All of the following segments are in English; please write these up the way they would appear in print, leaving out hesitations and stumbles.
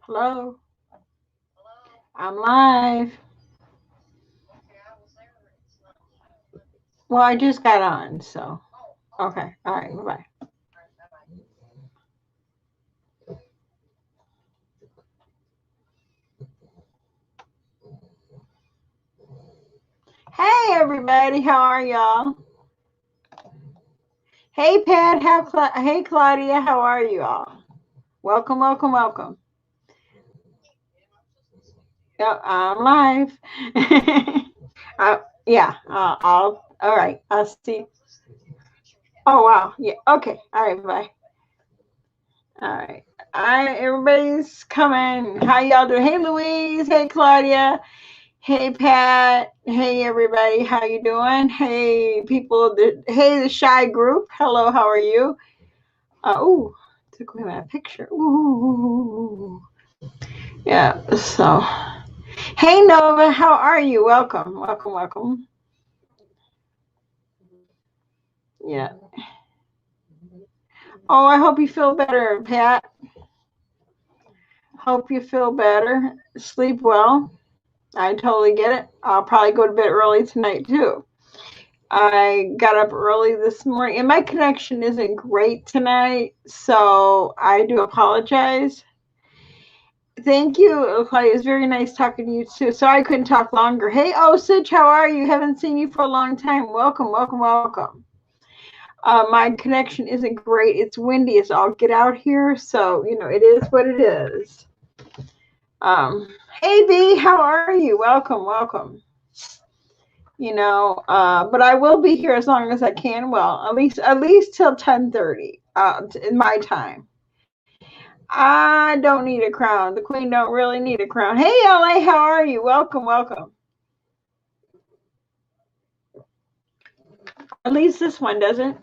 Hello. I'm live. Well, I just got on, so. Okay. All right. Bye bye. Hey, everybody. How are y'all? Hey, Pat. Hey, Claudia. How are you all? Welcome, welcome, welcome. Yep, I'm live. Yeah. All right. I'll see. Oh, wow. Yeah. Okay. All right. Bye. All right. Everybody's coming. How y'all doing? Hey, Louise. Hey, Claudia. Hey, Pat. Hey, everybody. How you doing? Hey, people. Hey, the shy group. Hello. How are you? Ooh, took away my picture. Ooh. Yeah. So, hey, Nova. How are you? Welcome. Welcome. Welcome. Yeah. Oh, I hope you feel better, Pat. Hope you feel better. Sleep well. I totally get it. I'll probably go to bed early tonight too. I got up early this morning, and my connection isn't great tonight, so I do apologize. Thank you, Claudia. It was very nice talking to you too. Sorry I couldn't talk longer. Hey, Osage, how are you? Haven't seen you for a long time. Welcome, welcome, welcome. My connection isn't great. It's windy as all get out here, so it is what it is. Hey, B, how are you? Welcome, welcome. But I will be here as long as I can. Well, at least till 10:30 in my time. I don't need a crown. The queen don't really need a crown. Hey, LA, how are you? Welcome, welcome. At least this one doesn't.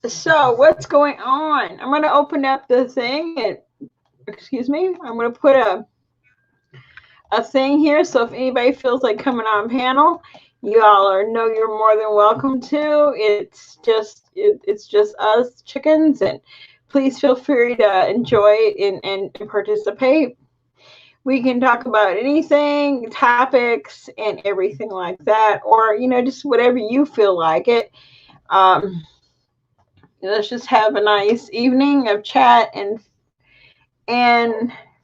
So what's going on? I'm going to open up the thing and excuse me. I'm going to put a thing here. So if anybody feels like coming on panel, you all know you're more than welcome to. It's just us chickens, and please feel free to enjoy it and participate. We can talk about anything, topics, and everything like that, or just whatever you feel like it. Um, let's just have a nice evening of chat and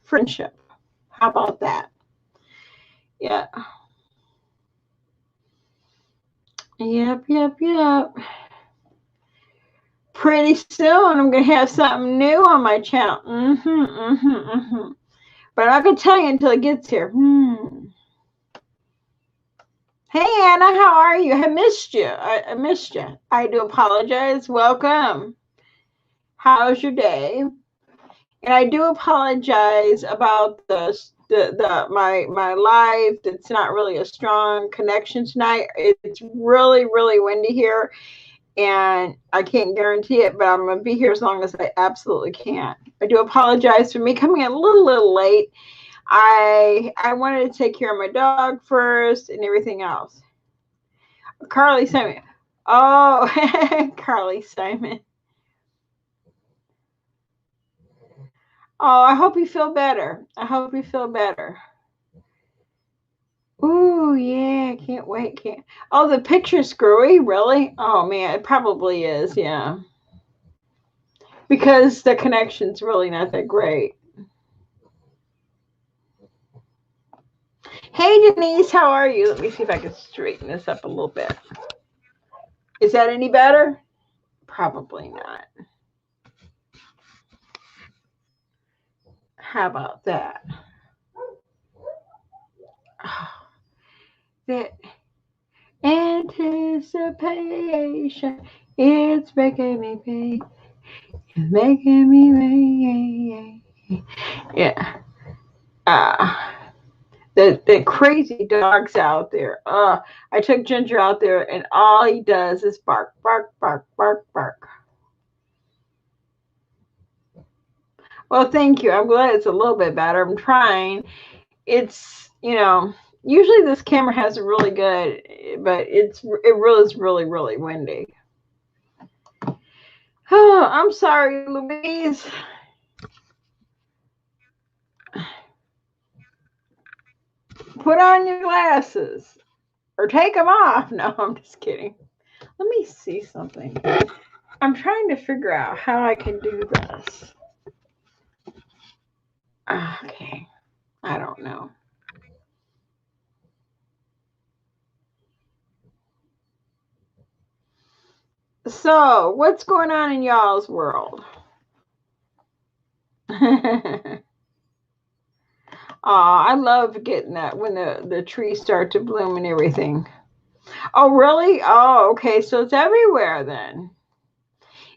friendship. How about that? Yeah. Yep, yep, yep. Pretty soon, I'm gonna have something new on my channel. But I'm not gonna tell you until it gets here. Hey, Anna, how are you? I missed you. I missed you. I do apologize. Welcome. How's your day? And I do apologize about my live. It's not really a strong connection tonight. It's really really windy here, and I can't guarantee it, but I'm gonna be here as long as I absolutely can. I do apologize for me coming a little late. I wanted to take care of my dog first and everything else. Carly Simon. Oh, Carly Simon. Oh, I hope you feel better. I hope you feel better. Ooh, yeah, can't wait. Can't. Oh, the picture's screwy, really? Oh man, it probably is, yeah. Because the connection's really not that great. Hey Denise, how are you? Let me see if I can straighten this up a little bit. Is that any better? Probably not. How about that? Oh, that anticipation, it's making me pay. It's making me pay. Yeah. Uh, the crazy dogs out there. I took Ginger out there, and all he does is bark, bark, bark, bark, bark. Well, thank you. I'm glad it's a little bit better. I'm trying. It's usually this camera has a really good, but it really is really windy. Oh, I'm sorry, Louise. Put on your glasses or take them off. No, I'm just kidding. Let me see something. I'm trying to figure out how I can do this. Okay, I don't know. So, what's going on in y'all's world? Oh, I love getting that when the trees start to bloom and everything. Oh, really? Oh, okay. So it's everywhere then.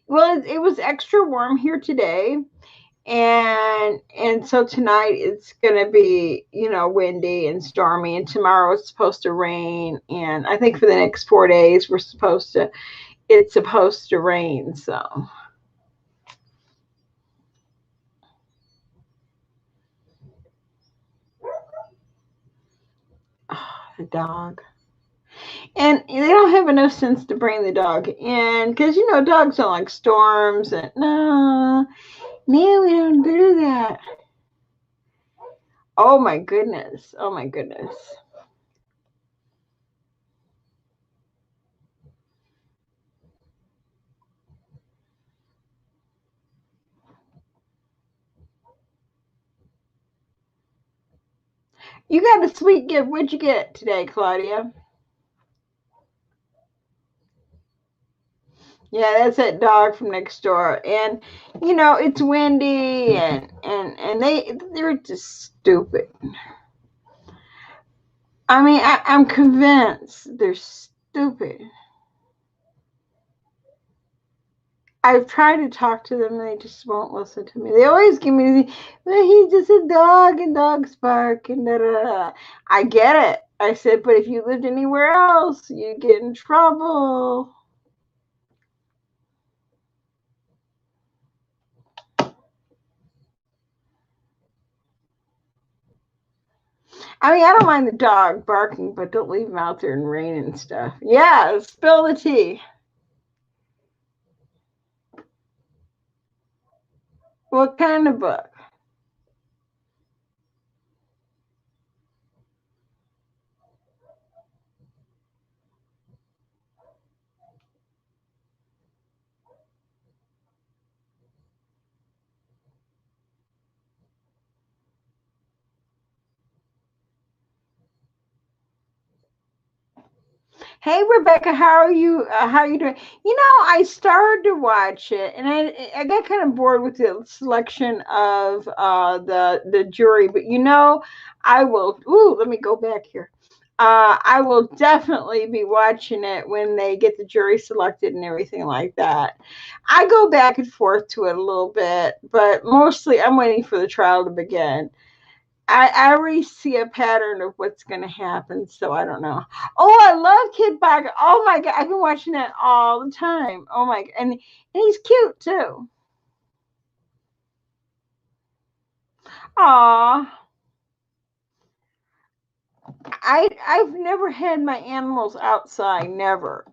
Well, it was extra warm here today, and so tonight it's gonna be windy and stormy, and tomorrow it's supposed to rain, and I think for the next 4 days it's supposed to rain. So oh, the dog. And they don't have enough sense to bring the dog in because dogs don't like storms, and no, no, we don't do that. Oh my goodness. Oh my goodness. You got a sweet gift. What'd you get today, Claudia? Yeah, that's that dog from next door. And it's windy, and they're just stupid. I mean, I'm convinced they're stupid. I've tried to talk to them and they just won't listen to me. They always give me well, he's just a dog and dogs bark and da da da. I get it. I said, but if you lived anywhere else, you'd get in trouble. I mean, I don't mind the dog barking, but don't leave him out there in rain and stuff. Yeah, spill the tea. What kind of book? Hey Rebecca, how are you? How are you doing? I started to watch it, and I got kind of bored with the selection of the jury. But I will. Ooh, let me go back here. I will definitely be watching it when they get the jury selected and everything like that. I go back and forth to it a little bit, but mostly I'm waiting for the trial to begin. I already see a pattern of what's going to happen, so I don't know. Oh, I love Kid Bog. Oh my god, I've been watching that all the time. Oh my, and he's cute too. Aw, I've never had my animals outside. Never,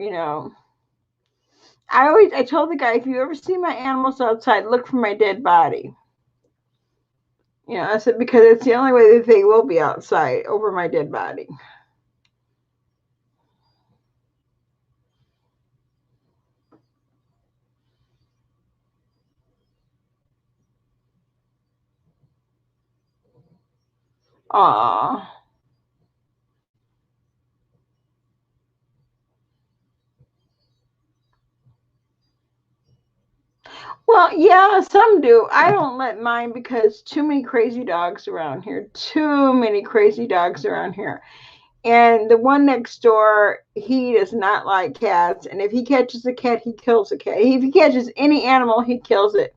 I told the guy, if you ever see my animals outside, look for my dead body. I said because it's the only way that they will be outside over my dead body. Aw. Well, yeah, some do. I don't let mine because too many crazy dogs around here. Too many crazy dogs around here. And the one next door, he does not like cats. And if he catches a cat, he kills a cat. If he catches any animal, he kills it.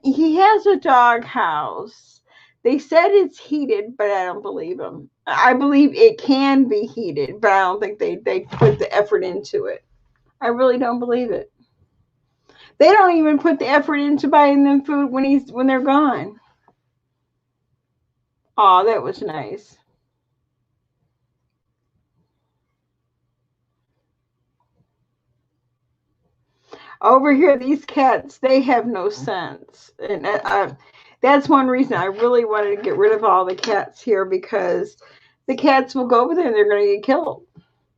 He has a dog house. They said it's heated, but I don't believe them. I believe it can be heated, but I don't think they put the effort into it. I really don't believe it. They don't even put the effort into buying them food when they're gone. Oh, that was nice. Over here, these cats, they have no sense. And that's one reason I really wanted to get rid of all the cats here, because the cats will go over there and they're going to get killed.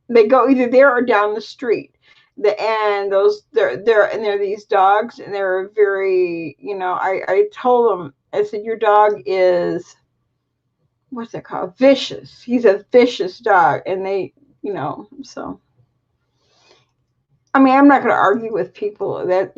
They go either there or down the street. And they're these dogs, and they're very, I told them, I said, your dog is, what's it called? Vicious. He's a vicious dog. And so I mean, I'm not going to argue with people that,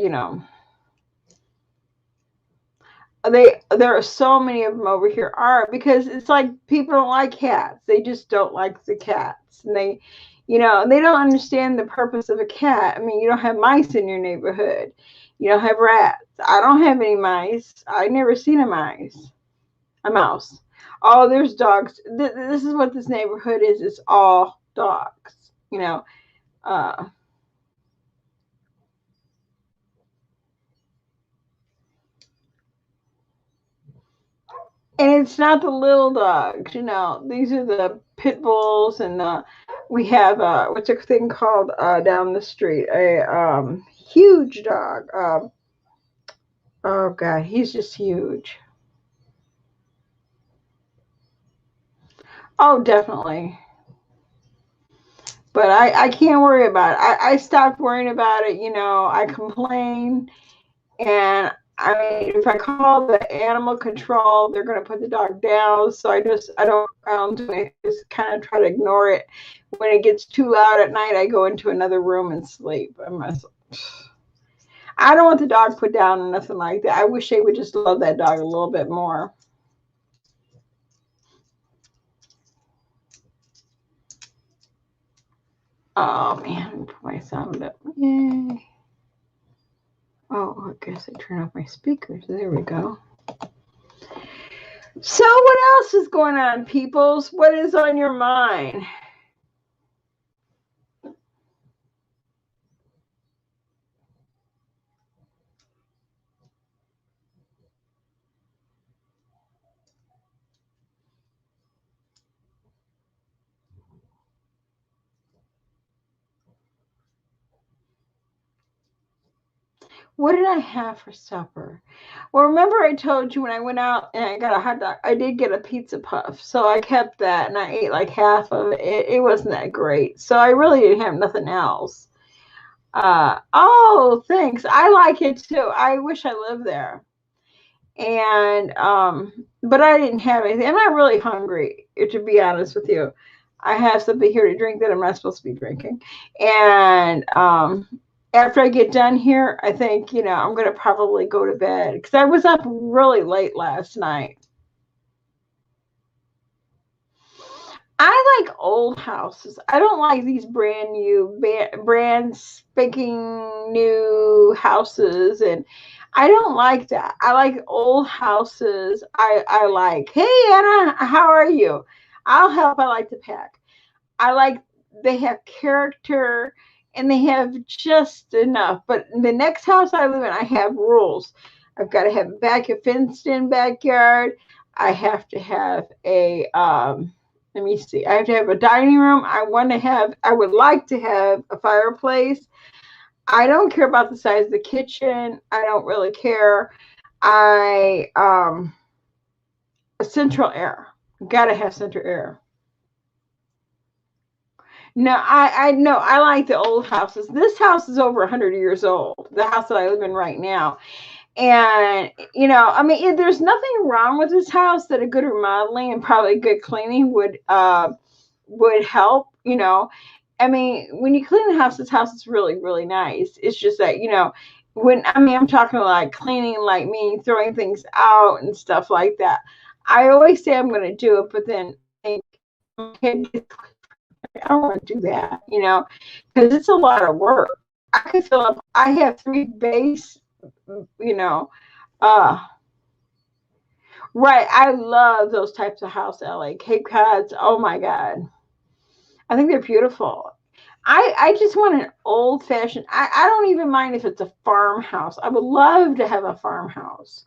there are so many of them over here are, because it's like people don't like cats. They just don't like the cats. And they don't understand the purpose of a cat. I mean, you don't have mice in your neighborhood. You don't have rats. I don't have any mice. I never seen a mouse. Oh, there's dogs. This is what this neighborhood is. It's all dogs, uh, and it's not the little dogs, these are the pit bulls. And we have what's a thing called down the street, a huge dog. Oh god, he's just huge. Oh, definitely. But I can't worry about it. I stopped worrying about it. I complain. And I mean, if I call the animal control, they're going to put the dog down. So I don't do it. Just kind of try to ignore it. When it gets too loud at night, I go into another room and sleep. I don't want the dog put down or nothing like that. I wish they would just love that dog a little bit more. Oh man, put my sound up. Yay. Oh, I guess I turn off my speakers. There we go. So what else is going on, peoples? What is on your mind? What did I have for supper? Well, remember I told you when I went out and I got a hot dog, I did get a pizza puff. So I kept that and I ate like half of it. It wasn't that great. So I really didn't have nothing else. Oh, thanks. I like it too. I wish I lived there. And but I didn't have anything. I'm not really hungry, to be honest with you. I have something here to drink that I'm not supposed to be drinking. And after I get done here, I think, I'm going to probably go to bed because I was up really late last night. I like old houses. I don't like these brand spanking new houses. And I don't like that. I like old houses. I like, hey, Anna, how are you? I'll help. I like to pack. I like, they have character and they have just enough. But the next house I live in, I have rules. I've got to have a fenced in backyard. I have to have let me see. I have to have a dining room. I would like to have a fireplace. I don't care about the size of the kitchen. I don't really care. A central air. Gotta have central air. No, I no, I like the old houses. This house is over 100 years old. The house that I live in right now. And, I mean, there's nothing wrong with this house that a good remodeling and probably good cleaning would help, I mean, when you clean the house, this house is really, really nice. It's just that, when I mean I'm talking like cleaning, like me throwing things out and stuff like that. I always say I'm going to do it, but then I think I don't want to do that, because it's a lot of work. I can fill up. I have 3 base, you know. Uh, right. I love those types of house, LA Cape Cods. Oh my God, I think they're beautiful. I just want an old fashioned. I don't even mind if it's a farmhouse. I would love to have a farmhouse,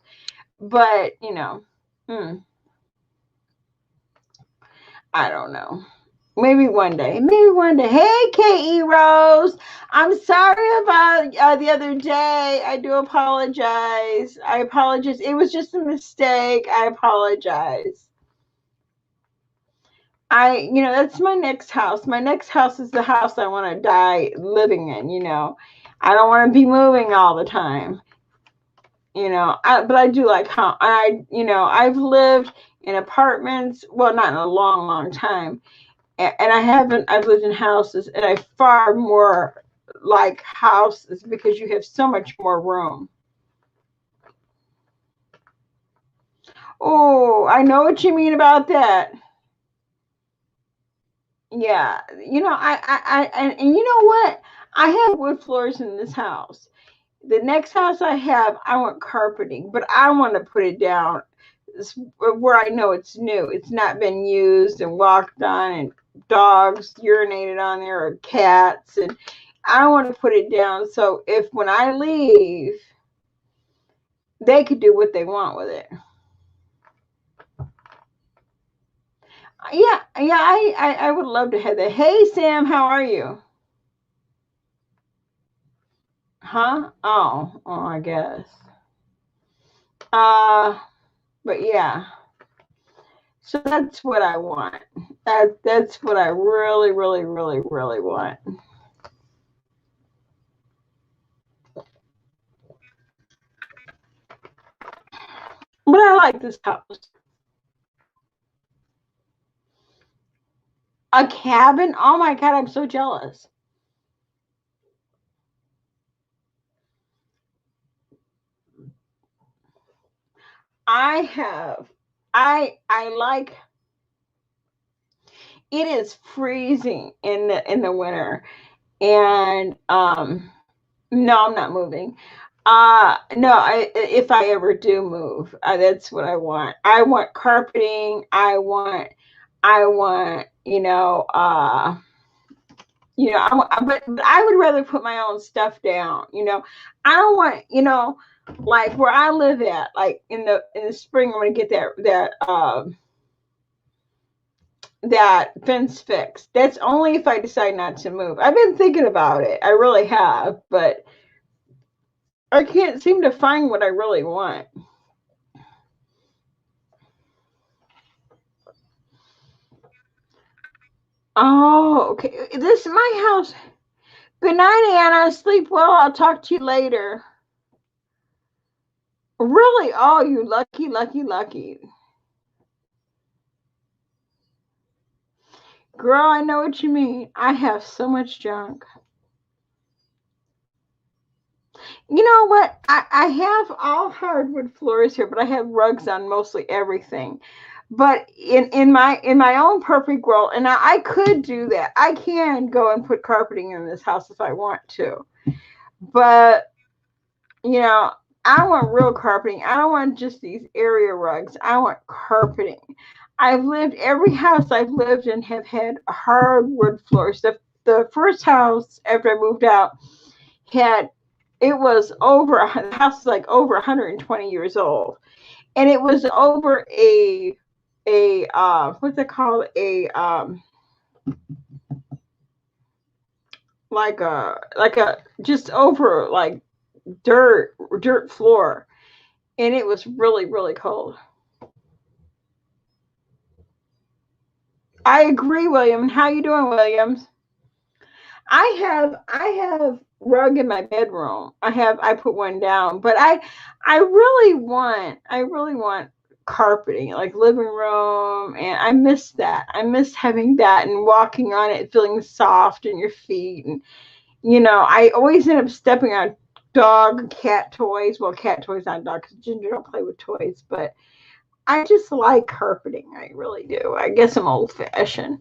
but hmm, I don't know. Maybe one day. Maybe one day. Hey, K.E. Rose. I'm sorry about the other day. I do apologize. I apologize. It was just a mistake. I apologize. That's my next house. My next house is the house I want to die living in. I don't want to be moving all the time. But I do like how I've lived in apartments. Well, not in a long, long time. And I've lived in houses, and I far more like houses because you have so much more room. Oh, I know what you mean about that. Yeah, and you know what? I have wood floors in this house. The next house I have, I want carpeting, but I want to put it down where I know it's new. It's not been used and walked on, and dogs urinated on there, or cats, and I want to put it down so if when I leave, they could do what they want with it. Yeah, yeah, I would love to have that. Hey, Sam, how are you? Huh? Oh, I guess. Uh, but yeah. So that's what I want. That's what I really, really, really, really want. But I like this house. A cabin? Oh my God, I'm so jealous. I have. I like. It is freezing in the winter, and no, I'm not moving. No, if I ever do move, that's what I want. I want carpeting. I want, but I would rather put my own stuff down. I don't want, like where I live at, like in the spring, I'm gonna get that fence fixed. That's only if I decide not to move. I've been thinking about it. I really have, but I can't seem to find what I really want. Oh, okay. This is my house. Good night, Anna. Sleep well. I'll talk to you later. Really? Oh, you lucky, lucky, lucky. Girl, I know what you mean. I have so much junk. You know what? I have all hardwood floors here, but I have rugs on mostly everything. But in my own perfect world, and I could do that. I can go and put carpeting in this house if I want to. But you know, I want real carpeting. I don't want just these area rugs. I want carpeting. Every house I've lived in have had hardwood floors. The first house after I moved out had it was over the house was like over 120 years old, and it was over a what's it called, a like a just over like dirt floor, and it was really, really cold. I agree, William. How you doing, Williams? I have rug in my bedroom. I put one down, but I really want carpeting, like living room, and I miss that. I miss having that and walking on it, feeling soft in your feet, and I always end up stepping on dog and cat toys. Well, cat toys, not dog, because Ginger don't play with toys, but I just like carpeting. I really do. I guess I'm old fashioned.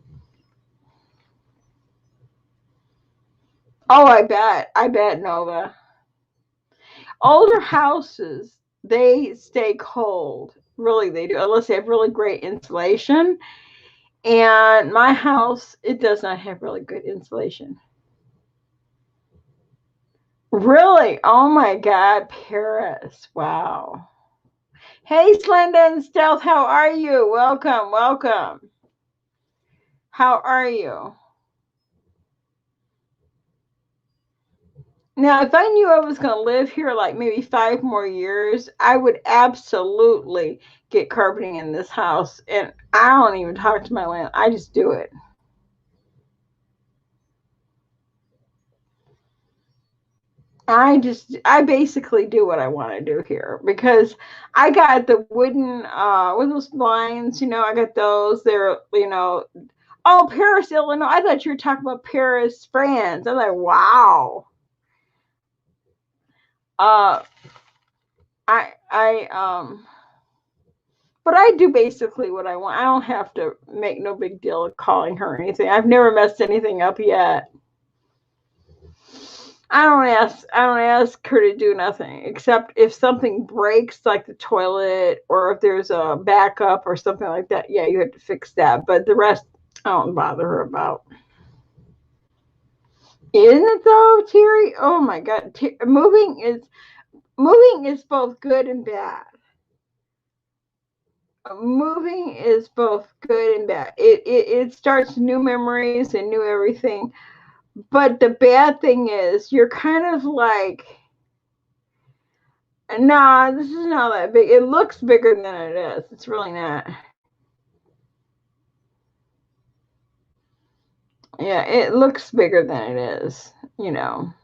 Oh, I bet. I bet, Nova. Older houses, they stay cold. Really, they do, unless they have really great insulation. And my house, it does not have really good insulation. Really? Oh my God, Paris. Wow. Hey, Slenda and Stealth, how are you? Welcome, welcome. How are you? Now, if I knew I was going to live here like maybe 5 more years, I would absolutely get carpeting in this house. And I don't even talk to my land. I just do it. I basically do what I want to do here because I got the wooden, with those blinds, I got those. Oh, Paris, Illinois. I thought you were talking about Paris, France. I'm like, wow. Uh, I but I do basically what I want. I don't have to make no big deal of calling her or anything. I've never messed anything up yet. I don't ask her to do nothing except if something breaks like the toilet or if there's a backup or something like that. Yeah, you have to fix that. But the rest I don't bother her about. Isn't it though, Terry? Oh my God. Moving is both good and bad. Moving is both good and bad. It starts new memories and new everything. But the bad thing is you're kind of like, nah, this is not that big. It looks bigger than it is. It's really not. Yeah, it looks bigger than it is, you know.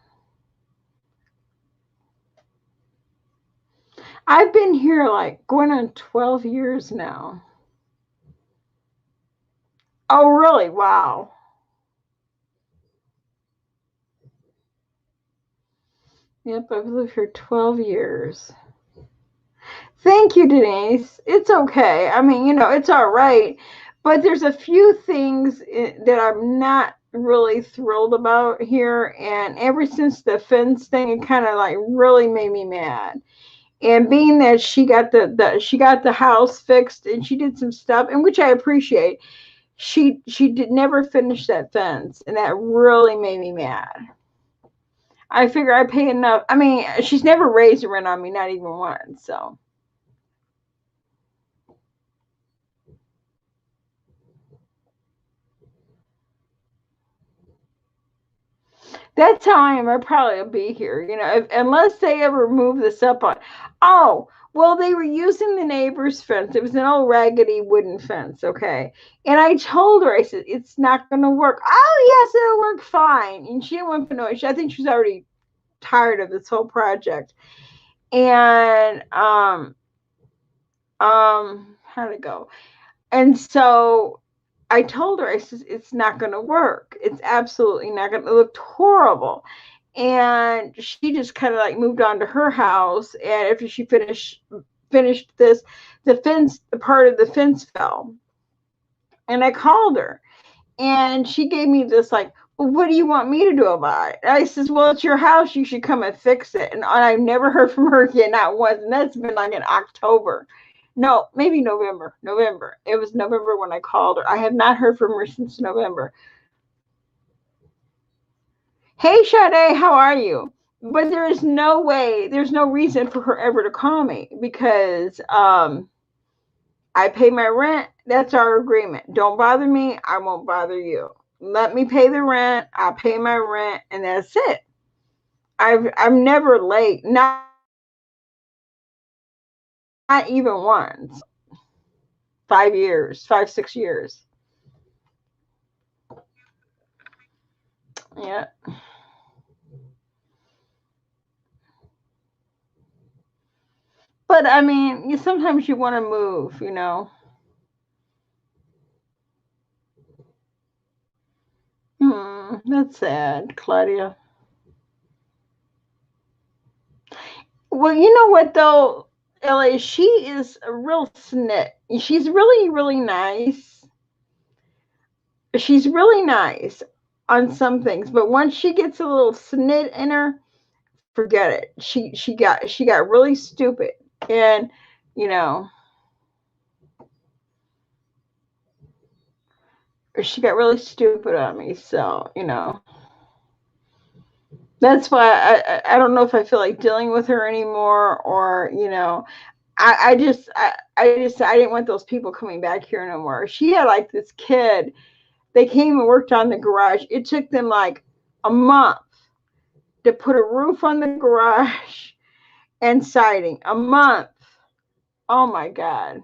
I've been here like going on 12 years now. Oh, really? Wow. Yep, I've lived here 12 years. Thank you, Denise. It's okay. I mean, it's all right. But there's a few things that I'm not really thrilled about here. And ever since the fence thing, it kind of like really made me mad. And being that she got the house fixed and she did some stuff, and which I appreciate, she did never finish that fence, and that really made me mad. I figure I pay enough. I mean, she's never raised the rent on me, not even once. So that's how I am. I probably will be here, unless they ever move this up on. Oh, well, they were using the neighbor's fence. It was an old raggedy wooden fence, okay. And I told her, I said, it's not going to work. Oh, yes, it'll work fine. And she didn't want to know. I think she's already tired of this whole project. And how'd it go? And so I told her, I said, it's not going to work. It's absolutely not going to. It looked horrible. And she just kind of like moved on to her house. And after she finished this, the part of the fence fell. And I called her, and she gave me this like, well, what do you want me to do about it? And I says, well, it's your house. You should come and fix it. And I've never heard from her again, not once. And that's been like in October. No, maybe November. November. It was November when I called her. I have not heard from her since November. Hey, Sade, how are you? But there is no way, there's no reason for her ever to call me because I pay my rent. That's our agreement. Don't bother me. I won't bother you. Let me pay the rent. I pay my rent, and that's it. I'm never late. Not even once. 5 years, 5 6 years. Yeah. But I mean, sometimes you want to move. That's sad, Claudia. Well, you know what though, Ellie, she is a real snit. She's really, really nice. She's really nice on some things, but once she gets a little snit in her, forget it. She got really stupid, and you know she got really stupid on me. So that's why I don't know if I feel like dealing with her anymore, or I didn't want those people coming back here no more. She had like this kid. They came and worked on the garage. It took them like a month to put a roof on the garage and siding. A month. Oh my God.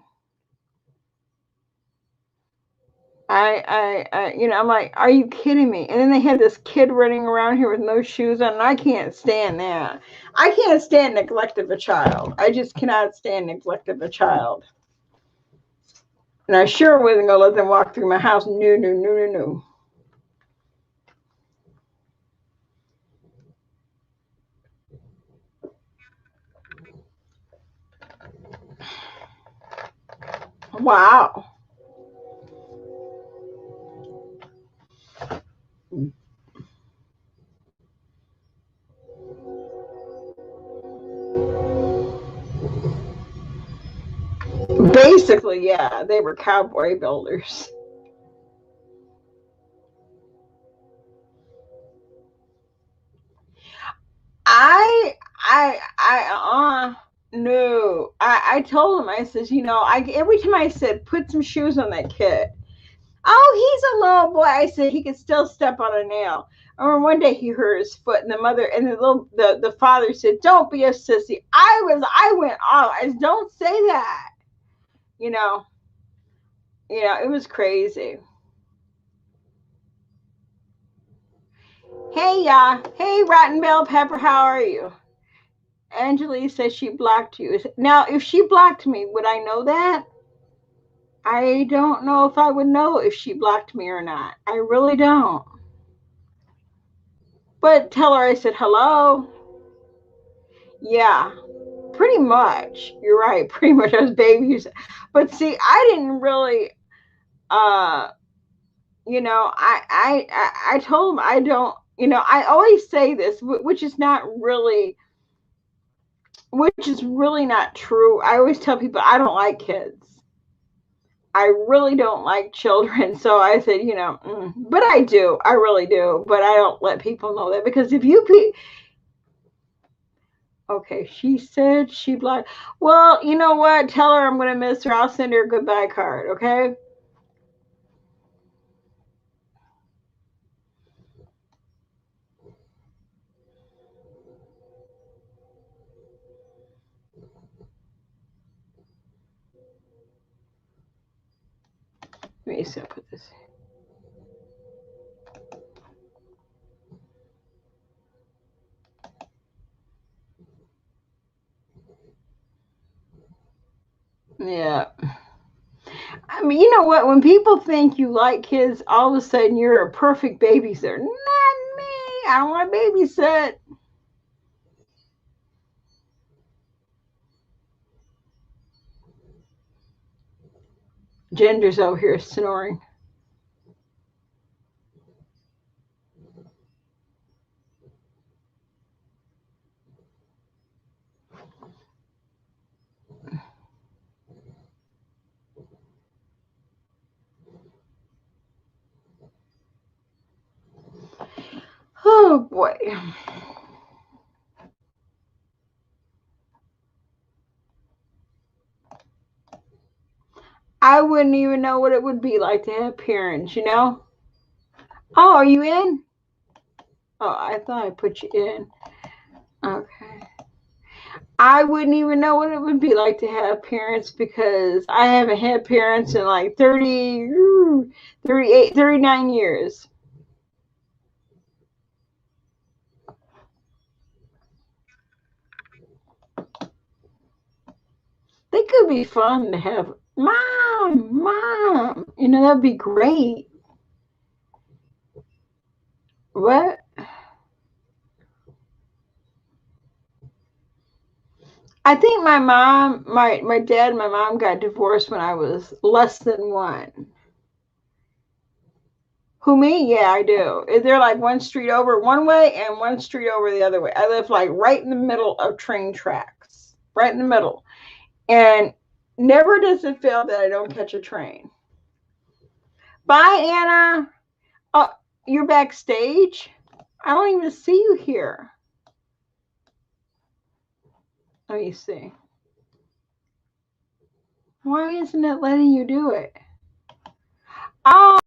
I'm like, are you kidding me? And then they had this kid running around here with no shoes on, and I can't stand that. I can't stand neglect of a child. I just cannot stand neglect of a child. And I sure wasn't gonna let them walk through my house. No, no, no, no, no. Wow. Basically, yeah, they were cowboy builders. I no. I told him, I says, every time I said, put some shoes on that kid. Oh, he's a little boy. I said he could still step on a nail. I remember one day he hurt his foot, and the mother and the father said, "Don't be a sissy." I went off. I said, "Don't say that." You know, it was crazy. Hey, hey, Rotten Bell Pepper, how are you? Angelique says she blocked you. Now, if she blocked me, would I know that? I don't know if I would know if she blocked me or not. I really don't. But tell her I said hello. Yeah, pretty much. You're right. Pretty much as babies. But see, I didn't really uh I told him I don't, I always say this, which is really not true. I always tell people I don't like kids. I really don't like children. So I said, but I do. I really do. But I don't let people know that, because if you okay, she said she blocked. Well, you know what? Tell her I'm going to miss her. I'll send her a goodbye card, okay? Let me see. I'll put this. Yeah. I mean, you know what? When people think you like kids, all of a sudden you're a perfect babysitter. Not me. I don't want to babysit. Ginger's over here snoring. Oh boy. I wouldn't even know what it would be like to have parents. Oh, are you in? Oh, I thought I put you in. Okay. I wouldn't even know what it would be like to have parents, because I haven't had parents in like 30, 38, 39 years. They could be fun to have. Mom, that'd be great. What? I think my mom, my dad and my mom got divorced when I was less than one. Who, me? Yeah, I do. They're like one street over one way and one street over the other way. I live like right in the middle of train tracks, right in the middle. And never does it fail that I don't catch a train. Bye, Anna. Oh, you're backstage? I don't even see you here. Let me see. Why isn't it letting you do it? Oh,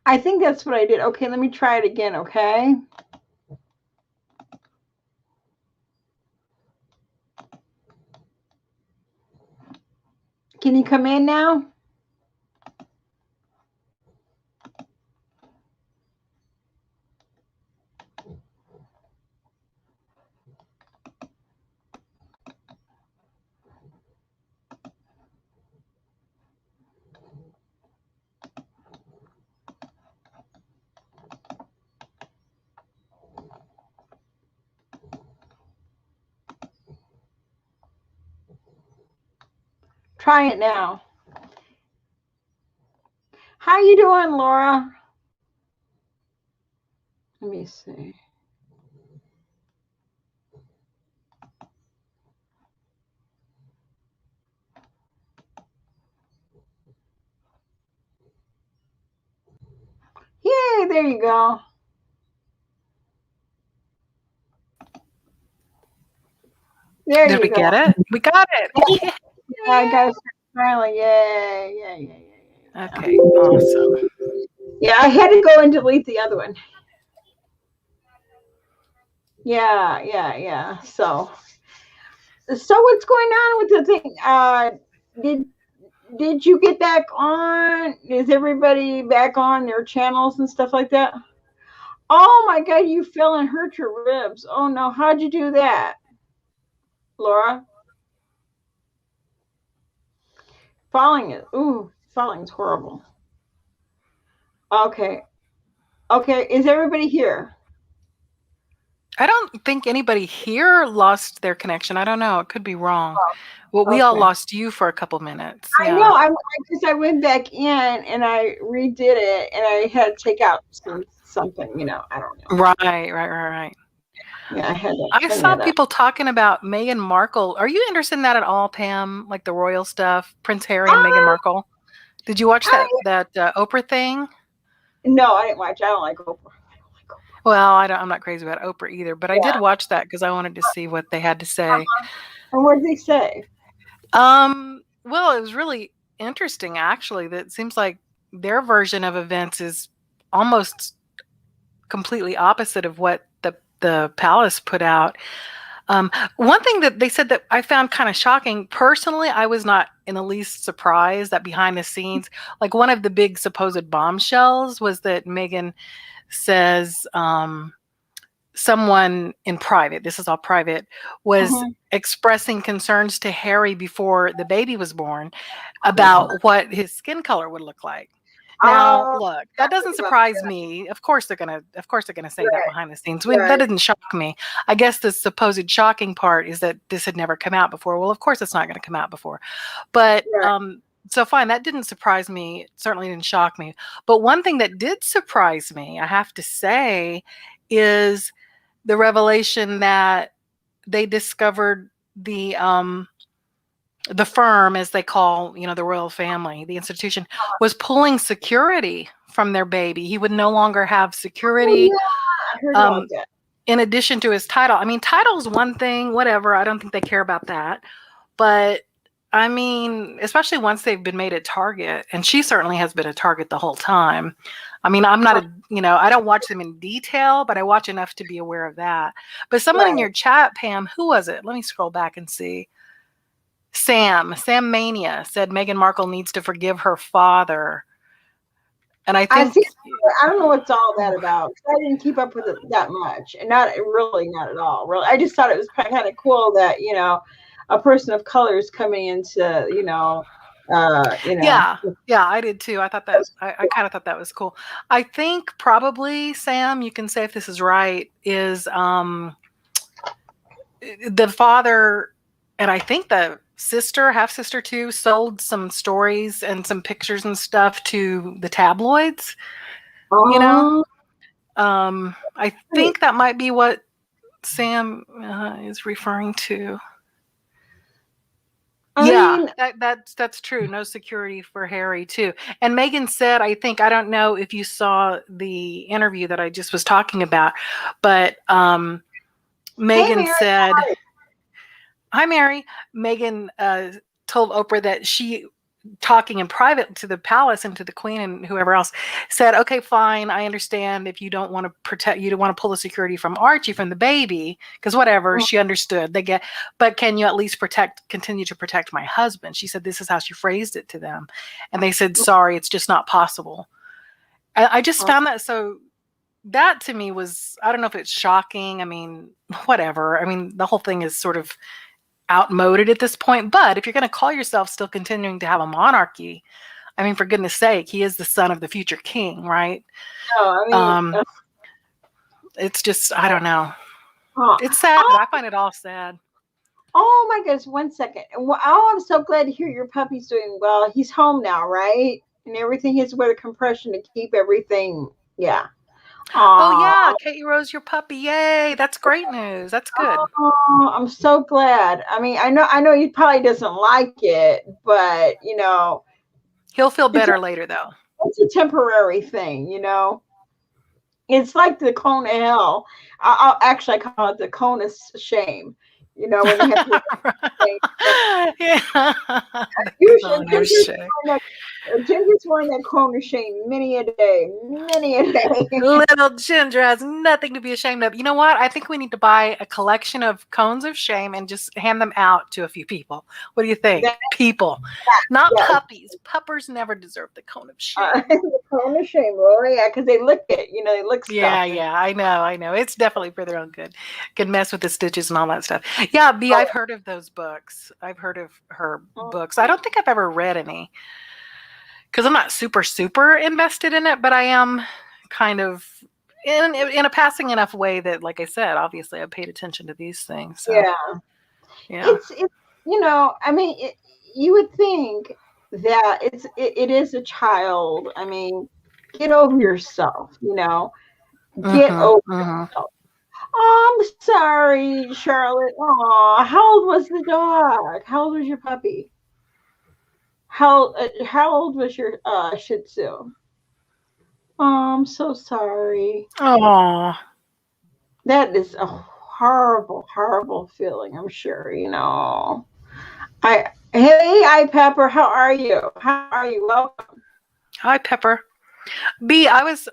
I think that's what I did. Okay, let me try it again, okay? Can you come in now? Try it now. How you doing, Laura? Let me see. Yay, there you go. There Did you we go. get it? We got it. Yeah, I got to start smiling. Yay, yeah. Okay, awesome. Yeah, I had to go and delete the other one. Yeah. So what's going on with the thing? Did you get back on? Is everybody back on their channels and stuff like that? Oh my God, you fell and hurt your ribs. Oh no, how'd you do that, Laura? Falling is horrible. Okay. Is everybody here? I don't think anybody here lost their connection. I don't know. It could be wrong. Well, we all Okay. lost you for a couple minutes. I Yeah. know. Because I went back in and I redid it, and I had to take out something. I don't know. Right. Yeah, I had to I bring saw that up. people talking about Meghan Markle. Are you interested in that at all, Pam? Like the royal stuff, Prince Harry and Meghan Markle? Did you watch I that Oprah thing? no, I didn't watch. I don't like Oprah. I don't like Oprah. Well, I'm not crazy about Oprah either, but I did Yeah. watch that because I wanted to see what they had to say. And what did they say? Well, it was really interesting actually. That it seems like their version of events is almost completely opposite of what the palace put out. One thing that they said that I found kind of shocking, personally, I was not in the least surprised that behind the scenes, like one of the big supposed bombshells was that Meghan says someone in private, this is all private, was Mm-hmm. expressing concerns to Harry before the baby was born Oh, about what his skin color would look like. Now, oh, look, I that doesn't heard about surprise that. me. Of course they're gonna say that Right, behind the scenes. That right, didn't shock me. I guess the supposed shocking part is that this had never come out before. Well, of course it's not going to come out before. But right. so fine, that didn't surprise me. It certainly didn't shock me. But one thing that did surprise me, I have to say, is the revelation that they discovered the firm, as they call, the royal family, the institution, was pulling security from their baby. He would no longer have Oh security. yeah, I heard about Um, that. in addition to his title, I mean, title's one thing, whatever. I don't think they care about that. But I mean, especially once they've been made a target, and she certainly has been a target the whole time. I mean, I'm not I don't watch them in detail, but I watch enough to be aware of that. But someone in Right. your chat, Pam, who was it? Let me scroll back and see. Sam Mania said Meghan Markle needs to forgive her father. And I I think, see. I don't know what's all that about. I didn't keep up with it that much, and not really, not at all. Really, I just thought it was kind of cool that a person of color is coming into yeah, I did too. I kind of thought that was cool. I think probably, Sam, you can say if this is right, is the father, and I think the sister, half sister too, sold some stories and some pictures and stuff to the tabloids, you know? Oh, I think that might be what Sam is referring to. I Yeah, mean, that's true. No security for Harry too. And Meghan said, I don't know if you saw the interview that I just was talking about, but hey, Meghan Mary. said, "Hi, Mary." Meghan told Oprah that she, talking in private to the palace and to the queen and whoever else, said, okay, fine, I understand if you don't want to pull the security from Archie, from the baby, because whatever, she understood. But can you at least continue to protect my husband? She said this is how she phrased it to them. And they said, sorry, it's just not possible. I just found that so, that to me was, I don't know if it's shocking. I mean, whatever. I mean, the whole thing is sort of outmoded at this point. But if you're going to call yourself still continuing to have a monarchy, I mean, for goodness sake, he is the son of the future king, right? No, I mean, It's just, I don't know. oh, It's sad. I find it all sad. oh my goodness, 1 second. Oh, I'm so glad to hear your puppy's doing well. He's home now, right? And everything is with a compression to keep everything. Yeah. Oh Oh, yeah, Katie Rose, your puppy. Yay. That's great news. That's good. I'm so glad. I mean, I know he probably doesn't like it, but He'll feel it's a, better later though. it's a temporary thing. It's like the cone of hell. I'll actually call it the cone of shame. When they have to Yeah. Ginger's wearing that cone of shame many a day, many a day. Little Ginger has nothing to be ashamed of. You know what? I think we need to buy a collection of cones of shame and just hand them out to a few people. What do you think? People, not Yes. puppies. Puppers never deserve the cone of shame. The cone of shame, well, yeah, because they lick it. They lick stuff. Yeah, I know. It's definitely for their own good. Can mess with the stitches and all that stuff. Yeah, B, I've heard of those books. I've heard of her books. I don't think I've ever read any, because I'm not super invested in it, but I am kind of in a passing enough way that, like I said, obviously I paid attention to these things. So, yeah. It's I mean, you would think that it is a child. I mean, get over yourself. Get over yourself. Oh, I'm sorry, Charlotte. Oh, how old was the dog? How old was your puppy? How old was your Shih Tzu? Oh, I'm so sorry. Oh, That is a horrible, horrible feeling. I'm sure. Hey, Pepper, how are you? How are you? Welcome. hi, Pepper.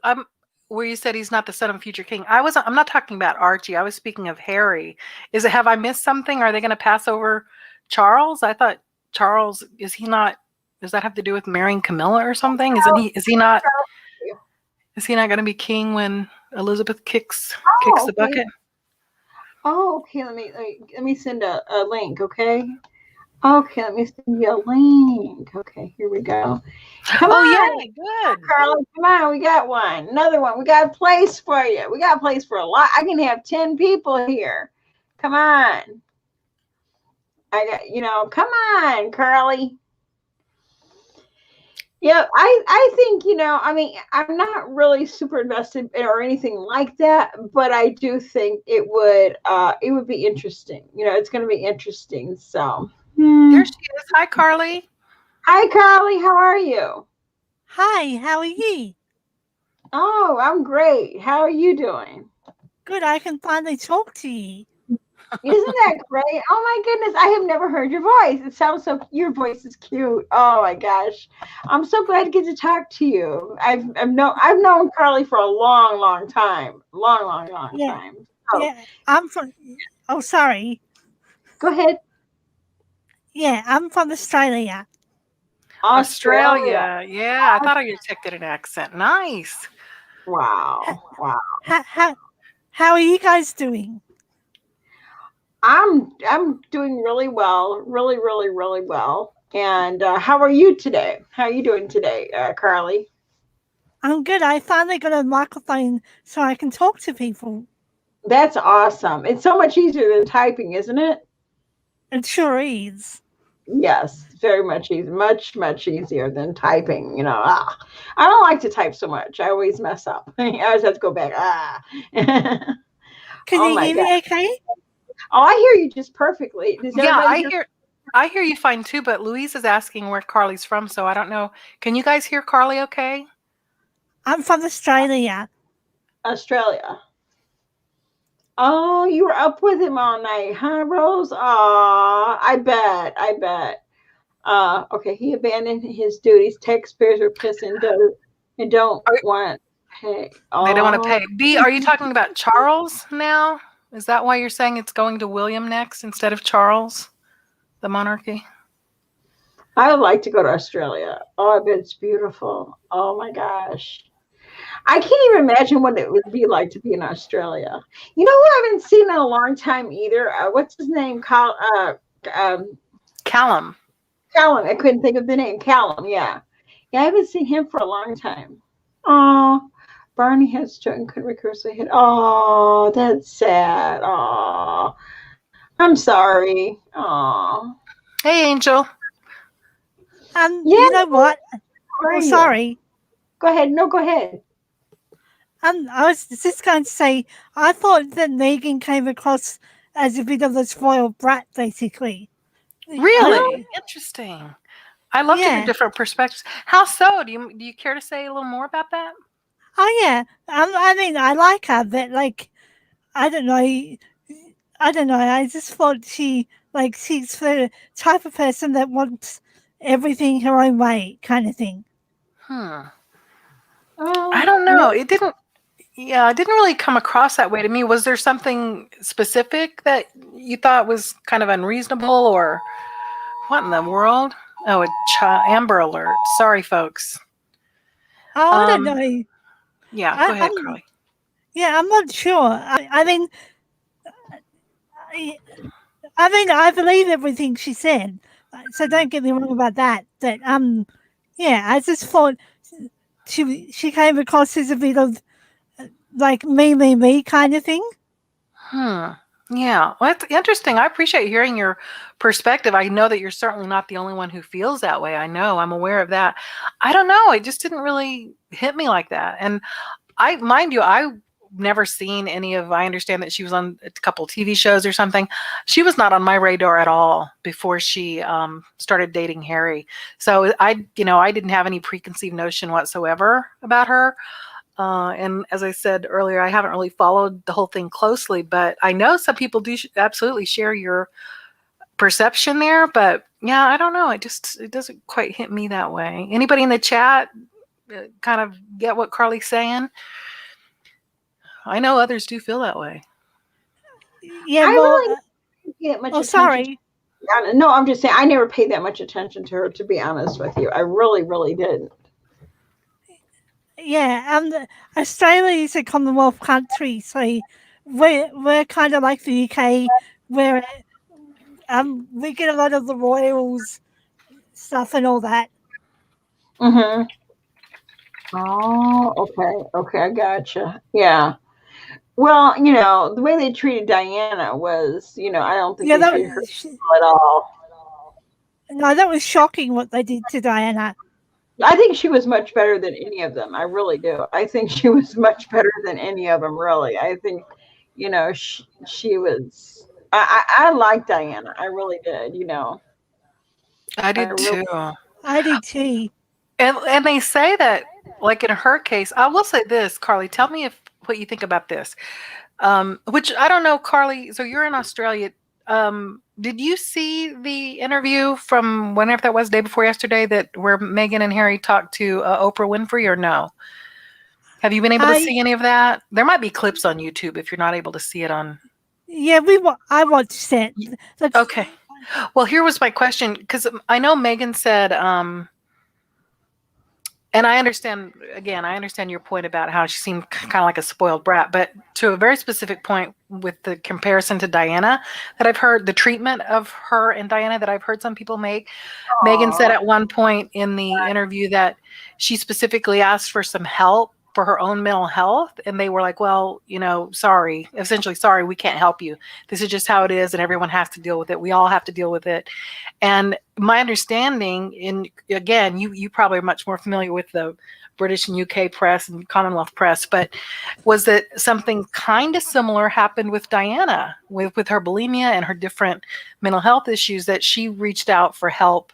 I'm where you said he's not the son of a future king. I'm not talking about Archie. I was speaking of Harry. Have I missed something? Are they going to pass over Charles? I thought Charles, does that have to do with marrying Camilla or something? Is he not going to be king when Elizabeth kicks Oh, the okay. bucket? Oh, okay. Let me send a link. Okay. Okay, let me send you a link. Okay, here we go. Come Oh, on, yay, good. Carly. Come on, we got one. Another one. We got a place for you. We got a place for a lot. I can have 10 people here. Come on. Come on, Carly. Yeah, I think, I'm not really super invested or anything like that, but I do think it would be interesting. It's going to be interesting. So, There she is. Hi, Carly. hi, Carly. How are you? Hi, how are you? Oh, I'm great. How are you doing? Good, I can finally talk to you. Isn't that great? Oh my goodness, I have never heard your voice. Your voice is cute. Oh my gosh. I'm so glad to get to talk to you. I've known Carly for a long, long time. Long, long, long Yeah, time. So yeah, I'm from. Oh, sorry. go ahead. Yeah, I'm from Australia. Australia. Australia. Yeah, I thought I detected an accent. Nice. How, Wow. Wow. how are you guys doing? I'm doing really well. Really, really, really well. And how are you today? How are you doing today, Carly? I'm good. I finally got a microphone so I can talk to people. That's awesome. It's so much easier than typing, isn't it? It sure is. Yes, very much easier, much, much easier than typing. I don't like to type so much. I always mess up. I always have to go back. Can Oh you my hear God. me okay? Oh, I hear you just perfectly. Does Yeah, everybody hear? I hear you fine too, but Louise is asking where Carly's from, so I don't know. Can you guys hear Carly okay? I'm from Australia. Australia? Oh, you were up with him all night, huh, Rose? Oh, I bet. I bet. Okay, he abandoned his duties. Taxpayers are pissing dirt and don't Are, want pay. they don't want to Oh, pay. B, are you talking about Charles now? Is that why you're saying it's going to William next instead of Charles, the monarchy? I would like to go to Australia. Oh, I bet it's beautiful. Oh my gosh. I can't even imagine what it would be like to be in Australia. You know who I haven't seen in a long time either? What's his name? Callum. Callum. I couldn't think of the name. Callum, yeah. Yeah, I haven't seen him for a long time. Oh, Barney has stroke and could recurse a hit. Oh, that's sad. Oh, I'm sorry. Oh, Hey, Angel. yeah. You know what? How are Oh, you? sorry. Go ahead. No, go ahead. I was just going to say, I thought that Megan came across as a bit of a spoiled brat, basically. Really? Interesting. I love to hear Yeah. different perspectives. How so? Do you care to say a little more about that? Oh yeah. I mean, I like her, but like, I don't know. I don't know. I just thought she's the type of person that wants everything her own way, kind of thing. Hmm. I Oh, don't no. know. It didn't really come across that way to me. Was there something specific that you thought was kind of unreasonable or what in the world? Oh, Amber Alert. Sorry, folks. Oh, I don't Um, know. yeah, go I, ahead, I'm Carly. yeah, I'm not sure. I mean, I, I mean, I believe everything she said. So don't get me wrong about that. But yeah, I just thought she came across as a bit of like me kind of thing. Hmm. Yeah, well, that's interesting. I appreciate hearing your perspective. I know that you're certainly not the only one who feels that way. I know, I'm aware of that. I don't know. It just didn't really hit me like that. And mind you, I never seen any of. I understand that she was on a couple TV shows or something. She was not on my radar at all before she started dating Harry. So I didn't have any preconceived notion whatsoever about her. And as I said earlier, I haven't really followed the whole thing closely, but I know some people do absolutely share your perception there. But yeah, I don't know. It doesn't quite hit me that way. Anybody in the chat kind of get what Carly's saying? I know others do feel that way. Yeah, I well, really didn't get much attention. sorry. No, I'm just saying I never paid that much attention to her, to be honest with you. I really, really didn't. Yeah, Australia is a Commonwealth country, so we're kind of like the UK, where we get a lot of the royals stuff and all that. Mm-hmm. Oh, okay, I gotcha. Yeah. Well, the way they treated Diana was, I don't think they treated her at all. No, that was shocking what they did to Diana. I think she was much better than any of them. I really do. I think she was much better than any of them, really. I think, she was. I like Diana. I really did. I did too. I did too. And they say that, like in her case, I will say this, Carly. Tell me what you think about this. Which I don't know, Carly. So you're in Australia. Did you see the interview from whenever that was, day before yesterday, where Meghan and Harry talked to Oprah Winfrey, or no? Have you been able to see any of that? There might be clips on YouTube if you're not able to see it on. Yeah, I watched it. Okay. Well, here was my question, because I know Meghan said, and I understand your point about how she seemed kind of like a spoiled brat, but to a very specific point with the comparison to Diana that I've heard, the treatment of her and Diana that I've heard some people make. Aww. Meghan said at one point in the interview that she specifically asked for some help for her own mental health, and they were like, well, sorry, we can't help you. This is just how it is, and everyone has to deal with it. We all have to deal with it. And my understanding, again, you probably are much more familiar with the British and UK press and Commonwealth press, but was that something kind of similar happened with Diana, with her bulimia and her different mental health issues, that she reached out for help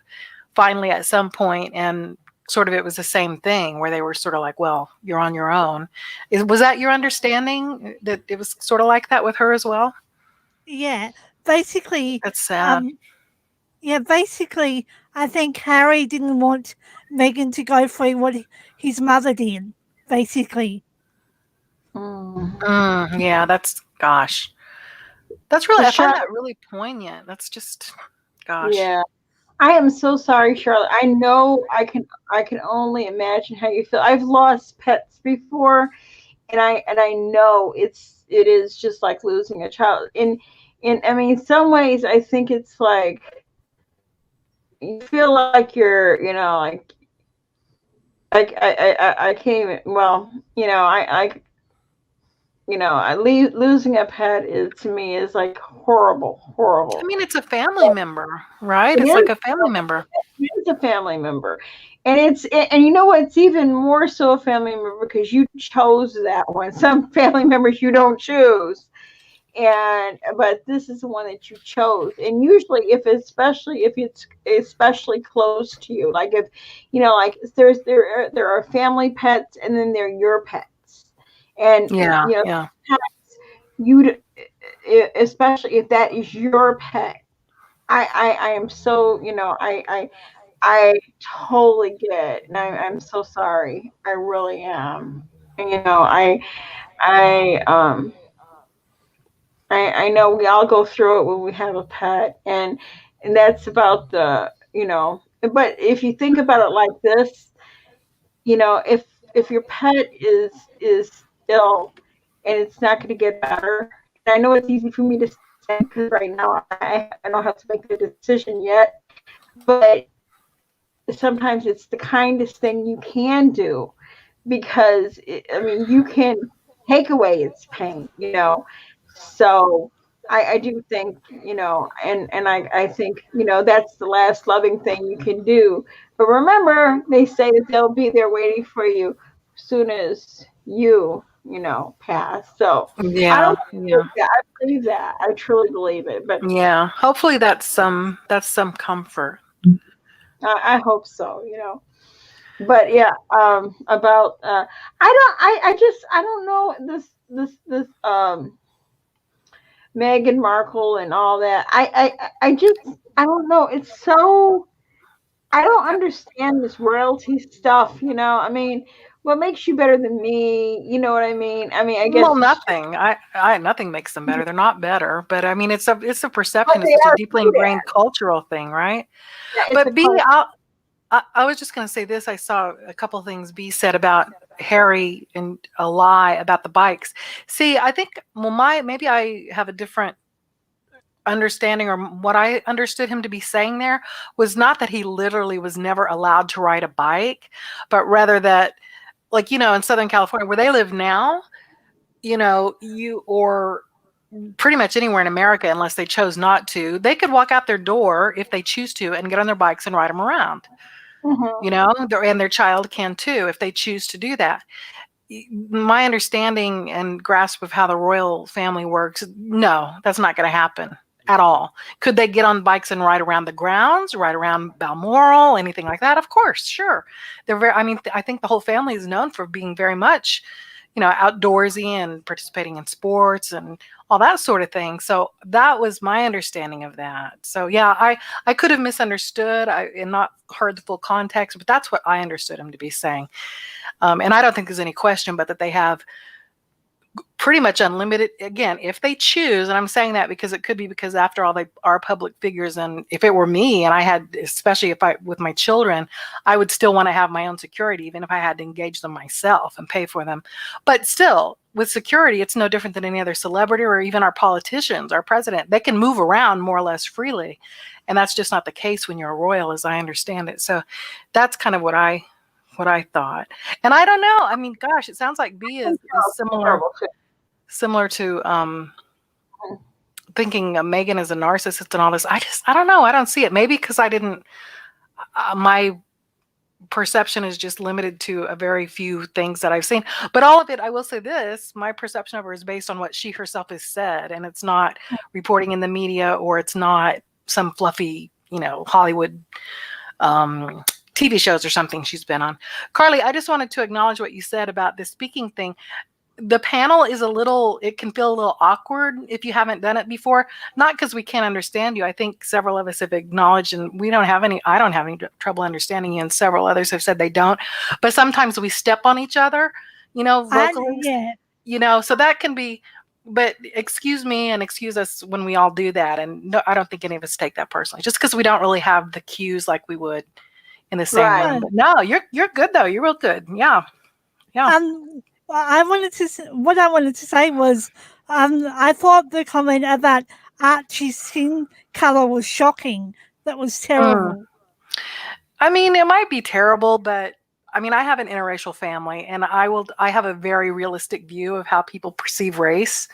finally at some point, and sort of it was the same thing where they were sort of like, well, you're on your own. Was that your understanding, that it was sort of like that with her as well? Yeah, basically. That's sad. Basically, I think Harry didn't want Meghan to go through what his mother did, basically. Yeah, that's really, I find that really poignant. That's just, gosh. Yeah. I am so sorry, Charlotte. I know I can only imagine how you feel. I've lost pets before, and I know it is just like losing a child. In some ways I think it's like you feel like you're, I can't even, well, losing a pet to me is like horrible. I mean, it's a family member, right? It's like a family member. It's a family member. And you know what? It's even more so a family member because you chose that one. Some family members you don't choose. But this is the one that you chose. And usually especially if it's especially close to you, like if, like there are family pets and then there are your pets. And pets, especially if that is your pet, I am so, I totally get it, and I'm so sorry. I really am. I know we all go through it when we have a pet, and that's about the, but if you think about it like this, if your pet is ill and it's not going to get better, and I know it's easy for me to say because right now I don't have to make the decision yet, but sometimes it's the kindest thing you can do, because you can take away its pain, so I do think, and I think, that's the last loving thing you can do. But remember, they say that they'll be there waiting for you as soon as you pass. So I Yeah, don't yeah, believe that. I believe that. I truly believe it. But yeah. Hopefully that's some comfort. I hope so. But yeah, about I don't know this Meghan Markle and all that. I just I don't know. It's so I don't understand this royalty stuff. I mean, what makes you better than me? You know what I mean? I mean, I Well, guess it's just, nothing. Nothing makes them better. They're not better, but I mean, it's a but perception. It's they such a are deeply good ingrained cultural thing, right? at. Yeah, it's a But B, culture. I was just going to say this. I saw a couple things B said about Harry and a lie about the bikes. See, I think, well, maybe I have a different understanding, or what I understood him to be saying there was not that he literally was never allowed to ride a bike, but rather that, like, in Southern California where they live now, or pretty much anywhere in America, unless they chose not to, they could walk out their door if they choose to and get on their bikes and ride them around. Hmm. And their child can too if they choose to do that. My understanding and grasp of how the royal family works, no, that's not going to happen at all. Could they get on bikes and ride around the grounds, ride around Balmoral, anything like that? Of course, sure. They're very. I mean, I think the whole family is known for being very much, outdoorsy and participating in sports and all that sort of thing. So that was my understanding of that. So yeah, I could have misunderstood and not heard the full context, but that's what I understood him to be saying. And I don't think there's any question but that they have pretty much unlimited, again, if they choose. And I'm saying that because it could be because after all, they are public figures. And if it were me and I had, especially with my children, I would still want to have my own security, even if I had to engage them myself and pay for them. But still, with security, it's no different than any other celebrity or even our politicians, our president. They can move around more or less freely. And that's just not the case when you're a royal, as I understand it. So that's kind of what I thought. And I don't know. I mean, gosh, it sounds like B is Terrible too. similar to thinking Megan is a narcissist and all this. I don't know. I don't see it. Maybe because I didn't. My perception is just limited to a very few things that I've seen. But all of it, I will say this: my perception of her is based on what she herself has said, and it's not reporting in the media, or it's not some fluffy, Hollywood TV shows or something she's been on. Carly, I just wanted to acknowledge what you said about the speaking thing. The panel is it can feel a little awkward if you haven't done it before. Not because we can't understand you. I think several of us have acknowledged, and I don't have any trouble understanding you, and several others have said they don't. But sometimes we step on each other, vocally, so that can be, but excuse me and excuse us when we all do that. And no, I don't think any of us take that personally, just because we don't really have the cues like we would in the same Right. room. But no, you're good though. You're real good. Yeah. What I wanted to say was, I thought the comment about Archie's skin color was shocking. That was terrible. I mean, it might be terrible, but I mean, I have an interracial family, and I have a very realistic view of how people perceive race,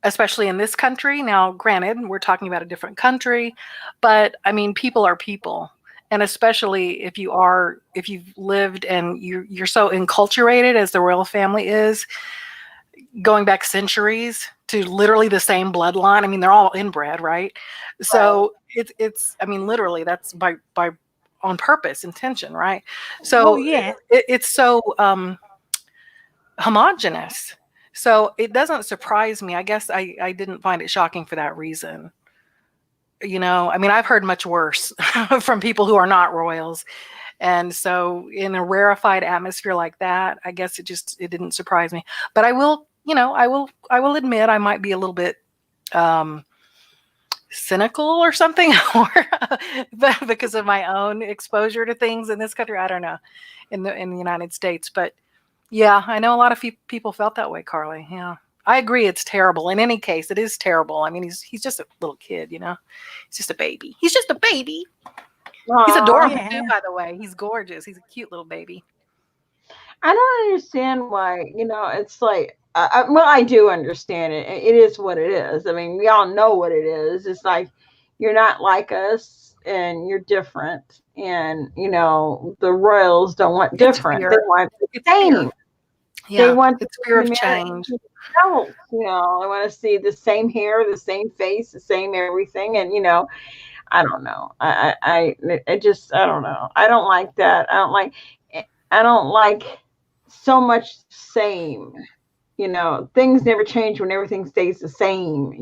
especially in this country. Now, granted, we're talking about a different country, but I mean, people are people. And especially if you've lived and you're so enculturated as the royal family is, going back centuries to literally the same bloodline. I mean, they're all inbred, right? So it's I mean, literally that's by on purpose, intention, right? So yeah. it's so homogenous. So it doesn't surprise me. I guess I didn't find it shocking for that reason. I mean, I've heard much worse from people who are not royals. And so in a rarefied atmosphere like that, I guess it didn't surprise me. But I will admit I might be a little bit cynical or something, or because of my own exposure to things in this country. I don't know, in the United States. But yeah, I know a lot of people felt that way, Carly. Yeah. I agree. It's terrible. In any case, it is terrible. I mean, he's just a little kid, He's just a baby. He's just a baby. He's adorable too, by the way. He's gorgeous. He's a cute little baby. I don't understand why, it's like, well, I do understand it. It is what it is. I mean, we all know what it is. It's like, you're not like us and you're different. And, the royals don't want different. They want the same. They Yeah, want to it's fear be of married change. to themselves, I want to see the same hair, the same face, the same everything, and I don't know. I don't know. I don't like that. I don't like so much same. Things never change when everything stays the same.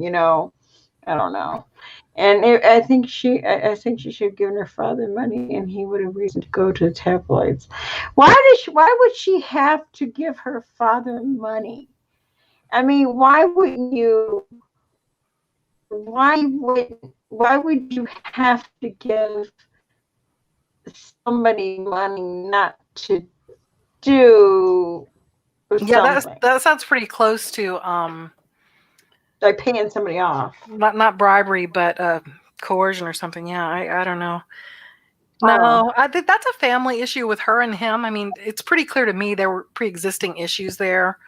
I don't know. And I think she should have given her father money, and he would have reason to go to the tabloids. Why would she have to give her father money? I mean, why would you have to give somebody money not to do Yeah, something, that sounds pretty close to like paying somebody off? not bribery, but coercion or something. Yeah, I don't know. Oh. No, I think that's a family issue with her and him. I mean, it's pretty clear to me there were pre-existing issues there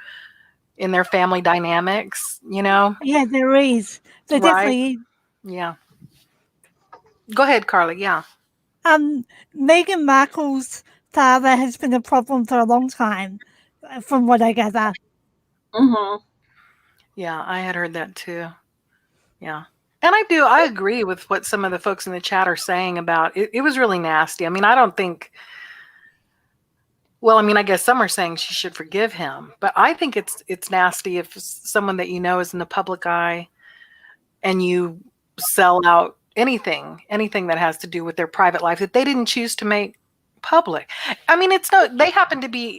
in their family dynamics, Yeah, there is. There right? definitely is. Yeah. Go ahead, Carly. Yeah. Meghan Markle's father has been a problem for a long time, from what I gather. Mm-hmm. Yeah, I had heard that too. Yeah. And I agree with what some of the folks in the chat are saying about it. It was really nasty. I mean, I don't think, well, I mean, I guess some are saying she should forgive him, but I think it's nasty if someone that you know is in the public eye and you sell out anything that has to do with their private life that they didn't choose to make public. I mean,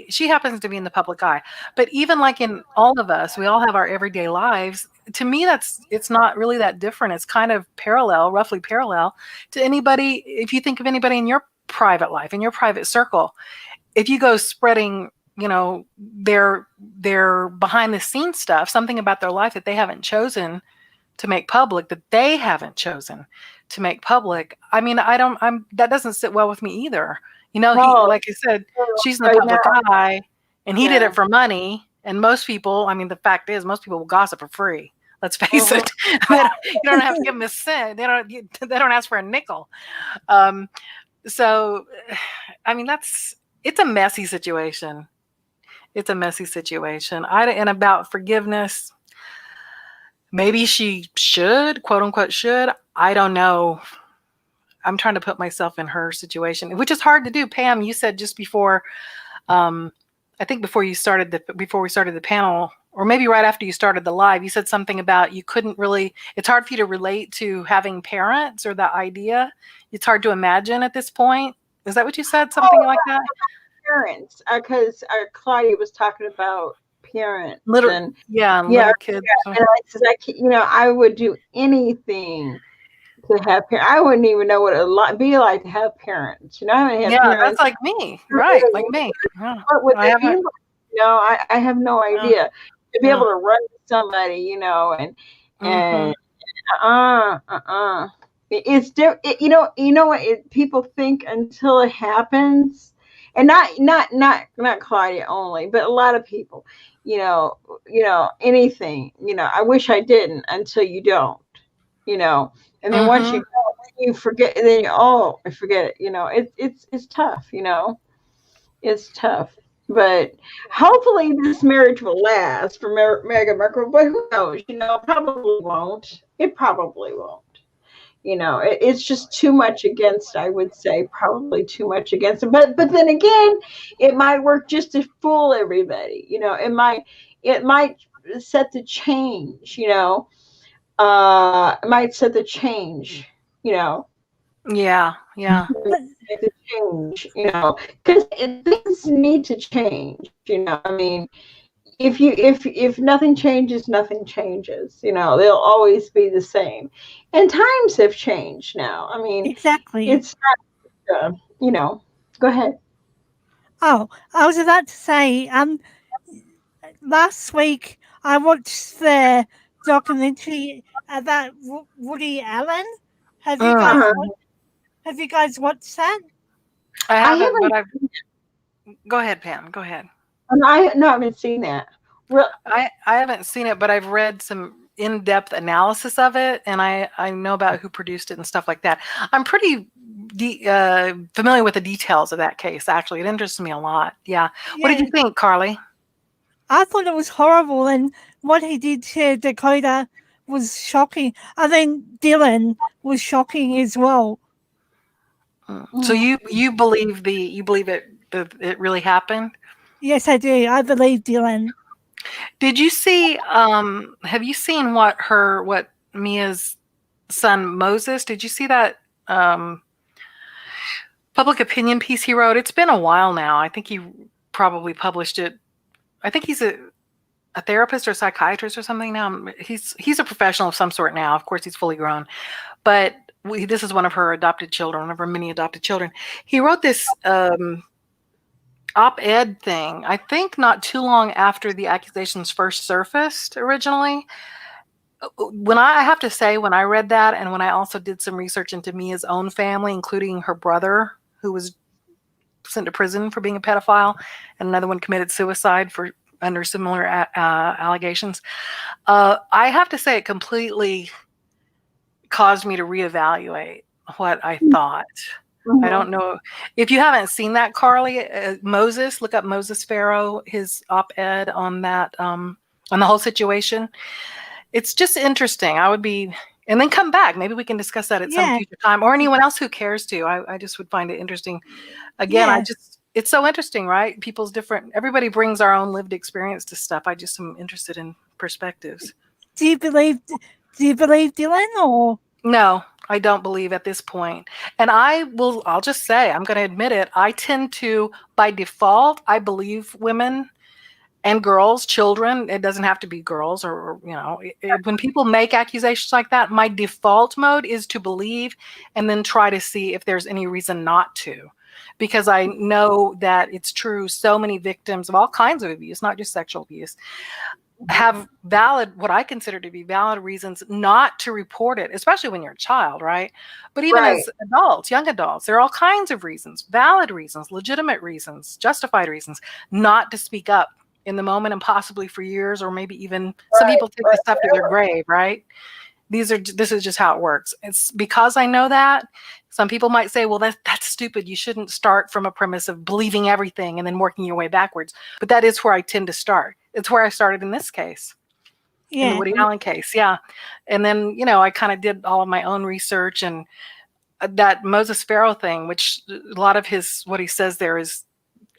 she happens to be in the public eye, but even like in all of us, we all have our everyday lives. To me, it's not really that different. It's kind of roughly parallel to anybody. If you think of anybody in your private life, in your private circle, if you go spreading, their behind the scenes stuff, something about their life that they haven't chosen to make public, that they haven't chosen to make public. I mean, that doesn't sit well with me either. He, No, like I said, she's in the right now. public eye and he did Yeah. it for money. And most people, I mean, the fact is most people will gossip for free. Let's face it. You don't have to give them a cent. They don't ask for a nickel. So, I mean, it's a messy situation. It's a messy situation. And about forgiveness, maybe she should, quote unquote, should. I don't know. I'm trying to put myself in her situation, which is hard to do. Pam, you said just before, I think before we started the panel, or maybe right after you started the live, you said something about you couldn't really, it's hard for you to relate to having parents or that idea. It's hard to imagine at this point. Is that what you said? Something like that? Parents, because Claudia was talking about parents Little, and little kids. and I said, I would do anything to have parents. I wouldn't even know what it would be like to have parents. I haven't had Yeah, parents. that's like me, right? Like me. Yeah. What would I they be haven't. like? I have no idea. To be Yeah. able to run to somebody, and Mhm. it's you know what people think until it happens, and not Claudia only, but a lot of people, anything, I wish I didn't until you don't, and then once you Mhm. don't, you forget, and then I forget it, it's tough, it's tough. But hopefully this marriage will last for Meghan Markle. But who knows? Probably won't. It probably won't. It's just too much against. I would say probably too much against it. But then again, it might work just to fool everybody. It might set the change. It might set the change. Yeah. Yeah. To change, because things need to change. I mean, if nothing changes, nothing changes. They'll always be the same. And times have changed now. I mean, Exactly. it's not. Go ahead. Oh, I was about to say, last week I watched the documentary about Woody Allen. Have you guys Mm. Have you guys watched that? I I haven't, but haven't. go ahead, Pam. Go ahead. I haven't seen that. Well, I haven't seen it, but I've read some in-depth analysis of it, and I know about who produced it and stuff like that. I'm pretty familiar with the details of that case. Actually, it interests me a lot. Yeah. What did you think, Carly? I thought it was horrible, and what he did to Dakota was shocking. I mean, Dylan was shocking as well. So you believe it really happened? Yes, I do. I believe Dylan. Did you see have you seen what Mia's son Moses, did you see that public opinion piece he wrote? It's been a while now. I think he probably published it. I think he's a therapist or a psychiatrist or something now. He's a professional of some sort now. Of course, he's fully grown, but this is one of her adopted children, one of her many adopted children. He wrote this op-ed thing, I think not too long after the accusations first surfaced originally. When I have to say, when I read that, and when I also did some research into Mia's own family, including her brother, who was sent to prison for being a pedophile, and another one committed suicide for under similar allegations, I have to say it completely caused me to reevaluate what I thought. I don't know if you haven't seen that, Carly. Moses, look up Moses Farrow, his op-ed on that, on the whole situation. It's just interesting. I would be, and then come back. Maybe we can discuss that at some future time, or anyone else who cares to. I just would find it interesting. Again, it's so interesting, right? People's different, everybody brings our own lived experience to stuff. I just am interested in perspectives. Do you believe Dylan or? No, I don't believe at this point. And I'll just say, I'm going to admit it. I tend to, by default, I believe women and girls, children. It doesn't have to be girls or when people make accusations like that, my default mode is to believe and then try to see if there's any reason not to. Because I know that it's true. So many victims of all kinds of abuse, not just sexual abuse, have what I consider to be valid reasons not to report it, especially when you're a child, right? But even as adults, young adults, there are all kinds of reasons, valid reasons, legitimate reasons, justified reasons not to speak up in the moment and possibly for years, or maybe even some people take this stuff to their grave, right? This is just how it works. It's because I know that. Some people might say, well, that's stupid. You shouldn't start from a premise of believing everything and then working your way backwards. But that is where I tend to start. It's where I started in this case, in the Woody Allen case. Yeah. And then, I kind of did all of my own research, and that Moses Farrow thing, which a lot of what he says there is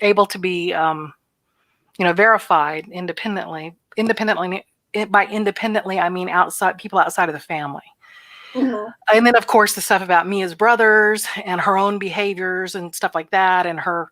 able to be, verified independently. By independently, I mean people outside of the family. And then, of course, the stuff about Mia's brothers and her own behaviors and stuff like that, and her,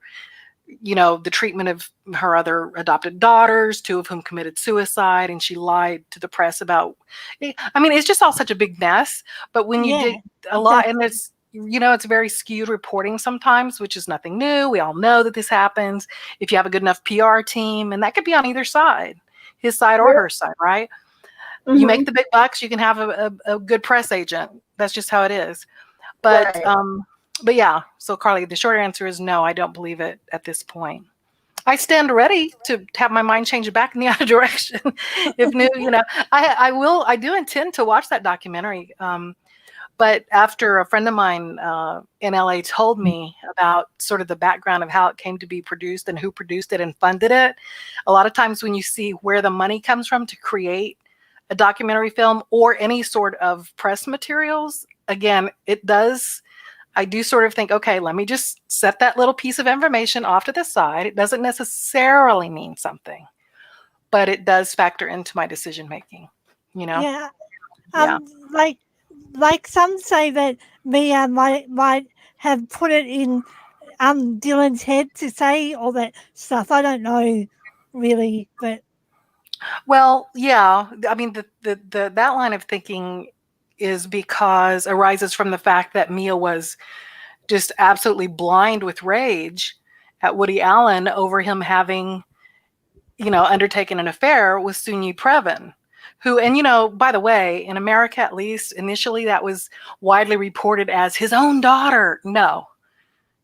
the treatment of her other adopted daughters, 2 of whom committed suicide, and she lied to the press about. I mean, it's just all such a big mess. But when you dig a lot, and there's, it's very skewed reporting sometimes, which is nothing new. We all know that this happens if you have a good enough PR team, and that could be on either side, his side or her side, right? You make the big bucks, you can have a good press agent. That's just how it is. But yeah, so Carly, the short answer is no, I don't believe it at this point. I stand ready to have my mind change back in the other direction. If new, I do intend to watch that documentary. But after a friend of mine in LA told me about sort of the background of how it came to be produced and who produced it and funded it, a lot of times when you see where the money comes from to create a documentary film or any sort of press materials, again, I do sort of think, okay, let me just set that little piece of information off to the side. It doesn't necessarily mean something, but it does factor into my decision making, Yeah. Like some say that Mia might have put it in Dylan's head to say all that stuff. I don't know really, but well, yeah. I mean, that line of thinking arises from the fact that Mia was just absolutely blind with rage at Woody Allen over him having, undertaken an affair with Sunyi Previn, who, and by the way, in America, at least initially, that was widely reported as his own daughter. No,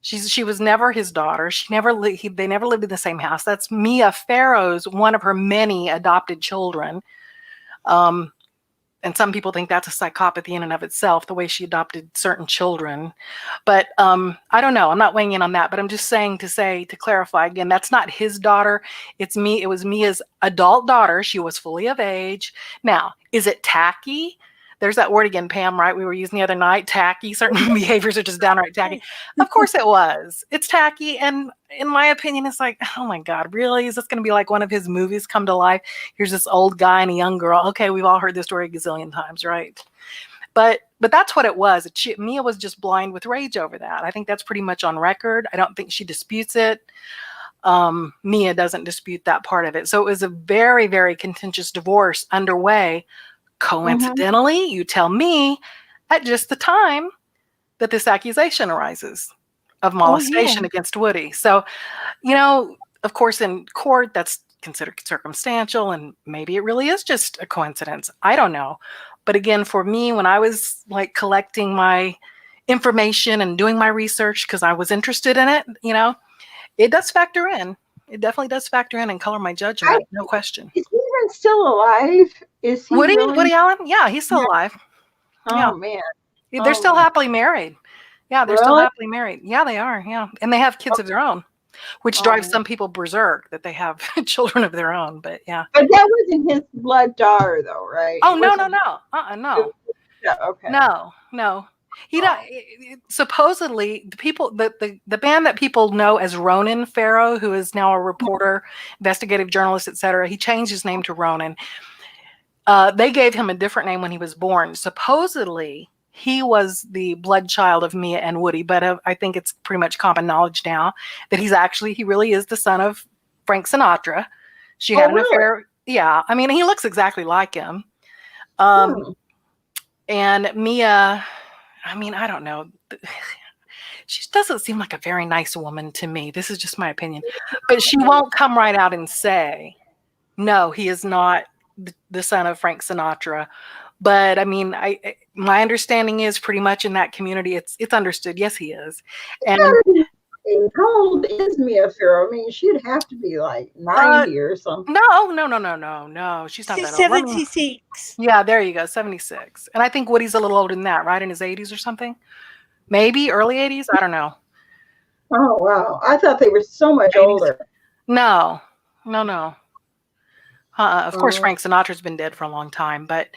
she was never his daughter. They never lived in the same house. That's Mia Farrow's, one of her many adopted children. And some people think that's a psychopathy in and of itself, the way she adopted certain children. But I don't know. I'm not weighing in on that. But I'm just saying to clarify again, that's not his daughter. It's me. It was Mia's adult daughter. She was fully of age. Now, is it tacky? There's that word again, Pam, right? We were using the other night, tacky. Certain behaviors are just downright tacky. Of course it was. It's tacky. And in my opinion, it's like, oh my God, really? Is this going to be like one of his movies come to life? Here's this old guy and a young girl. Okay, we've all heard this story a gazillion times, right? But that's what it was. Mia was just blind with rage over that. I think that's pretty much on record. I don't think she disputes it. Mia doesn't dispute that part of it. So it was a very, very contentious divorce underway. Coincidentally, you tell me, at just the time that this accusation arises of molestation against Woody. So, of course, in court, that's considered circumstantial, and maybe it really is just a coincidence. I don't know. But again, for me, when I was like collecting my information and doing my research, because I was interested in it, it does factor in. It definitely does factor in and color my judgment, no question. Is he even still alive? Is he Woody Allen? Yeah, he's still alive. Oh, man. They're still happily married. Yeah, they're still happily married. Yeah, they are. Yeah. And they have kids of their own, which drives some people berserk that they have children of their own. But yeah. But that wasn't his blood daughter, though, right? Oh, no. No. Yeah, okay. No. Supposedly the people, the band that people know as Ronan Farrow, who is now a reporter, investigative journalist, etc. He changed his name to Ronan. They gave him a different name when he was born. Supposedly, he was the blood child of Mia and Woody, but I think it's pretty much common knowledge now that he really is the son of Frank Sinatra. She had an affair. Yeah. I mean, he looks exactly like him. And Mia, I mean, I don't know. She doesn't seem like a very nice woman to me. This is just my opinion. But she won't come right out and say, no, he is not the son of Frank Sinatra. But I mean, my understanding is pretty much in that community, it's understood. Yes, he is. And how old is Mia Farrow? I mean, she'd have to be like 90 or something. No. She's not that old. 76. Yeah, there you go, 76. And I think Woody's a little older than that, right? In his 80s or something? Maybe early 80s? I don't know. Oh, wow. I thought they were so much 80s. Older. No. Of course, Frank Sinatra's been dead for a long time, but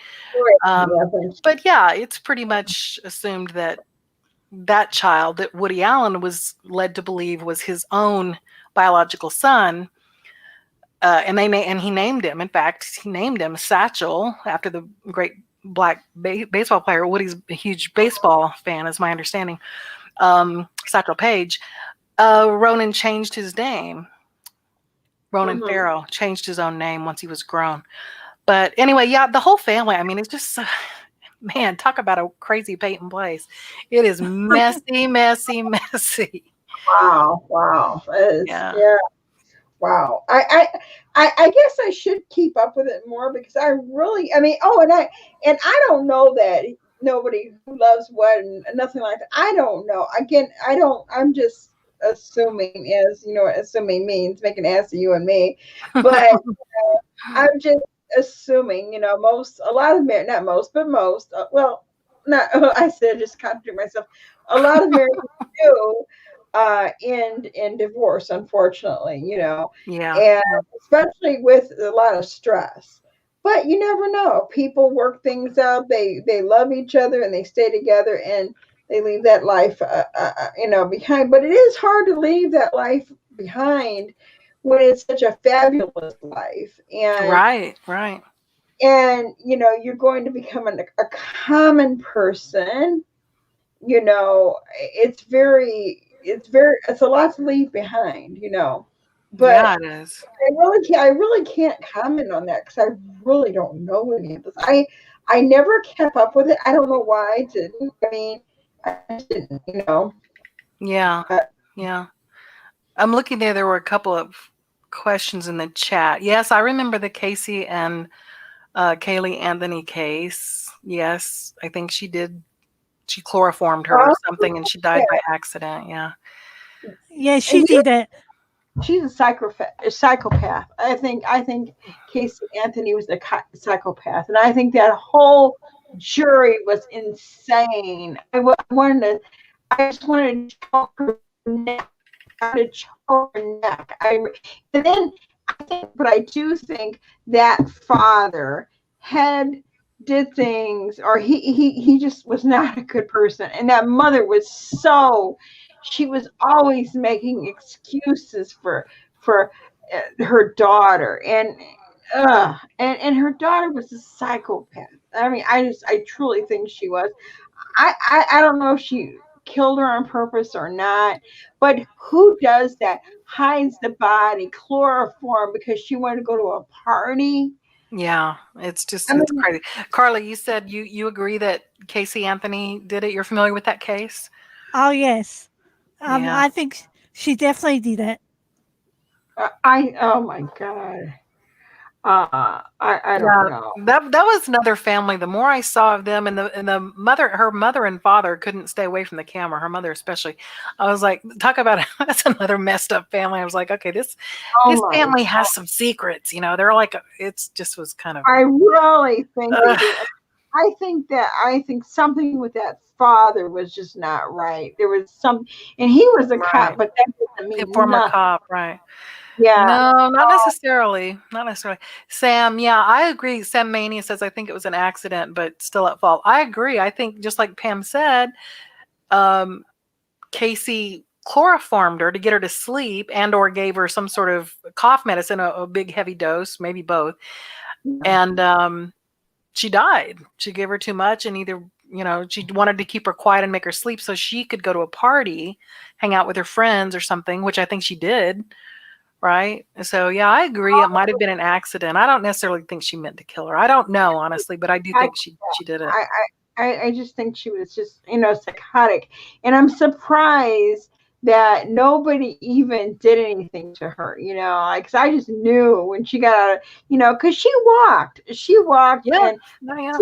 yeah, it's pretty much assumed that child that Woody Allen was led to believe was his own biological son, and he named him. In fact, he named him Satchel after the great black baseball player. Woody's a huge baseball fan, is my understanding. Satchel Paige. Ronan changed his name. Ronan Farrow changed his own name once he was grown. But anyway, yeah, the whole family, I mean, it's just, man, talk about a crazy Peyton place. It is messy. Wow. Yeah. Wow. I guess I should keep up with it more because I really, I mean, and I don't know that nobody who loves what and nothing like that. I don't know. Again, I'm just assuming, as you know what assuming means, making an ass of you and me, but I'm just assuming, a lot of married, not most, but most, I said, just contradict myself, a lot of marriages do end in divorce, unfortunately, and especially with a lot of stress. But you never know, people work things out, they love each other and they stay together and they leave that life, behind. But it is hard to leave that life behind when it's such a fabulous life. And right. And you're going to become a common person. It's a lot to leave behind. But yeah, it is. I really can't comment on that because I really don't know any of this. I never kept up with it. I don't know why I didn't. I mean, I didn't, Yeah. I'm looking there. There were a couple of questions in the chat. Yes, I remember the Casey and Kaylee Anthony case. Yes, I think she did. She chloroformed her or something, and she died by accident. Yeah. Yeah, she did it. she's a psychopath. I think Casey Anthony was a psychopath, and I think that whole jury was insane. I just wanted to choke her neck. To choke her neck. And then but I do think that father did things, or he just was not a good person, and that mother was she was always making excuses for her daughter, and her daughter was a psychopath. I mean, I truly think she was. I don't know if she killed her on purpose or not, but who does that? Hides the body, chloroform, because she wanted to go to a party. Yeah, it's just I it's mean, crazy. Carla, you said you agree that Casey Anthony did it. You're familiar with that case? Oh yes. Yeah. I think she definitely did it. oh my God. I don't Yeah, know. that was another family. The more I saw of them, and her mother and father couldn't stay away from the camera. Her mother especially. I was like, talk about that's another messed up family. I was like, okay, this Oh my family God. has some secrets. You know, they're like, it's just was kind of. I really think they Uh, did. I think something with that father was just not right. There was and he was a cop, right, but that doesn't a mean former nothing. cop, right? Yeah. No, not necessarily. Not necessarily. Sam, yeah, I agree. Sam Mania says I think it was an accident, but still at fault. I agree. I think just like Pam said, um, Casey chloroformed her to get her to sleep and or gave her some sort of cough medicine, a big heavy dose, maybe both. And she died. She gave her too much, and either, she wanted to keep her quiet and make her sleep so she could go to a party, hang out with her friends or something, which I think she did. Right. So, yeah, I agree. It might have been an accident. I don't necessarily think she meant to kill her. I don't know, honestly, but I do I think she did it. I just think she was just, psychotic. And I'm surprised that nobody even did anything to her, like, 'cause I just knew when she got out of, because she walked Yeah. and Yeah.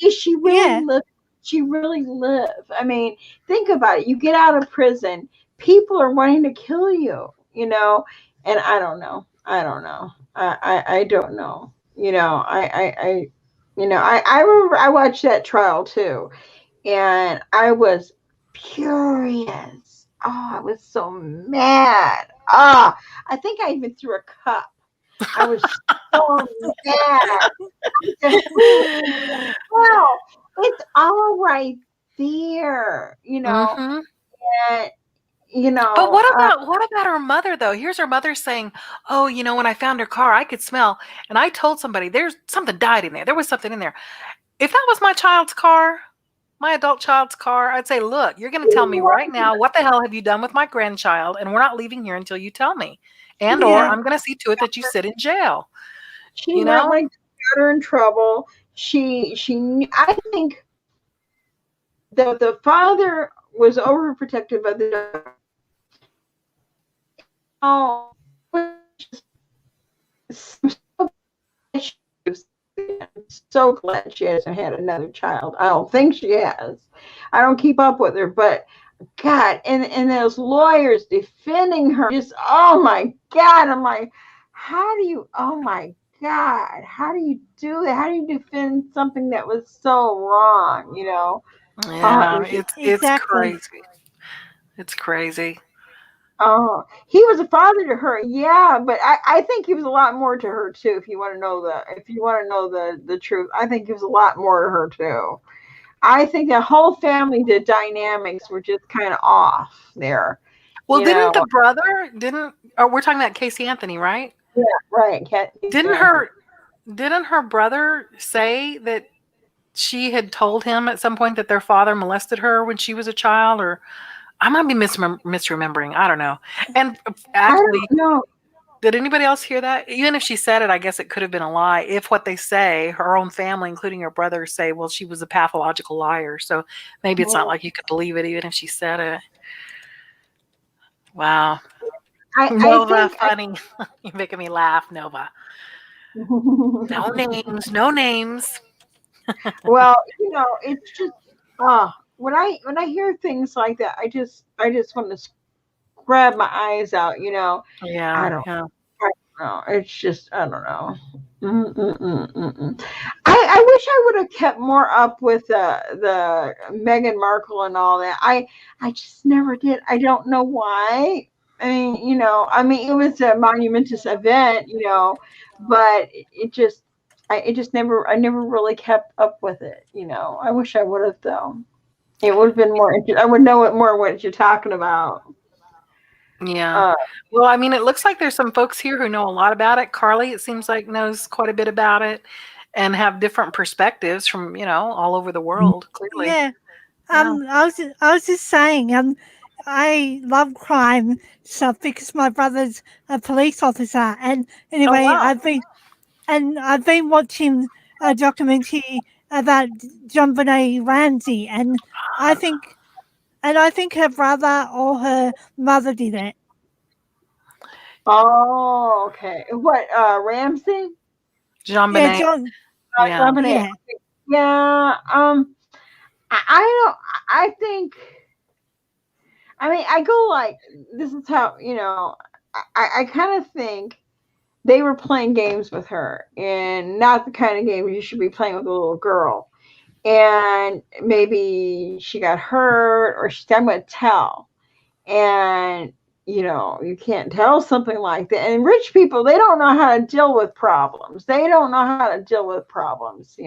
she really Yeah. lived. She really lived. I mean, think about it. You get out of prison, people are wanting to kill you, and I don't know. I don't know. I don't know. I remember I watched that trial too, and I was furious. Oh, I was so mad. I think I even threw a cup. I was so mad. Well, it's all right there, Hmm. and But what about her mother though? Here's her mother saying, "Oh, when I found her car, I could smell, and I told somebody there's something died in there. There was something in there. If that was my child's car, my adult child's car, I'd say, look, you're going to tell me right now what the hell have you done with my grandchild, and we're not leaving here until you tell me, and or Yeah. I'm going to see to it that you sit in jail." she You went know? like got her in trouble. I think the father was overprotective of the daughter. Oh, I'm so glad she hasn't had another child. I don't think she has. I don't keep up with her, but God, and those lawyers defending her, just oh my God, I'm like, how do you? Oh my God, how do you do that? How do you defend something that was so wrong? Yeah, Just, it's Exactly. crazy. It's crazy. oh, he was a father to her, yeah, but I think he was a lot more to her too. If you want to know the truth, I think he was a lot more to her too. I think the whole family, the dynamics were just kind of off there. Well, didn't the brother didn't or we're talking about Casey Anthony, right? Yeah, right. Didn't Anthony. her brother say that she had told him at some point that their father molested her when she was a child, or I might be misremembering. I don't know. And I actually, don't know. did anybody else hear that? Even if she said it, I guess it could have been a lie. If what they say, her own family, including her brother, say, well, she was a pathological liar. So maybe it's not like you could believe it, even if she said it. Wow. I Nova, think. funny. You're making me laugh, Nova. No names, no names. Well, it's just when I hear things like that, I just want to grab my eyes out. I Yeah, don't yeah. know. It's just I don't know. Mm-mm-mm-mm-mm. I wish I would have kept more up with the Meghan Markle and all that. I just never did. I don't know why. I mean, it was a monumentous event, but it just never. I never really kept up with it. I wish I would have though. It would have been more. I would know it more what you're talking about. Yeah. Uh, Well, I mean, it looks like there's some folks here who know a lot about it. Carly, it seems like, knows quite a bit about it and have different perspectives from, all over the world, clearly. Yeah. Yeah. I was just saying, I love crime stuff because my brother's a police officer, and Oh, anyway, wow. I've been watching a documentary about John Benet Ramsey, and I think I think her brother or her mother did it. oh, okay. What? Ramsey? Jean Yeah, Benet. John. Yeah. Lemonade. Yeah, Yeah. I don't. I think. I mean, I go like this is how I kind of think they were playing games with her, and not the kind of game you should be playing with a little girl. And maybe she got hurt, or she's I'm going to tell. And you can't tell something like that. And rich people, they don't know how to deal with problems. They don't know how to deal with problems.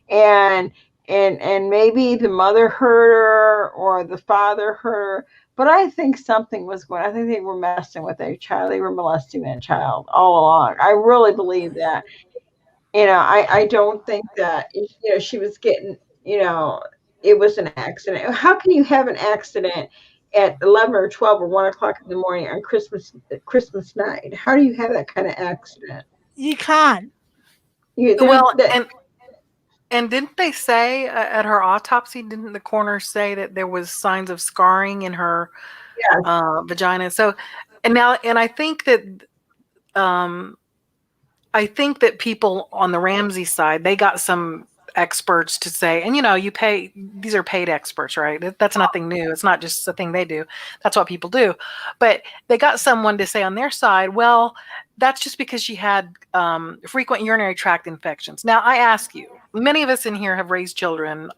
And and maybe the mother hurt her or the father hurt her. But I think something was going. I think they were messing with their child. They were molesting that child all along. I really believe that. I don't think that she was getting. It was an accident. How can you have an accident at 11 or 12 or 1 o'clock in the morning on Christmas night? How do you have that kind of accident? you can't. There's Well, that. and didn't they say at her autopsy, didn't the coroner say that there was signs of scarring in her Yes. vagina? So, and um, I think that people on the Ramsey side, they got some experts to say, and you pay, these are paid experts, right? That's nothing new. It's not just a thing they do. That's what people do. But they got someone to say on their side, well, that's just because she had frequent urinary tract infections. Now, I ask you, many of us in here have raised children.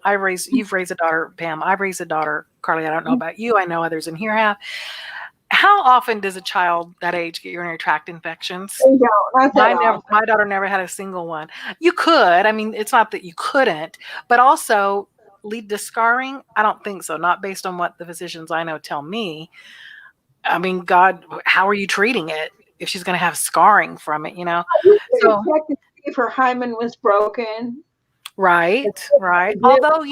You've raised a daughter, Pam. I've raised a daughter, Carly. I don't know about you. I know others in here have. How often does a child that age get urinary tract infections? Not that often. My daughter never had a single one. You could. I mean, it's not that you couldn't, but also lead to scarring. I don't think so. Not based on what the physicians I know tell me. I mean, God, how are you treating it if she's going to have scarring from it? You could So check to see if her hymen was broken. right. Although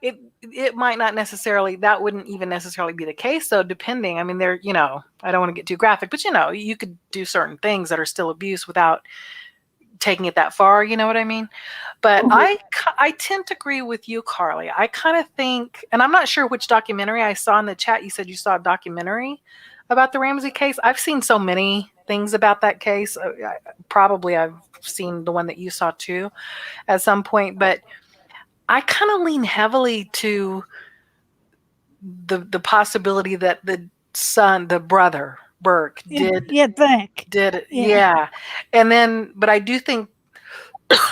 it might not necessarily. That wouldn't even necessarily be the case. So depending. I mean, I don't want to get too graphic, but you could do certain things that are still abuse without taking it that far, you know what I mean? But I tend to agree with you, Carly. I kind of think, and I'm not sure which documentary I saw in the chat. You said you saw a documentary about the Ramsey case. I've seen so many things about that case. Probably I've seen the one that you saw too at some point, but I kind of lean heavily to the possibility that the brother Burke did it. Yeah. Yeah. And then, but I do think,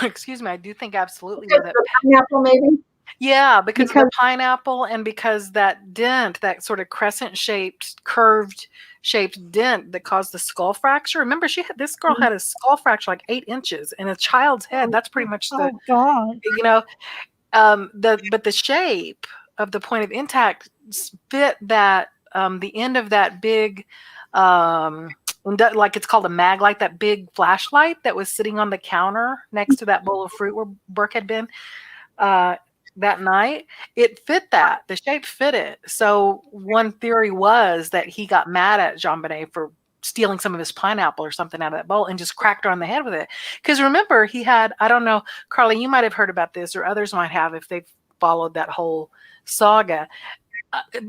excuse me, I do think absolutely Because with it. of the pineapple, maybe. Yeah, because of the pineapple and because that dent, that sort of crescent shaped, curved shaped dent that caused the skull fracture. Remember, this girl had a skull fracture like 8 inches in a child's head. That's pretty much Oh God. but the shape of the point of impact fit that the end of that big like it's called a mag light, that big flashlight that was sitting on the counter next to that bowl of fruit where Burke had been that night. It fit that. The shape fit it. So one theory was that he got mad at Jean Benet for stealing some of his pineapple or something out of that bowl and just cracked her on the head with it. Because remember, he had, I don't know, Carly, you might have heard about this, or others might have if they've followed that whole saga.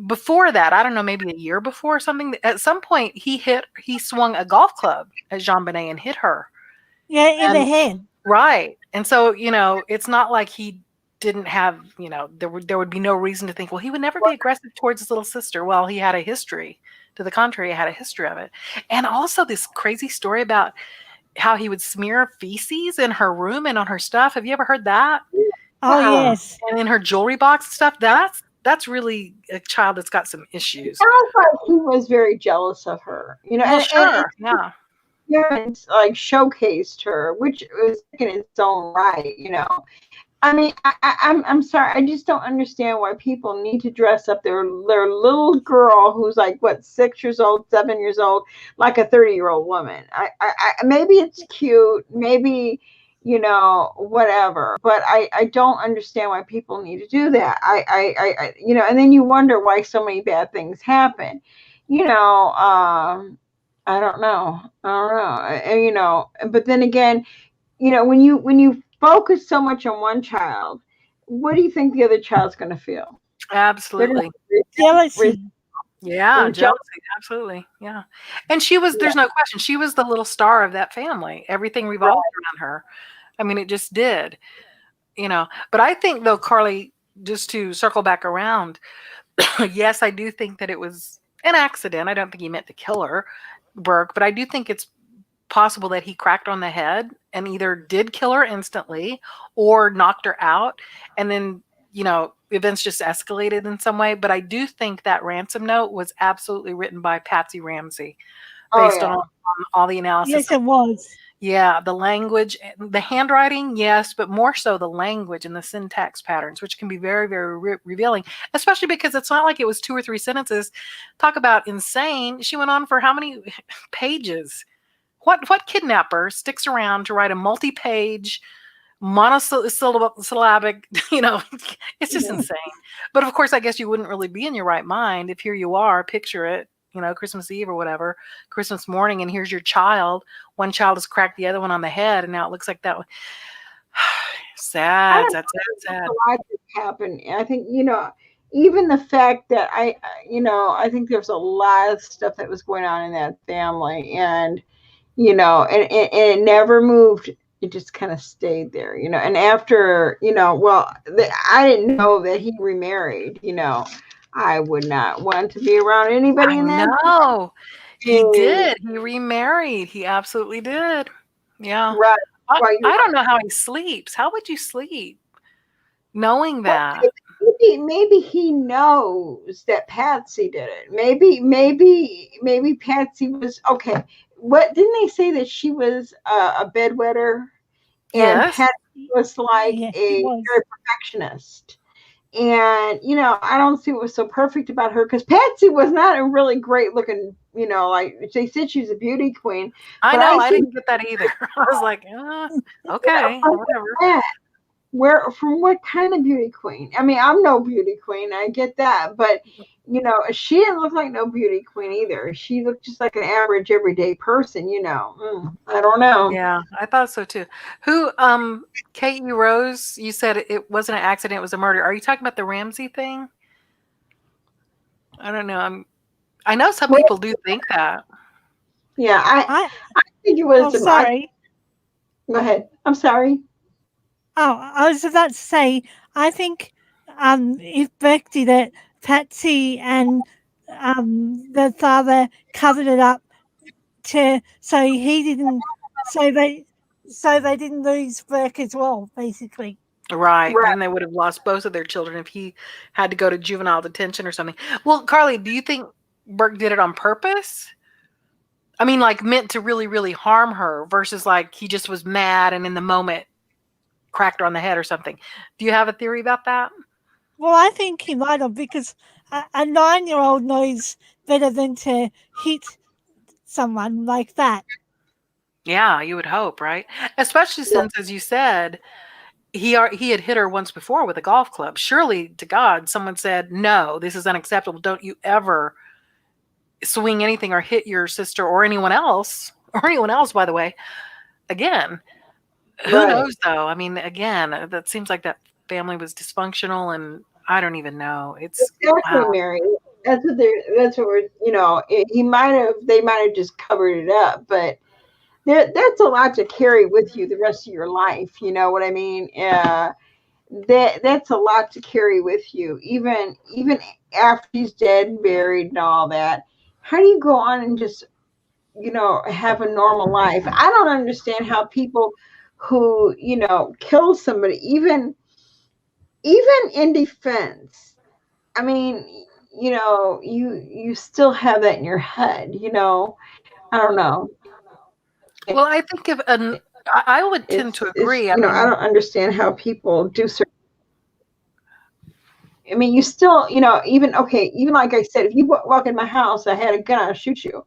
Before that, I don't know, maybe a year before or something, at some point he swung a golf club at Jean Benet and hit her. Yeah, in the head. Right. And so, it's not like he didn't have, there would be no reason to think, well, he would never be aggressive towards his little sister. Well, he had a history to the contrary, it had a history of it. And also this crazy story about how he would smear feces in her room and on her stuff. Have you ever heard that? Oh yes. And in her jewelry box and stuff. That's really a child that's got some issues. Sounds like he was very jealous of her, Well, sure. Yeah. parents like showcased her, which was in its own right, I mean, I'm sorry. I just don't understand why people need to dress up their little girl who's like what 6 years old, 7 years old, like a 30-year-old woman. Maybe it's cute, maybe whatever, but I don't understand why people need to do that. And then you wonder why so many bad things happen. I don't know. And but then again, when you focus so much on one child, what do you think the other child's going to feel? Absolutely. Jealousy. Yeah, jealousy. Absolutely. Yeah. And she was, there's no question, she was the little star of that family. Everything revolved around her. I mean, it just did, But I think, though, Carly, just to circle back around, yes, I do think that it was an accident. I don't think he meant to kill her, Burke, but I do think it's possible that he cracked on the head and either did kill her instantly or knocked her out. And then, events just escalated in some way. But I do think that ransom note was absolutely written by Patsy Ramsey based on all the analysis. Yes, it was. Yeah, the language, the handwriting, yes, but more so the language and the syntax patterns, which can be very, very revealing, especially because it's not like it was 2 or 3 sentences. Talk about insane. She went on for how many pages? What kidnapper sticks around to write a multi-page monosyllabic, it's just insane. But of course, I guess you wouldn't really be in your right mind if here you are, picture it, Christmas Eve or whatever, Christmas morning, and here's your child. One child has cracked the other one on the head, and now it looks like that one. Sad. A lot happened. I think, even the fact that I think there's a lot of stuff that was going on in that family, and, and it never moved. It just kind of stayed there, and after, I didn't know that he remarried, I would not want to be around anybody in that. No, he did. He remarried. He absolutely did. Yeah. Right. I don't know how he sleeps. How would you sleep knowing that? Maybe he knows that Patsy did it. Maybe Patsy was okay. What didn't they say that she was a bedwetter? And Yes. Patsy was like very perfectionist. And, I don't see what was so perfect about her, because Patsy was not a really great looking, like they said she's a beauty queen. I know. I didn't get that either. I was like, okay, whatever. From what kind of beauty queen? I mean, I'm no beauty queen. I get that. But, she didn't look like no beauty queen either. She looked just like an average everyday person, I don't know. Yeah, I thought so too. Who, Kate Rose, you said it wasn't an accident, it was a murder. Are you talking about the Ramsey thing? I don't know. I know some people do think that. Yeah, I think it was. Oh, sorry. Go ahead. I'm sorry. Oh, I was about to say, I think if Beck did it, Patsy and the father covered it up so they didn't lose Burke as well, basically. Right. And they would have lost both of their children if he had to go to juvenile detention or something. Well, Carly, do you think Burke did it on purpose? I mean, like meant to really, really harm her versus like he just was mad and in the moment cracked her on the head or something. Do you have a theory about that? Well, I think he might have, because a 9-year-old knows better than to hit someone like that. Yeah, you would hope, right? Especially since, as you said, he had hit her once before with a golf club. Surely to God, someone said, no, this is unacceptable. Don't you ever swing anything or hit your sister or anyone else, by the way, again. Who knows, though? I mean, again, that seems like that family was dysfunctional, and I don't even know. It's exactly, wow. Mary. That's what we're. They might have just covered it up, but that's a lot to carry with you the rest of your life. You know what I mean? That's a lot to carry with you, even after he's dead and buried and all that. how do you go on and just, have a normal life? I don't understand how people who, kill somebody, even in defense. I mean, you still have that in your head, I don't know. Well, I think I would tend to agree. I I mean, don't understand how people do certain. I mean, you still, even like I said, if you walk in my house, I had a gun, I'll shoot you.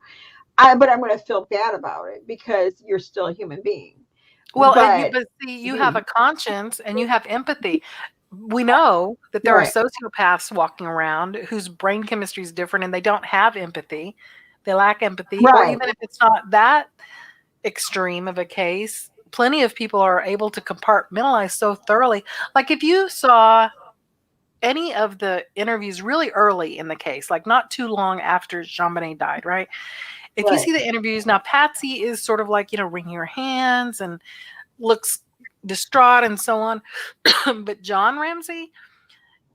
But I'm going to feel bad about it because you're still a human being. well, But but see, you have a conscience and you have empathy. We know that there are right, sociopaths walking around whose brain chemistry is different and they don't have empathy. They lack empathy, or right, even if it's not that extreme of a case, plenty of people are able to compartmentalize so thoroughly. Like if you saw any of the interviews really early in the case, like not too long after JonBenet died, right? If you right. see the interviews now, Patsy is sort of like, wringing her hands and looks distraught and so on. But John Ramsey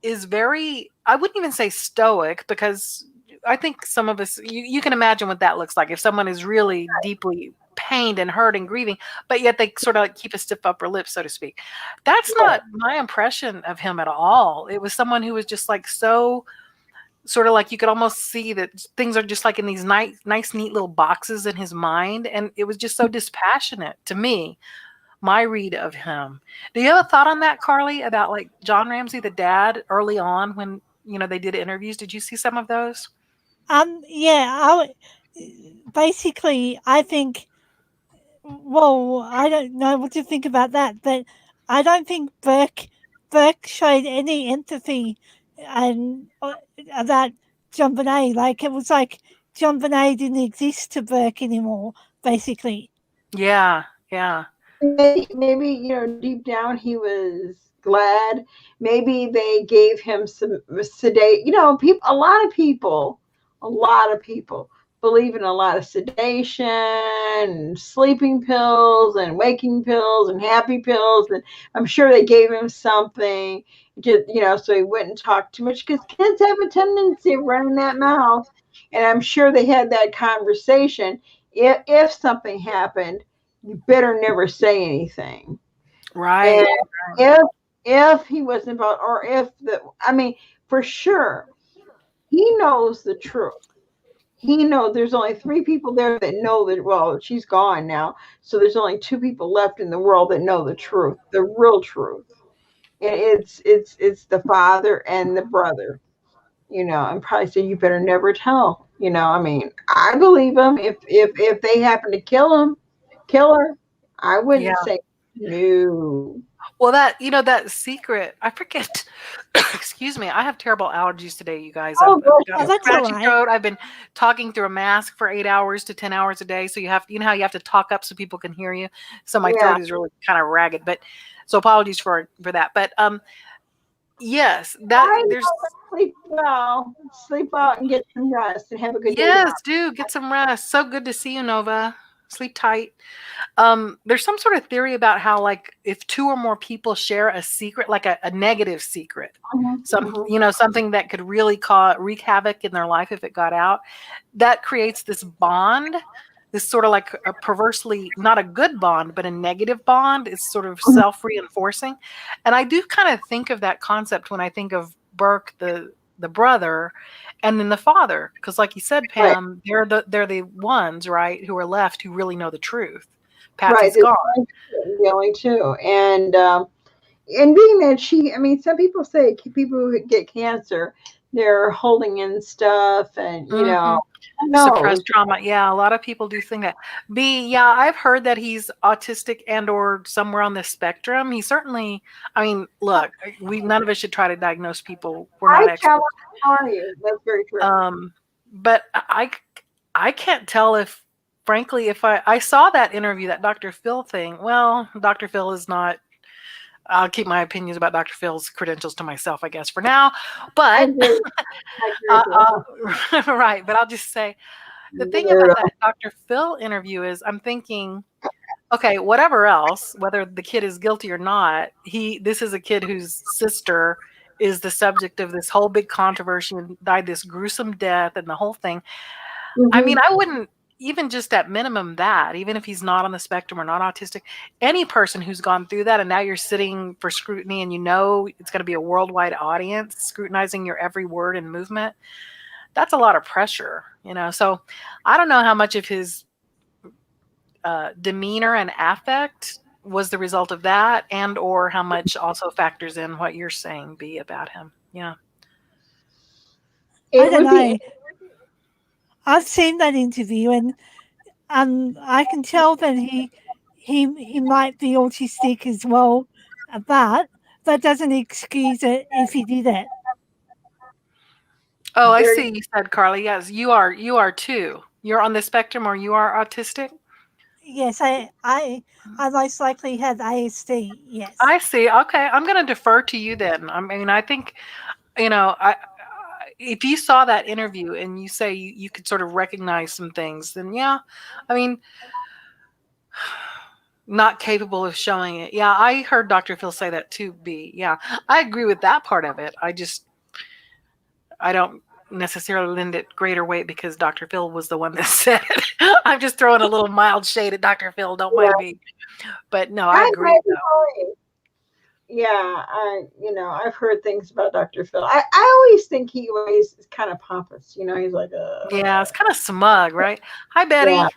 is very, I wouldn't even say stoic, because I think some of us, you can imagine what that looks like if someone is really deeply pained and hurt and grieving, but yet they sort of like keep a stiff upper lip, so to speak. That's Right. not my impression of him at all. It was someone who was just like so sort of like you could almost see that things are just like in these nice, neat little boxes in his mind. And it was just so dispassionate to me, my read of him. Do you have a thought on that, Carly, about like John Ramsey, the dad, early on when, they did interviews? Did you see some of those? Yeah, basically, I think, well, I don't know what you think about that, but I don't think Burke showed any empathy and about JonBenet. Like it was like JonBenet didn't exist to Burke anymore, basically. Yeah, yeah. Maybe, deep down he was glad. Maybe they gave him some sedate. People. A lot of people believe in a lot of sedation, and sleeping pills, and waking pills, and happy pills. And I'm sure they gave him something, just so he wouldn't talk too much. Because kids have a tendency of running that mouth, and I'm sure they had that conversation. If something happened, you better never say anything. And Right. if he was involved, or for sure, he knows the truth. He knows there's only 3 people there that know that. Well, she's gone now, so there's only 2 people left in the world that know the truth, the real truth. And it's the father and the brother. And probably say you better never tell. I believe him. If they happen to kill her, I Yeah. wouldn't say no. Well, that secret, I forget. Excuse me. I have terrible allergies today, you guys. Oh, I've got Oh, a that's all scratchy right. throat. I've been talking through a mask for 8 hours to 10 hours a day. So how you have to talk up so people can hear you. So my yeah. throat is really kind of ragged, but so apologies for that. But yes, I there's, know. Sleep out and get some rest and have a good day yes, tomorrow. do get some rest. So good to see you, Nova. Sleep tight. There's some sort of theory about how, like, if 2 or more people share a secret, like a negative secret, something that could really wreak havoc in their life if it got out, that creates this bond, this sort of like a perversely not a good bond, but a negative bond. It's sort of self-reinforcing. And I do kind of think of that concept when I think of Burke, the brother, and then the father, because like you said, Right, Pam, they're the ones, right, who are left who really know the truth. right. Patsy's gone. The only two, and being that some people say people who get cancer, they're holding in stuff, and Mhm. who knows? Suppressed trauma. Yeah, a lot of people do think that. Yeah, I've heard that he's autistic and or somewhere on the spectrum. He certainly, I mean, look, we none of us should try to diagnose people. We're not Hi, Kelly. experts. How are you? That's very true. But I can't tell if, frankly, if I saw that interview, that Dr. Phil thing. Well, Dr. Phil is not. I'll keep my opinions about Dr. Phil's credentials to myself, I guess, for now. I But agree. I agree. right, but I'll just say the thing about Weirdo. that Dr. Phil interview is I'm thinking, okay, whatever else, whether the kid is guilty or not, this is a kid whose sister is the subject of this whole big controversy and died this gruesome death and the whole thing. I mean, I wouldn't even just at minimum that, even if he's not on the spectrum or not autistic, any person who's gone through that and now you're sitting for scrutiny and you know it's going to be a worldwide audience scrutinizing your every word and movement, that's a lot of pressure, So I don't know how much of his demeanor and affect was the result of that, and or how much also factors in what you're saying, B, about him. Yeah. I don't know. I've seen that interview, and I can tell that he might be autistic as well, but that doesn't excuse it if he did it. Oh, I see. You said, Carly. Yes, you are too. You're on the spectrum, or you are autistic. Yes, I most likely have ASD. Yes. I see. Okay, I'm going to defer to you then. I mean, I think if you saw that interview and you say you could sort of recognize some things, then yeah, I mean, not capable of showing it. Yeah, I heard Dr. Phil say that too, B. Yeah, I agree with that part of it. I don't necessarily lend it greater weight because Dr. Phil was the one that said it. I'm just throwing a little mild shade at Dr. Phil. Don't mind me. But no, I agree. Yeah, I've heard things about Dr. Phil. I always think he always is kind of pompous. He's like yeah, it's kind of smug, right? Hi, Betty. Yeah.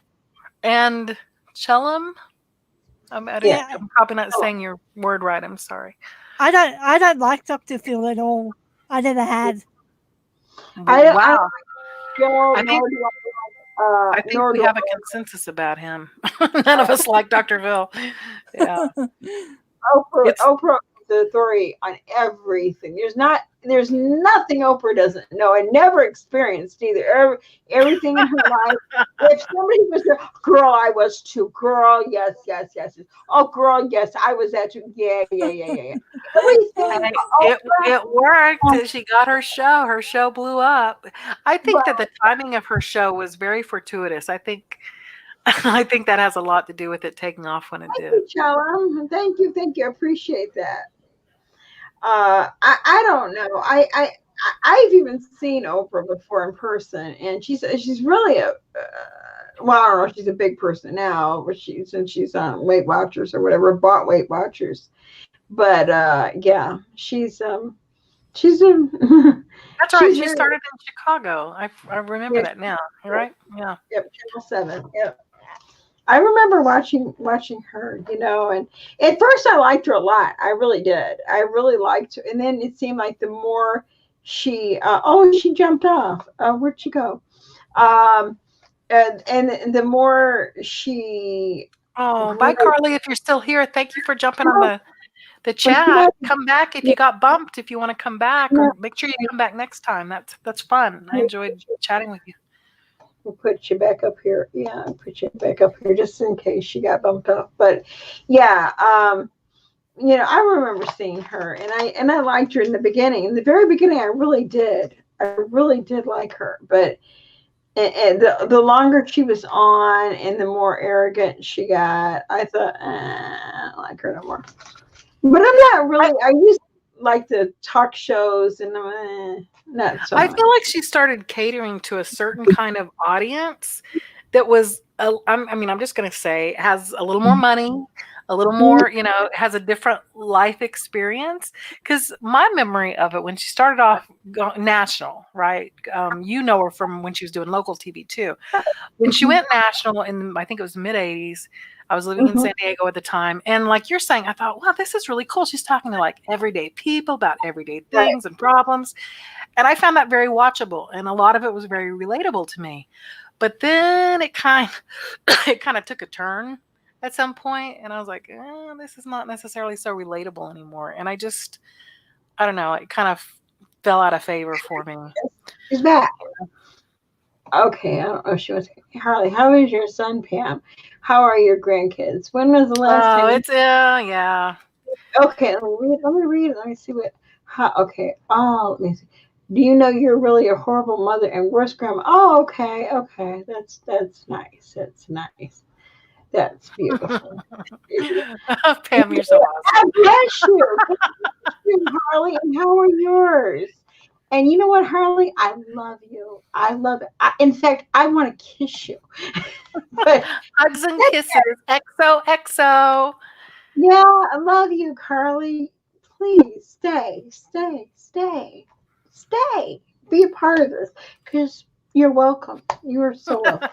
And Chellam. I'm probably not saying your word right. I'm sorry. I don't like Dr. Phil at all. I never had. Wow. I think we have a consensus about him. None of us like Dr. Phil. Yeah. Oprah is the authority on everything. There's nothing Oprah doesn't know and never experienced either. Everything in her life. If somebody was there, girl, I was too. Girl, yes. Oh, girl, yes, I was that too. Yeah. Everything. It worked. She got her show. Her show blew up. I think that the timing of her show was very fortuitous. I think that has a lot to do with it taking off when it did. Thank you. I appreciate that. I don't know. I've even seen Oprah before in person, and she's really well, I don't know if she's a big person now, but since she's on Weight Watchers or whatever, bought Weight Watchers. But yeah, she's that's right. She started in Chicago. I remember that now. Right? Yeah. Yep. Channel 7. Yep. I remember watching her, and at first I liked her a lot. I really did. I really liked her. And then it seemed like the more she jumped off. Where'd she go? And the more she. Oh, bye, Carly. If you're still here, thank you for jumping on the chat. Come back if you got bumped. If you want to come back, or make sure you come back next time. That's fun. I enjoyed chatting with you. We'll put you back up here. Yeah, I'll put you back up here just in case she got bumped off. But yeah, I remember seeing her, and I liked her in the beginning. In the very beginning, I really did like her. But and the longer she was on, and the more arrogant she got, I thought, I don't like her no more. But I'm not really. I used to like the talk shows, and not so much. I feel like she started catering to a certain kind of audience that was, I'm just going to say, has a little more money, a little more, has a different life experience. Because my memory of it, when she started off national, right? You know her from when she was doing local TV too. When she went national in, I think it was mid-'80s, I was living in San Diego at the time. And like you're saying, I thought, wow, this is really cool. She's talking to like everyday people about everyday things and problems. And I found that very watchable. And a lot of it was very relatable to me. But then it kind of took a turn at some point. And I was like, this is not necessarily so relatable anymore. And I don't know, it kind of fell out of favor for me. Is that okay? I don't know if she was Harley. How is your son, Pam? How are your grandkids? When was the last time? Oh, it's yeah. Okay, let me read it. Let me see what. Okay. Oh, let me see. Do you know you're really a horrible mother and worse grandma? Oh, okay. That's nice. That's nice. That's beautiful. Pam, you're so awesome. God bless you, Harley. And how are yours? And you know what, Harley? I love you. I love it. In fact, I want to kiss you. But Hugs and kisses. XOXO. yeah, I love you, Carly. Please stay. Be a part of this because you're welcome. You are so welcome.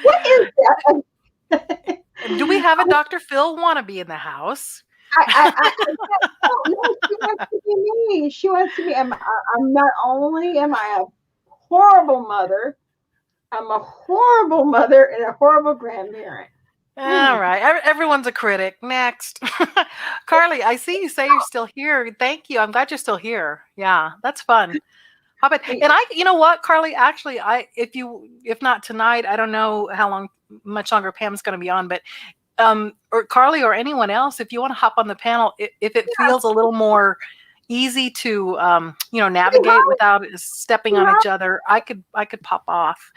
What is that? Do we have a Dr. Phil wannabe in the house? No, she wants to be me. She wants to be. I'm not only am I a horrible mother, I'm a horrible mother and a horrible grandparent. All right. Everyone's a critic. Next. Carly, I see you say you're still here. Thank you. I'm glad you're still here. Yeah, that's fun. How about, and you know what, Carly, actually, if not tonight, I don't know much longer Pam's going to be on, but or Carly or anyone else, if you want to hop on the panel, if it feels a little more easy to navigate without stepping on each other, I could pop off.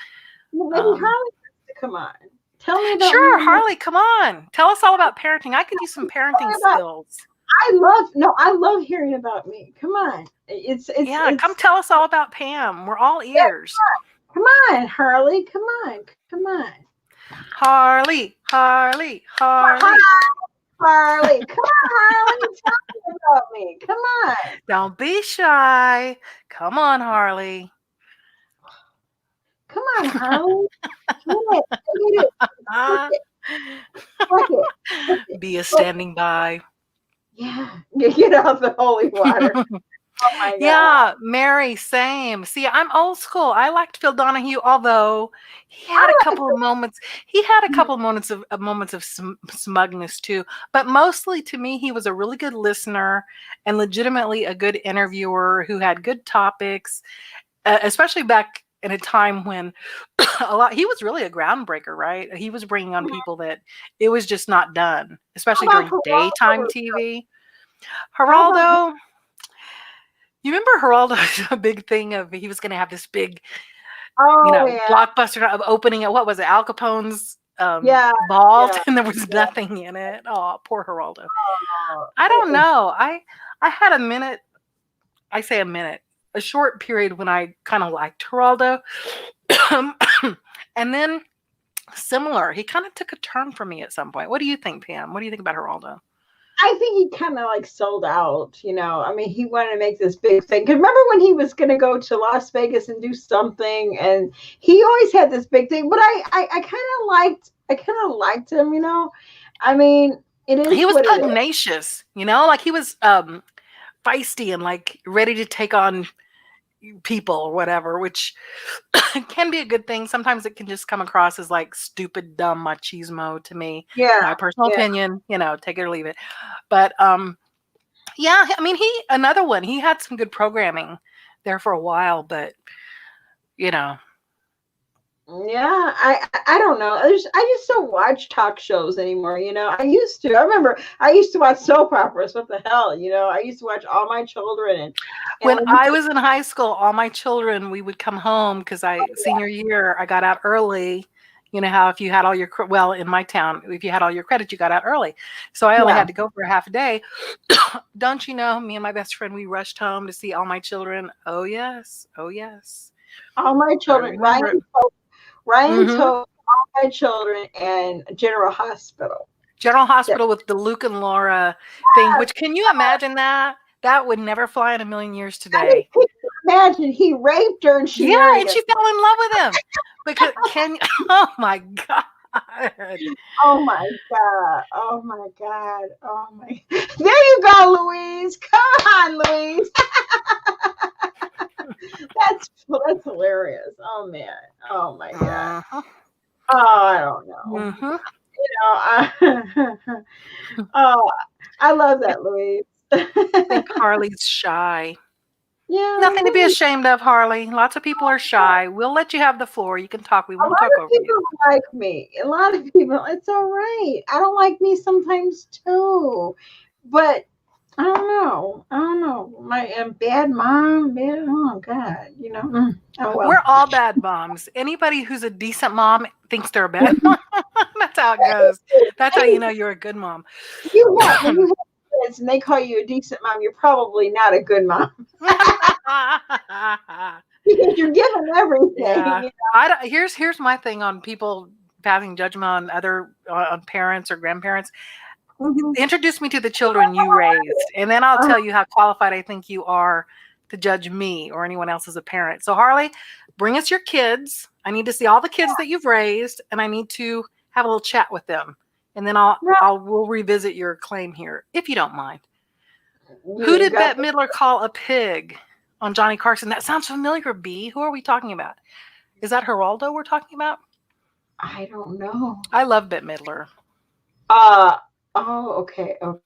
Well, maybe Harley wants to come on. Tell me about Sure, Harley, come on. Tell us all about parenting. I could use some parenting skills. I love hearing about me. Come on. Come tell us all about Pam. We're all ears. Yeah, come on, Harley. Come on. Harley. Harley. Come on, Harley. Tell me about me. Come on. Don't be shy. Come on, Harley. Come on, Harley. Be a standing by. Yeah. Get out the holy water. Oh my God. Yeah, Mary, same. See, I'm old school. I liked Phil Donahue, although he had a couple of moments. He had a couple of moments of smugness too. But mostly, to me, he was a really good listener and legitimately a good interviewer who had good topics, especially back in a time when he was really a groundbreaker, right? He was bringing on people that it was just not done, especially during daytime TV. Geraldo. You remember Geraldo's big thing of he was going to have this big, blockbuster of opening at, what was it, Al Capone's vault, and there was nothing in it. Oh, poor Geraldo. I don't know. I had a minute. I say a minute, a short period when I kind of liked Geraldo, and then similar. He kind of took a turn for me at some point. What do you think, Pam? What do you think about Geraldo? I think he kind of like sold out, I mean, he wanted to make this big thing. Because remember when he was going to go to Las Vegas and do something, and he always had this big thing. But I kind of liked him, I mean, it is. He was pugnacious, like he was feisty and like ready to take on people or whatever, which can be a good thing. Sometimes it can just come across as like stupid, dumb machismo to me. Yeah. My personal opinion, take it or leave it. But I mean, another one, he had some good programming there for a while, but Yeah, I don't know. I just don't watch talk shows anymore. I used to. I remember I used to watch soap operas. What the hell? I used to watch All My Children. And when I was in high school, All My Children, we would come home because senior year I got out early. You know how if you had all your in my town, if you had all your credits, you got out early. So I only had to go for a half a day. Don't you know? Me and my best friend, we rushed home to see All My Children. Oh yes, oh yes. All My Children. Ryan told All My Children and General Hospital. General Hospital with the Luke and Laura thing, which can you imagine that? That would never fly in a million years today. I mean, imagine he raped her and she married him. She fell in love with him. Because oh my God. Oh my God. Oh my God. Oh my. There you go, Louise. Come on, Louise. That's hilarious. Oh man. Oh my God. Oh, I don't know. Oh, I love that, Louise. I think Harley's shy. Yeah. Nothing to be ashamed of, Harley. Lots of people are shy. We'll let you have the floor. You can talk. We won't talk over you. A lot of people like me. A lot of people. It's all right. I don't like me sometimes too, but I don't know. My bad mom. Oh God. Oh well. We're all bad moms. Anybody who's a decent mom thinks they're a bad mom. That's how it goes. That's how you know you're a good mom. You have kids and they call you a decent mom, you're probably not a good mom because you're given everything. Yeah. You know? Here's my thing on people passing judgment on other on parents or grandparents. Introduce me to the children you raised, and then I'll tell you how qualified I think you are to judge me or anyone else as a parent. So Harley, bring us your kids. I need to see all the kids that you've raised, and I need to have a little chat with them. And then we'll revisit your claim here, if you don't mind. Who did Bette Midler call a pig on Johnny Carson? That sounds familiar, B. Who are we talking about? Is that Geraldo we're talking about? I don't know. I love Bette Midler. Oh, okay. Oh,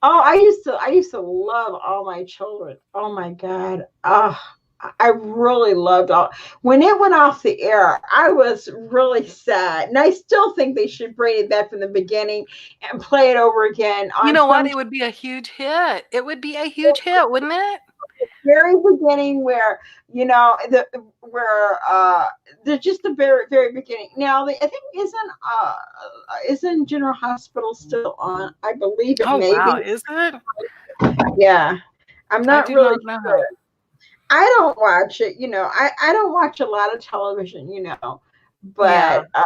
I used to love All My Children. Oh my God. I really loved when it went off the air. I was really sad, and I still think they should bring it back from the beginning and play it over again. You know what? It would be a huge hit. It would be a huge hit, wouldn't it? Very beginning where they're just the very very beginning. Now I think isn't General Hospital still on? I believe it may wow, be. Is it? Yeah, I'm not really sure. Know. I don't watch it, I don't watch a lot of television, but I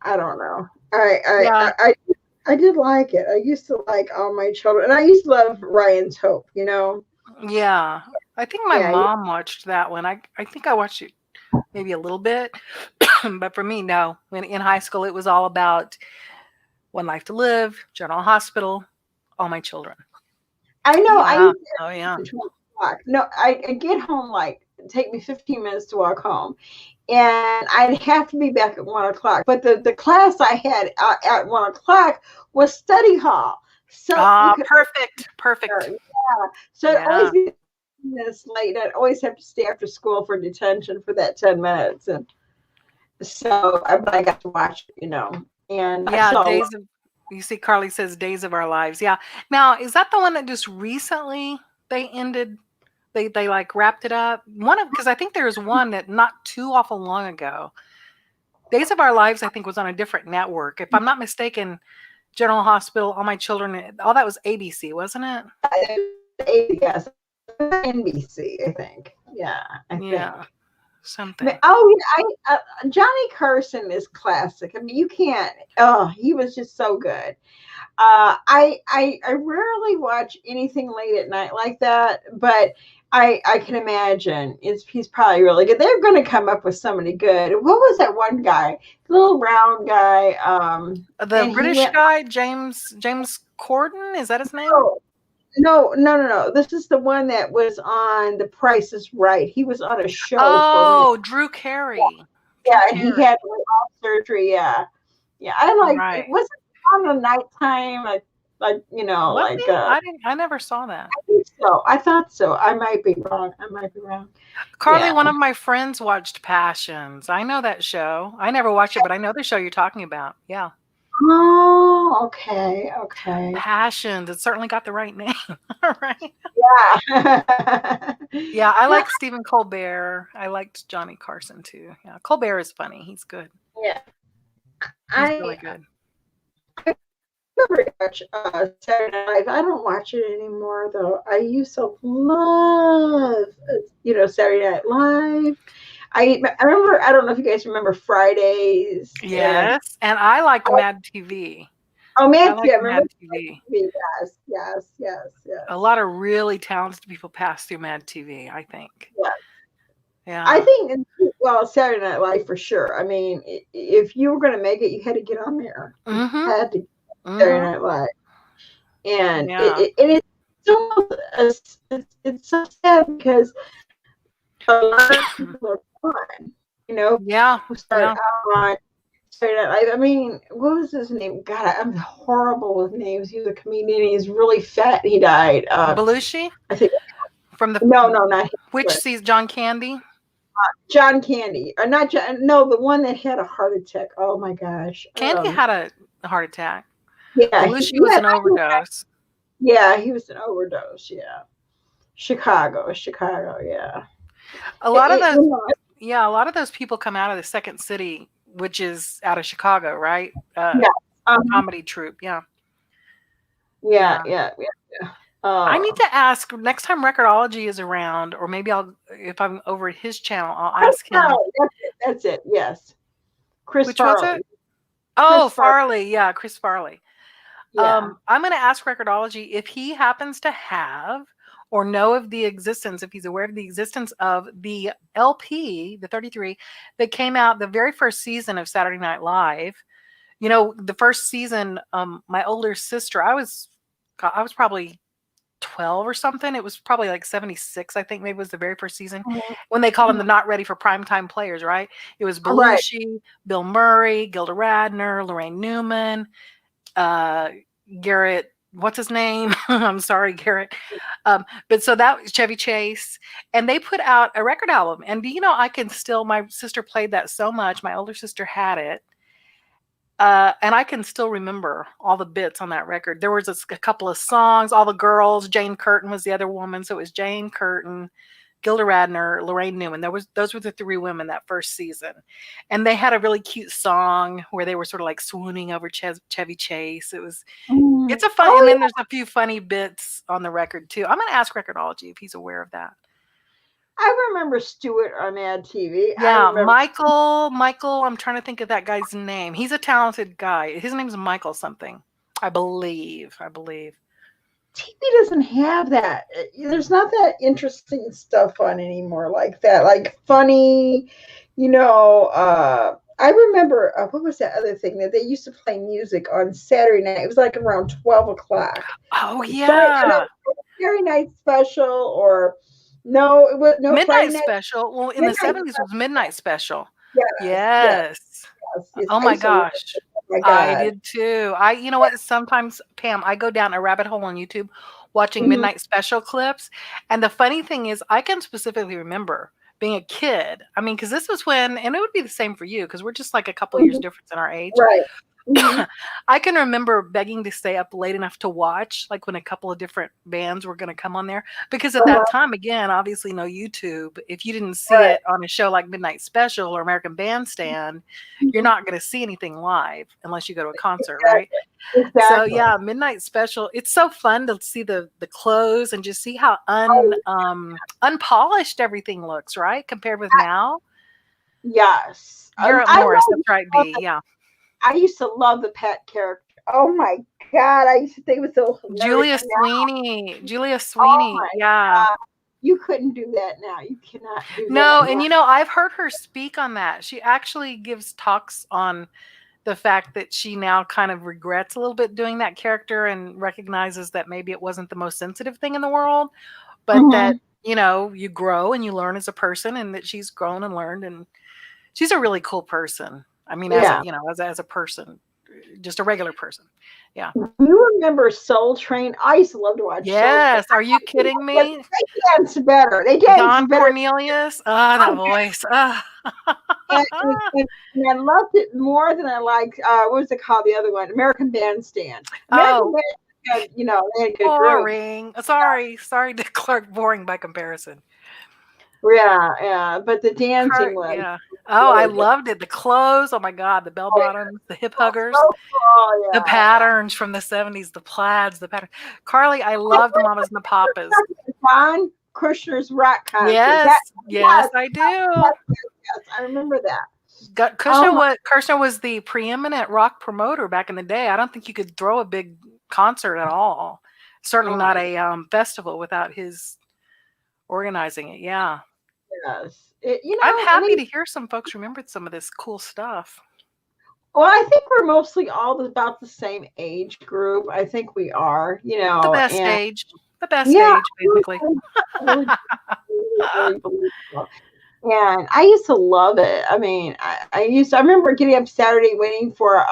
don't know. I did like it. I used to like All My Children, and I used to love Ryan's Hope, Yeah. I think my mom watched that one. I think I watched it maybe a little bit, but for me, no. When in high school, it was all about One Life to Live, General Hospital, All My Children. I know. Yeah. No, I get home, take me 15 minutes to walk home, and I'd have to be back at 1 o'clock. But the class I had at 1 o'clock was study hall. So perfect. Yeah. So I'd always be minutes late. I'd always have to stay after school for detention for that 10 minutes, and so I got to watch it, And you see, Carly says Days of Our Lives. Yeah. Now, is that the one that just recently they ended? They wrapped it up. Because I think there was one that not too awful long ago. Days of Our Lives, I think, was on a different network. If I'm not mistaken, General Hospital, All My Children, all that was ABC, wasn't it? Yes, NBC, I think. Yeah, I think. Something. Johnny Carson is classic. I mean, you can't. Oh, he was just so good. I rarely watch anything late at night like that, but I can imagine he's probably really good. They're going to come up with somebody good. What was that one guy, little round guy? The British guy, James Corden, is that his name? No. This is the one that was on The Price is Right. He was on a show. Oh, Drew Carey. Yeah, he had off surgery. Yeah. I like it. Wasn't on the nighttime, I never saw that. I think so. I thought so. I might be wrong. Carly, one of my friends watched Passions. I know that show. I never watched it, but I know the show you're talking about. Yeah. Oh, okay. Passions. It certainly got the right name. Right? Yeah. Yeah, I like Stephen Colbert. I liked Johnny Carson too. Yeah, Colbert is funny. He's good. Yeah. He's really good. I never watch Saturday Night Live. I don't watch it anymore, though. I used to love, Saturday Night Live. I remember. I don't know if you guys remember Fridays. Yes, and I like Mad TV. Oh, Mad TV. Yes. A lot of really talented people pass through Mad TV, I think. Yes. Yeah. I think, Saturday Night Live for sure. I mean, if you were going to make it, you had to get on there. Mm-hmm. You had to Saturday Night Live. And it's so sad because a lot of people are fun, who started out on Saturday Night Live. I mean, what was his name? God, I'm horrible with names. He was a comedian. He's really fat. He died. Belushi? I think. From the no, not him. Which sees John Candy? John Candy, or not John? No, the one that had a heart attack. Oh my gosh, Candy had a heart attack. Yeah, Belushi was an overdose. Yeah, he was an overdose. Yeah, Chicago. Yeah. A lot of those people come out of the Second City, which is out of Chicago, right? Comedy troupe. Yeah. Yeah, Yeah. yeah, yeah, yeah. I need to ask next time Recordology is around, or maybe if I'm over at his channel, I'll Chris ask him. Farley. That's it. That's it. Yes, Chris Which was Farley. it? Chris Oh, Farley. Farley. Yeah, Chris Farley. Yeah. I'm going to ask Recordology if he happens to have or know of the existence, if he's aware of the existence of the LP, the 33, that came out the very first season of Saturday Night Live. You know, the first season, my older sister, I was probably 12 or something. It was probably like 76, I think maybe was the very first season when they called them the not ready for primetime players, right? It was Right. Belushi, Bill Murray, Gilda Radner, Lorraine Newman, Garrett, what's his name? I'm sorry, Garrett. But so that was Chevy Chase, and they put out a record album. And do you know, my sister played that so much. My older sister had it. And I can still remember all the bits on that record. There was a couple of songs, all the girls. Jane Curtin was the other woman. So it was Jane Curtin, Gilda Radner, Lorraine Newman. Those were the three women that first season. And they had a really cute song where they were sort of like swooning over Chevy Chase. It's a fun, and Oh, then there's a few funny bits on the record too. I'm going to ask Recordology if he's aware of that. I remember Stewart on Mad TV. I Yeah, remember. Michael, I'm trying to think of that guy's name. He's a talented guy. His name's Michael something, I believe. TV doesn't have that. There's not that interesting stuff on anymore like that. Like funny, I remember what was that other thing that they used to play music on Saturday night? It was like around 12 o'clock. Oh, yeah. Saturday night special, or no, it was no Friday Midnight night. Special. Well, in the Midnight 70s was Midnight Special. Yes, Yes. yes. Oh I my used to love it. gosh. Oh my I God. did too. You know what? Sometimes, Pam, I go down a rabbit hole on YouTube watching Mhm. Midnight Special clips. And the funny thing is, I can specifically remember being a kid. I mean, because this was when, and it would be the same for you, because we're just like a couple years difference in our age. Right. Mhm. I can remember begging to stay up late enough to watch, like when a couple of different bands were going to come on there. Because at that time, again, obviously no YouTube. If you didn't see Right. it on a show like Midnight Special or American Bandstand, you're not going to see anything live unless you go to a concert, right? Exactly. So yeah, Midnight Special. It's so fun to see the clothes and just see how unpolished everything looks, right? Compared with now. Yes. You're up Morris, that's right, B. Yeah. I used to love the Pat character. Oh my God. I used to think it was so hilarious. Julia Oh Sweeney. my Yeah. God. You couldn't do that now. You cannot do that. No, now. and you know, I've heard her speak on that. She actually gives talks on the fact that she now kind of regrets a little bit doing that character and recognizes that maybe it wasn't the most sensitive thing in the world, but that, you know, you grow and you learn as a person, and that she's grown and learned, and she's a really cool person. I mean, as a person, just a regular person. Yeah. You remember Soul Train? I used to love to watch Soul Train. Yes. Are you kidding me? They dance better. They dance Don better. Cornelius. Ah, that voice. And I loved it more than I liked, what was it called? The other one, American Bandstand. American Bandstand, they had good boring. Sorry to declare boring by comparison. Yeah, but the dancing was. Yeah. Oh, I loved it. The clothes. Oh my God, the bell bottoms, the hip huggers, the patterns from the 70s, the plaids, the pattern. Carly, I loved Mamas and the Papas. John Kushner's rock concert. Yes, I do. Yes, I remember that. Kushner was the preeminent rock promoter back in the day. I don't think you could throw a big concert at all. Certainly not a festival without his organizing it. Yeah. Yes. I'm happy to hear some folks remembered some of this cool stuff. Well, I think we're mostly all about the same age group. I think we are, The best age. The best age, basically. Really and I used to love it. I mean, I remember getting up Saturday waiting for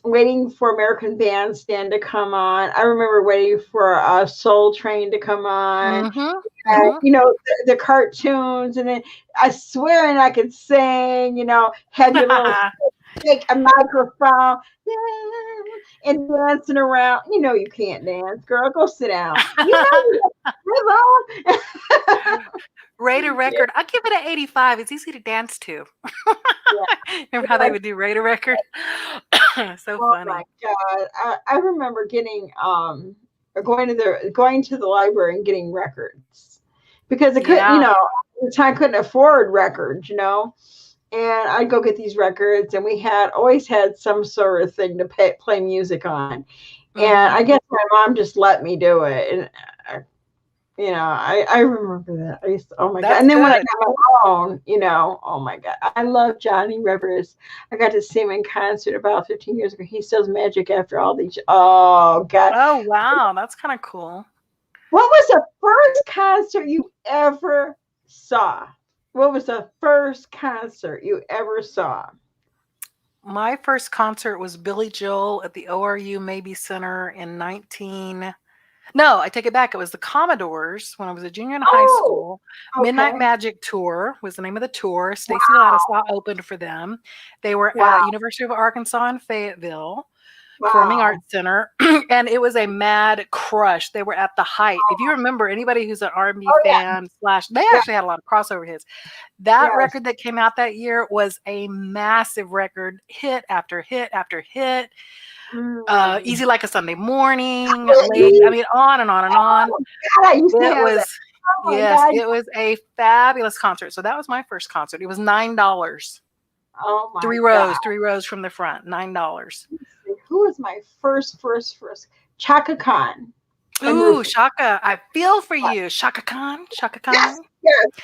American Bandstand to come on. I remember waiting for Soul Train to come on. And, the cartoons, and then I swear and I could sing, had your little take a microphone and dancing around. You can't dance, girl. Go sit down. Rate a record. I'll give it an 85. It's easy to dance to. Remember how they would do rate a record? So Oh my funny. God. I remember getting going to the library and getting records because I could, Yeah. at the time I couldn't afford records, and I'd go get these records, and we had always had some sort of thing to play music on. And Mm-hmm. I guess my mom just let me do it. And, I remember that. I used to, oh my God. That's And then when I good. got my own, oh my God. I love Johnny Rivers. I got to see him in concert about 15 years ago. He still has magic after all these. Oh God. Oh, wow. That's kind of cool. What was the first concert you ever saw? What was the first concert you ever saw? My first concert was Billy Joel at the ORU Mabee Center in 19. No, I take it back. It was the Commodores when I was a junior in high Oh, school. Midnight okay. Magic Tour was the name of the tour. Stacy Wow. Ladislaw opened for them. They were Wow. at University of Arkansas in Fayetteville. Performing Wow. Arts Center, and it was a mad crush. They were at the height. If you remember, anybody who's an R&B Oh yeah. fan slash, they Yeah. actually had a lot of crossover hits. That Yes. record that came out that year was a massive record, hit after hit after hit. Mm. Easy Like a Sunday Morning, Late. I Really? mean, on and on and on. Oh God, I used to It have that. was, Oh my yes, God. it was a fabulous concert. So that was my first concert. It was $9. Oh my Three God. rows from the front, $9. Who was my first? Chaka Khan and Ooh, Rufus. Shaka, I feel for you. Shaka Khan, Shaka Yes, Khan.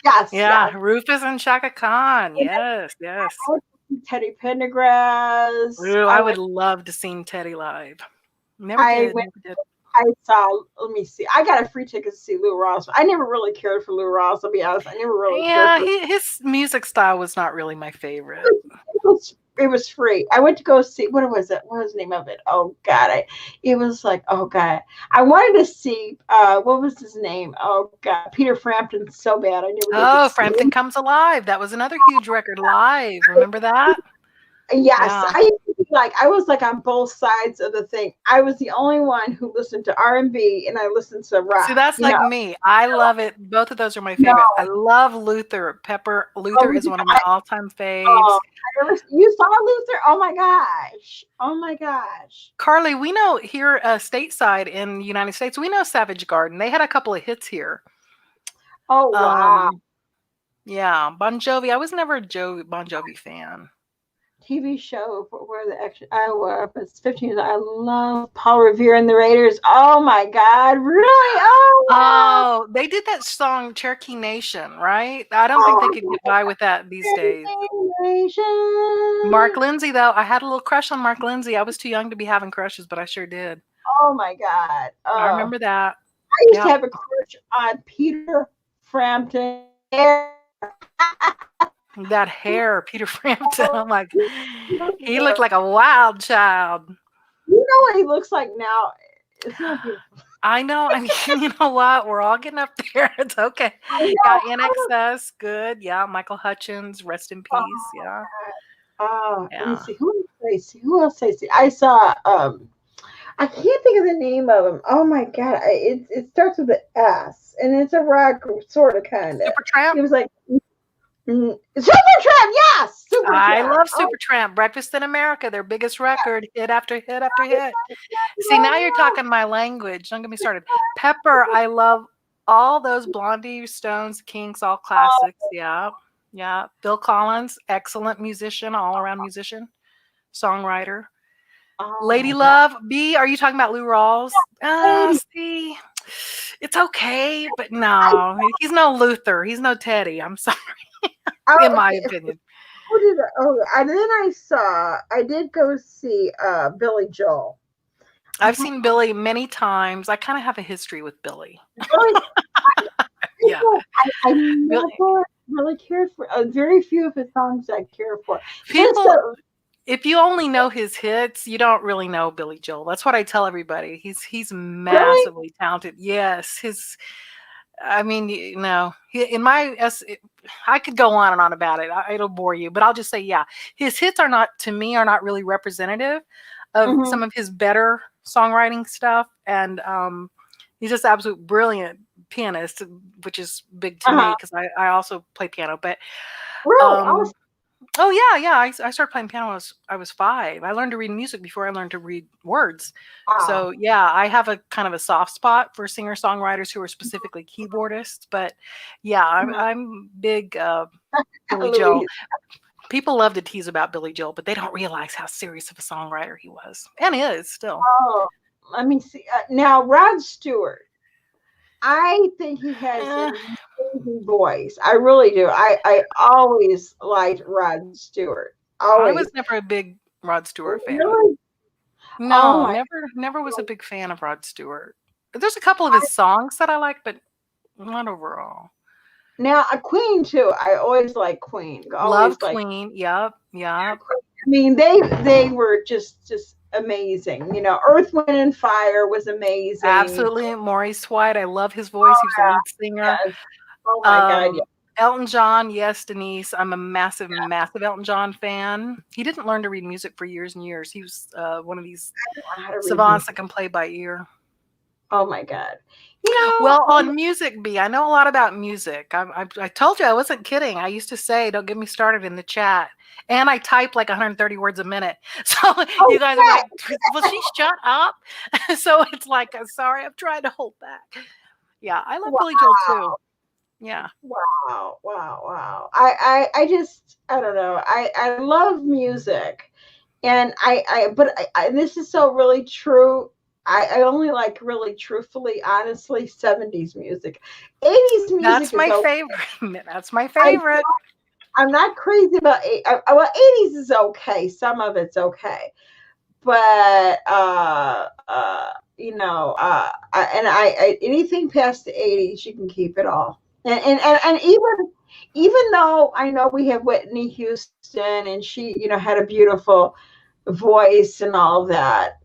yes. Yeah, Rufus and Shaka Khan. And then Yes, yes. I went to see Teddy Pendergrass. Ooh, I would love to see Teddy live. Never I did, went, never did. I saw, let me see. I got a free ticket to see Lou Ross. I never really cared for Lou Ross, I'll be honest. I never really cared Yeah, for his music style was not really my favorite. it was free. I went to go see what was it? What was the name of it? Oh God, it was like, oh God. I wanted to see what was his name? Oh God, Peter Frampton so bad. I never get to Oh, see Frampton him. Comes Alive. That was another huge record live. Remember that? Yes, Yeah. I was like on both sides of the thing. I was the only one who listened to R&B and I listened to See, rock. that's like me. I love it. Both of those are my No, favorite. I love Luther. Luther oh, is one of my all-time oh, faves. you saw Luther? Oh my gosh! Oh my gosh! Carly, we know here stateside in the United States, we know Savage Garden. They had a couple of hits here. Oh wow! Yeah, Bon Jovi. I was never a Bon Jovi fan. TV show where the action. I was 15 years old. I love Paul Revere and the Raiders. Oh my God! Really? Oh wow! Oh, they did that song Cherokee Nation, right? I don't think they Oh, could get by with that these days. Mark Nation. Lindsay, though, I had a little crush on Mark Lindsay. I was too young to be having crushes, but I sure did. Oh my God! I Oh. remember that. I used to Yeah. have a crush on Peter Frampton. That hair, Peter Frampton. I'm like, he looked like a wild child. You know what he looks like now? It's not beautiful. I know. I mean, you know what? We're all getting up there. It's okay. Yeah, In Excess, good. Yeah, Michael Hutchins, rest in peace. Yeah. Let me Yeah. see. Who else I see? I saw I can't think of the name of him. Oh my God. It starts with an S and it's a rock sort of kind of. Supertramp. It was like Supertramp, yes. I Supertramp. love Supertramp. Breakfast in America, their biggest record, hit after hit after hit. See, now you're talking my language. Don't get me started. Pepper, I love all those Blondie, Stones, Kinks, all classics. Yeah. Yeah. Bill Collins, excellent musician, all around musician, songwriter. Lady Love, B, are you talking about Lou Rawls? See, it's okay, but no, he's no Luther. He's no Teddy. I'm sorry, in my opinion. And then I did go see Billy Joel. I've seen Billy many times. I kind of have a history with Billy. Yeah. I never really cared for very few of his songs I care for. People, if you only know his hits, you don't really know Billy Joel. That's what I tell everybody. He's massively talented. Yes, I mean, I could go on and on about it. It'll bore you, but I'll just say, yeah, his hits are not really representative of some of his better songwriting stuff. And he's just absolute brilliant pianist, which is big to me because I also play piano. But really? Oh yeah. I started playing piano when I was 5. I learned to read music before I learned to read words. Wow. So yeah, I have a kind of a soft spot for singer-songwriters who are specifically keyboardists. But yeah, I'm big Billy Joel. Louise. People love to tease about Billy Joel, but they don't realize how serious of a songwriter he was and is still. Oh, let me see. Now, Rod Stewart. I think he has Eh, an amazing voice. I really do. I always liked Rod Stewart. I Always. was never a big Rod Stewart fan. Really? Oh No, my never was a big fan of Rod Stewart. There's a couple of his songs that I like, but not overall. Now, a Queen too. I always like Queen. Love Always like. Queen. Yep. I mean, they were just amazing. Earth, Wind, and Fire was amazing. Absolutely. Maurice White. I love his voice. He was the Yeah, lead singer. yes. Oh my God. Yeah. Elton John. Yes, Denise. I'm a massive Elton John fan. He didn't learn to read music for years and years. He was one of these I don't know how to read savants that music. can play by ear. Oh my God. Well, on Music Bee, I know a lot about music. I told you I wasn't kidding. I used to say, "Don't get me started" in the chat, and I type like 130 words a minute. So Oh, you guys are like, "Will she shut up?" So it's like, I'm sorry, I'm trying to hold back. Yeah, I love Billy Joel too. Yeah, wow. I just, I don't know. I love music, and this is so really true. I only like really truthfully, honestly, 70s music. 80s that's music is my okay. favorite. That's my I, favorite. I'm not crazy about well, 80s is okay. Some of it's okay. But anything past the 80s, you can keep it all. And even though I know we have Whitney Houston and she, had a beautiful voice and all that,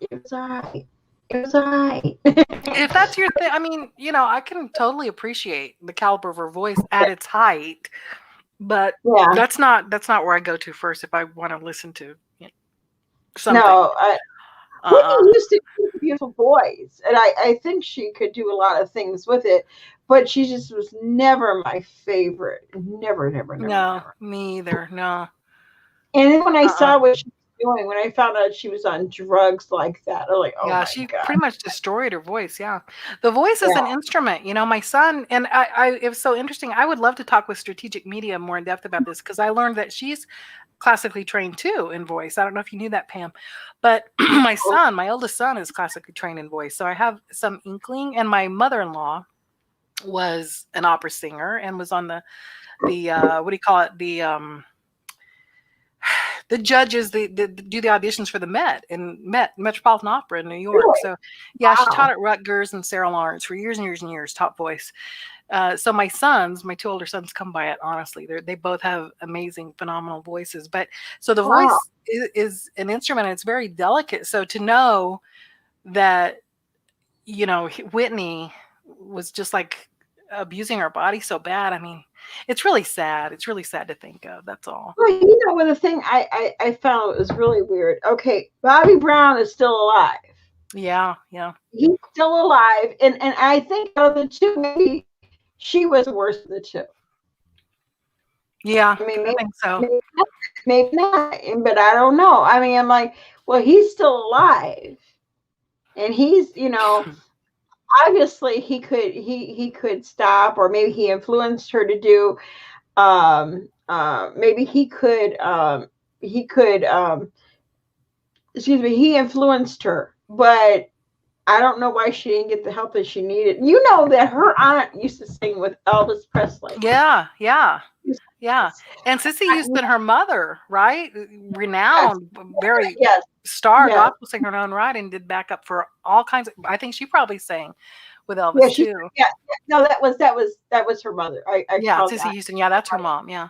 it was all right. It was all right. If that's your thing, I mean, I can totally appreciate the caliber of her voice at its height, but Yeah. that's not where I go to first if I want to listen to something. No, Whitney Houston has a beautiful voice, and I think she could do a lot of things with it, but she just was never my favorite. Never. No, me either. No. And then when I saw what she was doing, when I found out she was on drugs like that, I'm like, oh Yeah, my she God. pretty much destroyed her voice. Yeah. The voice is an instrument. My son, and it was so interesting. I would love to talk with Strategic Media more in depth about this because I learned that she's classically trained too in voice. I don't know if you knew that, Pam, but my oldest son is classically trained in voice. So I have some inkling, and my mother-in-law was an opera singer and was on the what do you call it? The judges do the auditions for the Metropolitan Opera in New York. Really? So yeah, she Wow. taught at Rutgers and Sarah Lawrence for years and years and years, top voice. So my 2 older sons come by it, honestly. They both have amazing, phenomenal voices. But so the Wow. voice is an instrument and it's very delicate. So to know that, Whitney was just like abusing her body so bad. I mean, it's really sad. It's really sad to think of. That's all. Well, the thing I found was really weird. Okay, Bobby Brown is still alive. Yeah. He's still alive, and I think out of the two, maybe she was the worst of the two. Yeah, I mean, I think so. maybe not, but I don't know. I mean, I'm like, well, he's still alive, and he's, obviously he could stop, or maybe he influenced her to do. Maybe he could. Excuse me. He influenced her, but I don't know why she didn't get the help that she needed. You know that her aunt used to sing with Elvis Presley. Yeah. And Sissy Houston, her mother, right? Renowned, very star gospel singer in her own right, and did backup for all kinds of. I think she probably sang with Elvis too. Yeah. No, that was her mother. Sissy Houston. Yeah, that's her mom. Yeah.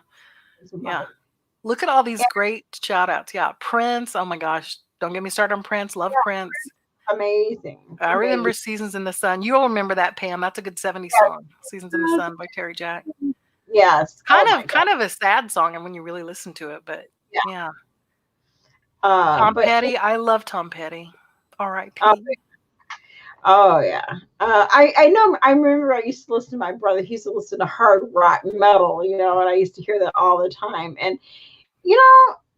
Look at all these great shout outs. Yeah, Prince. Oh my gosh, don't get me started on Prince. Love Prince. Amazing. I remember Seasons in the Sun. You'll remember that, Pam. That's a good 70s song. Seasons in the Sun by Terry Jack. Yes. Kind of a sad song, and when you really listen to it, but yeah. Tom Petty. I love Tom Petty. R.I.P. Oh yeah. I know. I remember I used to listen to my brother. He used to listen to hard rock metal, and I used to hear that all the time. And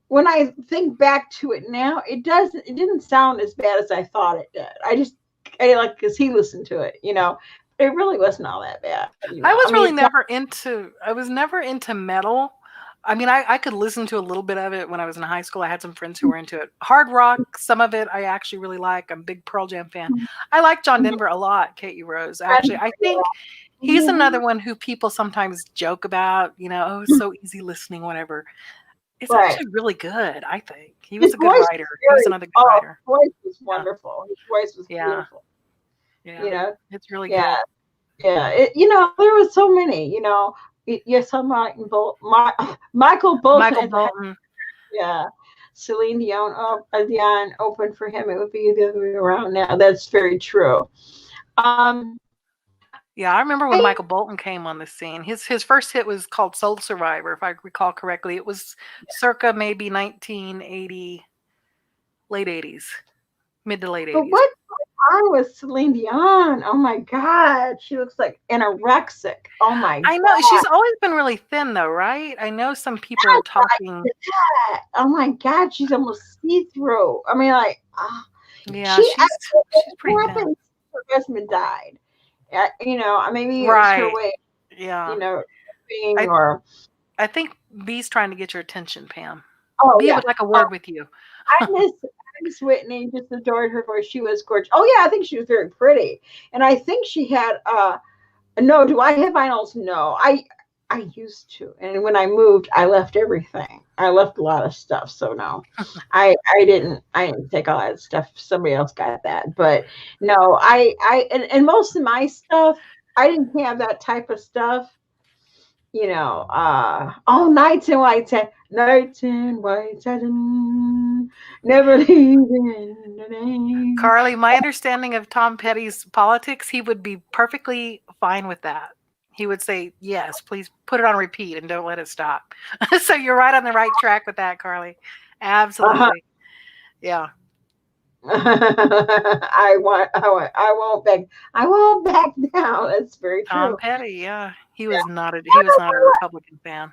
when I think back to it now, it didn't sound as bad as I thought it did. I like because he listened to it. It really wasn't all that bad. I was I mean, really never into. I was never into metal. I mean, I could listen to a little bit of it when I was in high school. I had some friends who were into it. Hard rock, some of it I actually really like. I'm a big Pearl Jam fan. I like John Denver a lot, Katie Rose. Actually, I think he's another one who people sometimes joke about, oh, so easy listening, whatever. It's right. actually really good, I think. He His was a good voice writer. He was another good writer. His voice was Yeah. wonderful. His voice was Yeah. beautiful. Yeah. It's really yeah. good. Yeah. There was so many, yes, I'm Michael Bolton. Michael Bolton. Yeah. Celine Dion opened for him. It would be the other way around now. That's very true. Yeah, I remember when Michael Bolton came on the scene. His first hit was called Soul Survivor, if I recall correctly. It was circa maybe 1980, late 80s, mid to late 80s. But what's going on with Celine Dion? Oh my God, she looks like anorexic. Oh my God. I know, she's always been really thin though, right? I know some people are talking. Oh my God, she's almost see-through. I mean, like, yeah, she's pretty thin. Her husband died. Maybe right. it was her way. Yeah. Being or. I think B's trying to get your attention, Pam. Oh, B would like a word with you. I miss Whitney. Just adored her voice. She was gorgeous. Oh yeah, I think she was very pretty, and I think she had. No, do I have vinyls? No, I used to, and when I moved, I left everything. I left a lot of stuff, so no, I didn't take all that stuff. Somebody else got that, but no, and most of my stuff, I didn't have that type of stuff. Nights in white satin, never leaving the name. Carly, my understanding of Tom Petty's politics, he would be perfectly fine with that. He would say, yes, please put it on repeat and don't let it stop. So you're right on the right track with that, Carly. Absolutely. Yeah. I won't back down. That's very true. Tom Petty, yeah. He was not a Republican fan.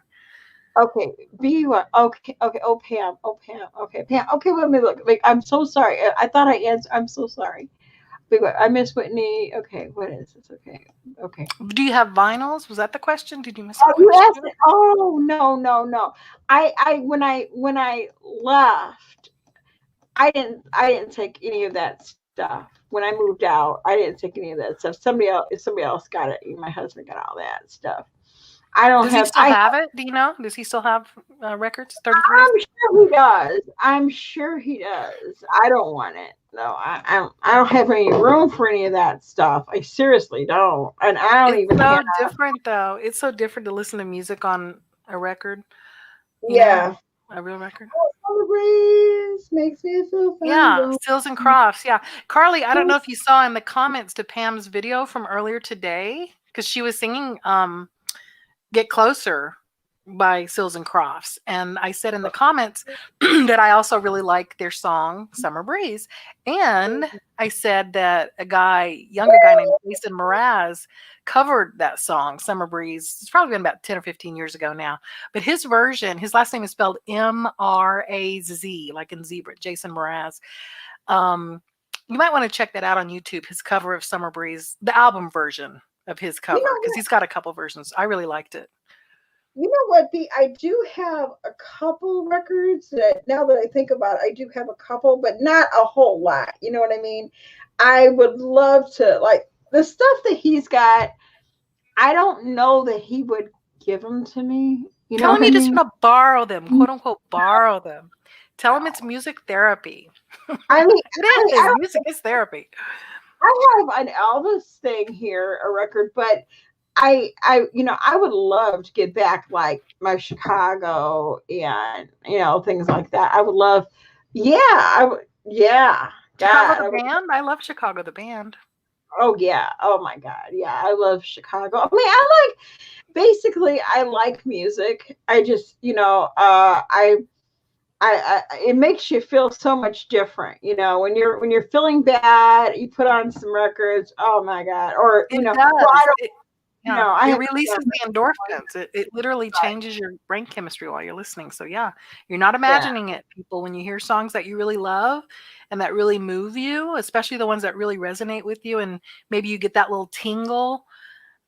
Okay, okay. Oh, Pam. Okay, Pam. Okay, let me look. I'm so sorry. I thought I answered. I'm so sorry. I miss Whitney. Okay, what is this? Okay. Do you have vinyls? Was that the question? Did you miss? You asked it. Oh no. I when I left, I didn't take any of that stuff. When I moved out, I didn't take any of that stuff. Somebody else got it. My husband got all that stuff. I don't Does have. He still have it? Do you know? Does he still have records? 33. I'm sure he does. I don't want it. No, I don't have any room for any of that stuff. I seriously don't, and I don't even. It's so different, though. It's so different to listen to music on a record. Yeah, a real record. The breeze makes me feel fine. Yeah, Stills and Crofts. Yeah, Carly, I don't know if you saw in the comments to Pam's video from earlier today, because she was singing "Get Closer" by Stills and Crofts, and I said in the comments that I also really like their song "Summer Breeze," and I said that younger guy named Jason Mraz covered that song "Summer Breeze." It's probably been about 10 or 15 years ago now, but his version, his last name is spelled M-R-A-Z, like in zebra. Jason Mraz. You might want to check that out on YouTube. His cover of "Summer Breeze," the album version of his cover, because he's got a couple versions. I really liked it. You know what? I do have a couple records that, now that I think about it, I do have a couple, but not a whole lot. You know what I mean? I would love to, like, the stuff that he's got. I don't know that he would give them to me. Tell him you just want to borrow them, quote unquote, borrow them. Tell him it's music therapy. I mean, music is therapy. I have an Elvis thing here, a record, but I would love to get back like my Chicago and things like that. I would love, Chicago the band. I love Chicago the band. Oh yeah. Oh my God. Yeah, I love Chicago. I mean, I like music. I just, it makes you feel so much different, you know, when you're feeling bad, you put on some records. Oh my God. Or, It well, does. I It have releases the endorphins. It literally changes your brain chemistry while you're listening. So yeah, you're not yeah, imagining it, people. When you hear songs that you really love and that really move you, especially the ones that really resonate with you, and maybe you get that little tingle,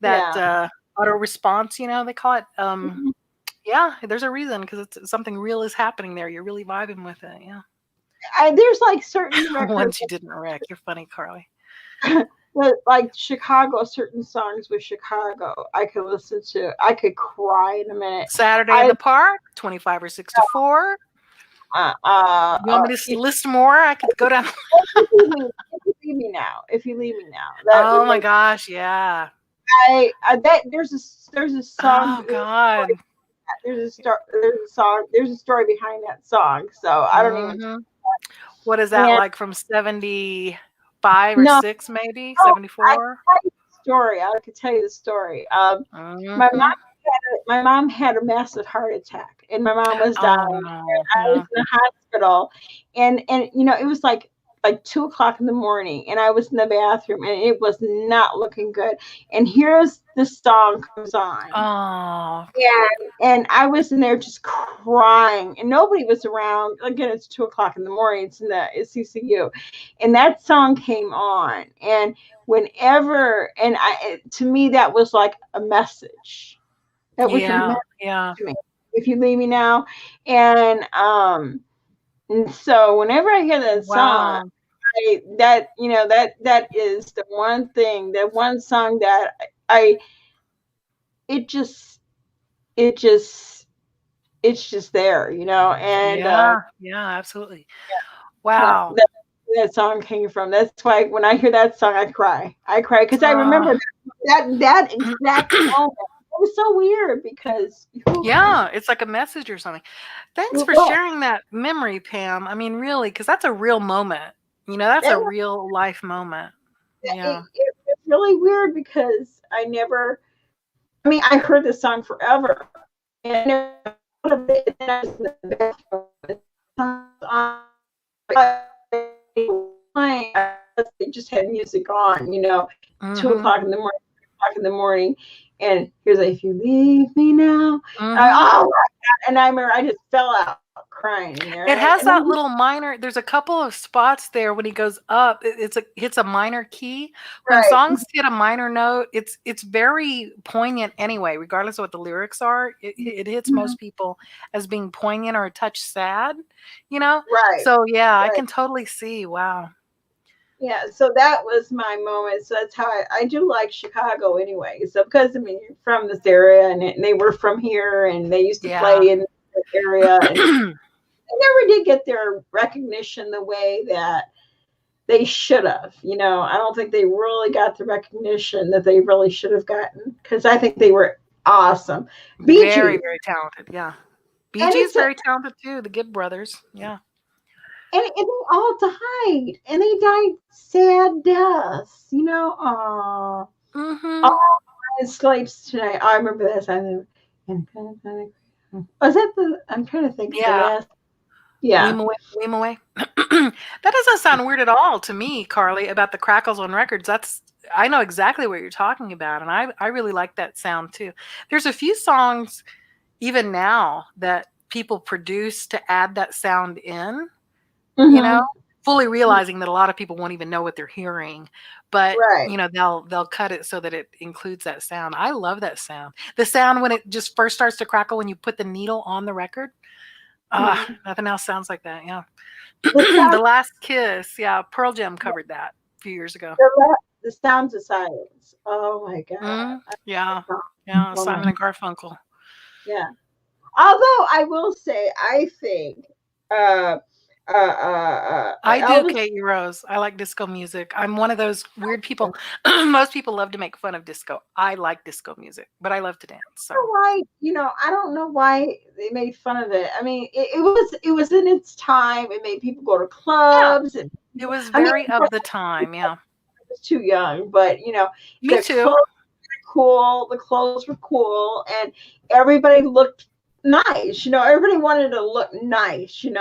that yeah. auto response, they call it. Mhm. Yeah, there's a reason, because it's something real is happening there. You're really vibing with it. Yeah. There's like certain records, Ones you didn't wreck. You're funny, Carly. like Chicago, certain songs with Chicago, I could listen to. I could cry in a minute. Saturday in the Park, 25 or 6 to 4. Uh, uh, You uh, want me to list more? I could go down. if you leave me now, that Oh would my make gosh, yeah. that there's a song, Oh God. there's a story behind that song. So I don't even. Hmm. What is that, And like from 75 or no, 6, maybe no, I could 74? tell you the story. I could tell you the story. My Hmm. my mom had a massive heart attack, and my mom was dying. Oh no. I was Yeah. in the hospital, and you know, it was like 2 o'clock in the morning, and I was in the bathroom, and it was not looking good. And here's the song comes on, Oh. and I was in there just crying, and nobody was around. Again, it's 2 o'clock in the morning. It's CCU, and that song came on, and whenever, and to me that was like a message. That was a Yeah. message Yeah. to me. If you leave me now, and so whenever I hear that song, Wow. that is the one thing, that one song that I it just it just it's just there, and Yeah. Yeah. Absolutely. yeah, Wow. that song came from. That's why when I hear that song, I cry because I remember Oh. that exact moment. It was so weird because Yeah, it's like a message or something. Thanks for well, sharing that memory, Pam. I mean, really, because that's a real moment. That's that a real life moment. Yeah. it's really weird because I mean, I heard this song forever, and I never thought of it, and I was in the bathroom, the song's on, playing, they just had music on, 2 Mm-hmm. o'clock in the morning, 3 o'clock in the morning, and here's like, if you leave me now, Mm-hmm. oh my God, and I remember I just fell out crying there, It has and I that little minor. There's a couple of spots there when he goes up. Hits a minor key. When right, songs hit a minor note, it's very poignant anyway, regardless of what the lyrics are. It hits mhm, most people as being poignant or a touch sad. You know. right, So yeah, I right. can totally see. Wow. Yeah, so that was my moment. So that's how I do like Chicago anyway. So because I mean you're from this area, and they were from here, and they used to Yeah. play in this area, and they never did get their recognition the way that they should have. I don't think they really got the recognition that they really should have gotten, because I think they were awesome. Bee Very, Gees, very talented. Yeah. Bee and Gees it's a very talented too. The Gibb brothers. Yeah. and they all died, and they died sad deaths. Mm-hmm. Slaves tonight. I remember that song. Was that the? I'm trying to think of the Yeah. last. Yeah. Weem away, weem away. That doesn't sound weird at all to me, Carly, about the crackles on records. I know exactly what you're talking about, and I really like that sound too. There's a few songs even now that people produce to add that sound in, Mm-hmm. fully realizing that a lot of people won't even know what they're hearing, but Right. they'll cut it so that it includes that sound. I love that sound. The sound when it just first starts to crackle when you put the needle on the record. Mm-hmm. Nothing else sounds like that. Yeah. The sound. The Last Kiss. Yeah. Pearl Jam covered that a few years ago. The sounds of silence. Oh my God. Yeah. Yeah. Oh my. Simon and Garfunkel. Yeah. Although I will say, I think I do, Elvis. Kate Rose. I like disco music. I'm one of those weird people. Most people love to make fun of disco. I like disco music, but I love to dance. So Why, I don't know why they made fun of it. I mean, it was in its time. It made people go to yeah, clubs, and it was I mean, very of the time. Yeah. was too young, but Me the too. clothes were cool. The clothes were cool, and everybody looked nice. Everybody wanted to look nice. You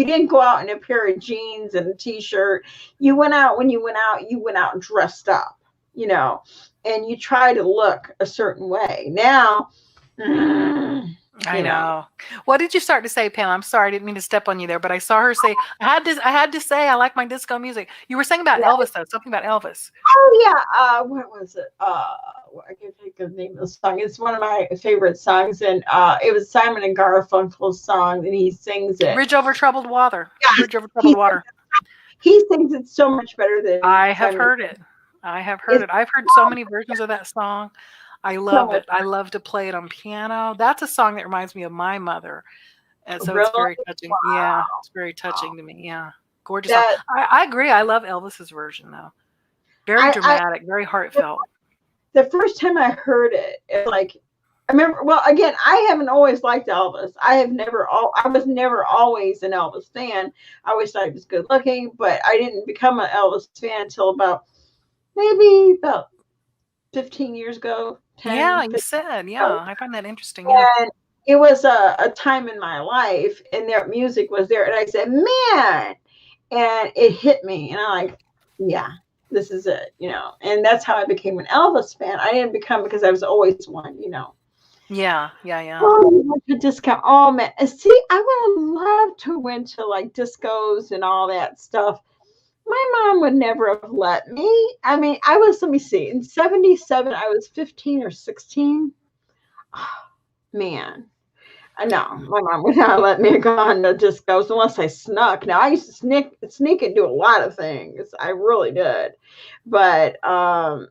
didn't go out in a pair of jeans and a t-shirt. You went out, when you went out dressed up, and you try to look a certain way. Now, I know. What did you start to say, Pam? I'm sorry, I didn't mean to step on you there, but I saw her say, I had to say, I like my disco music. You were saying about Elvis, though, something about Elvis. Oh yeah. What was it? I can't think of the name of the song. It's one of my favorite songs, and it was Simon and Garfunkel's song, and he sings it. Bridge Over Troubled Water. Yeah, Bridge Over Troubled Water. He sings it so much better than I have heard it. I've heard so many versions of that song. I love it. I love to play it on piano. That's a song that reminds me of my mother. And so it's very touching. Wow. Yeah, it's very touching to me. Yeah. Gorgeous song. I agree. I love Elvis's version, though. Very dramatic, very heartfelt. The first time I heard it, I remember, well, again, I haven't always liked Elvis. I was never always an Elvis fan. I always thought he was good looking, but I didn't become an Elvis fan until maybe about 15 years ago. 10, yeah, 15 you said, yeah. I find that interesting. Yeah. And it was a time in my life, and their music was there, and I said, man, and it hit me, and I'm like, yeah, this is it, and that's how I became an Elvis fan. I didn't become because I was always one, Yeah. Oh, disco. Oh man, see, I would love to went to discos and all that stuff. My mom would never have let me. I mean, let me see, in 77, I was 15 or 16. Oh, man. No, my mom would not let me go on the discos unless I snuck. Now, I used to sneak and do a lot of things. I really did. But, Ave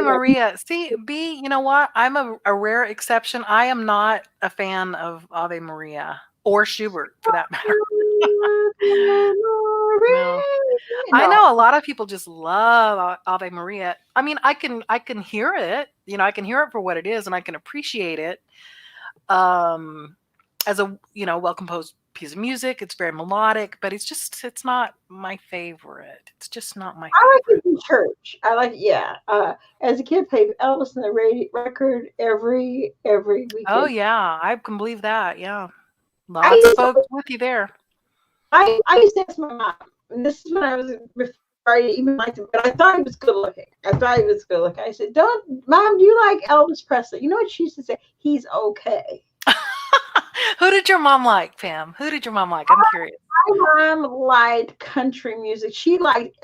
Maria. See, B, you know what? I'm a rare exception. I am not a fan of Ave Maria or Schubert, for that matter. No. I know a lot of people just love Ave Maria. I mean, I can hear it. I can hear it for what it is, and I can appreciate it as a well composed piece of music. It's very melodic, but it's not my favorite. It's just not my favorite. I like it in church. As a kid, played Elvis on the record every weekend. Oh yeah, I can believe that. Yeah, lots of folks with you there. I used to ask my mom, and this is when I was before I even liked him, but I thought he was good looking. I said, Mom, do you like Elvis Presley? You know what she used to say? He's okay. Who did your mom like, Pam? Who did your mom like? I'm curious. My mom liked country music. She liked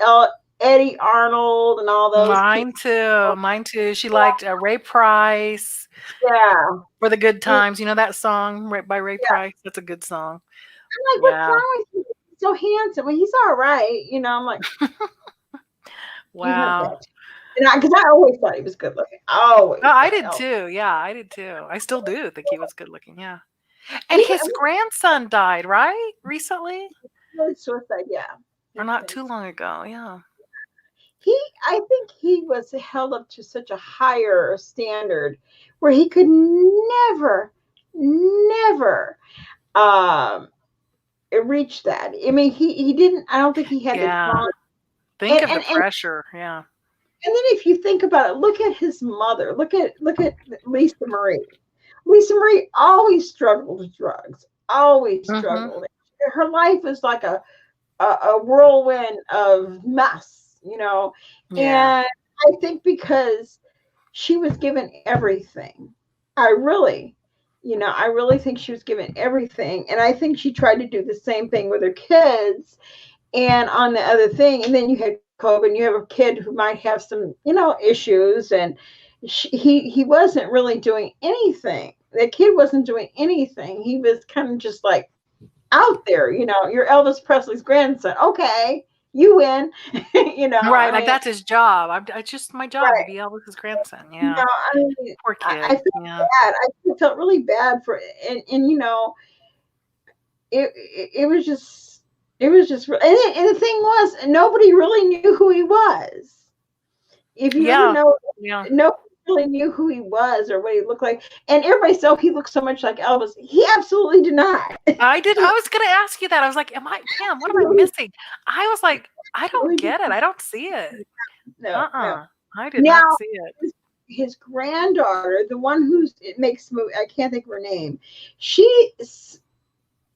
Eddie Arnold and all those. Mine too. She liked Ray Price. Yeah. For the Good Times. You know that song by Ray Price? That's a good song. I'm like, what's wrong with you? He's so handsome. Well, he's all right. I'm like, wow. Because I always thought he was good looking. I did too. Yeah, I did too. I still do think he was good looking. Yeah. And his grandson died, right? Recently? Suicide, yeah. Or not too long ago, yeah. I think he was held up to such a higher standard where he could never reach that. I mean, he didn't. I don't think he had the. Think of the pressure, yeah. And then if you think about it, look at his mother. Look at Lisa Marie. Lisa Marie always struggled with drugs. Always struggled. Her life was like a whirlwind of mess, Yeah. And I think because she was given everything, I really think she was given everything. And I think she tried to do the same thing with her kids. And on the other thing, and then you had COVID, and you have a kid who might have some, issues, and he wasn't really doing anything. The kid wasn't doing anything. He was kind of just like out there, you're Elvis Presley's grandson. Okay, you win, Right, like that's his job. It's just my job to be Elvis's grandson. Yeah. Poor kid. I felt bad. I felt really bad for it. And it was just, and the thing was, nobody really knew who he was. If you ever know, nobody really knew who he was or what he looked like. And everybody said, oh, he looks so much like Elvis. He absolutely did not. I did. I was going to ask you that. I was like, Pam, what am I missing? I was like, I don't get it. I don't see it. No. I did not see it. his granddaughter, the one who's it makes movie, I can't think of her name. She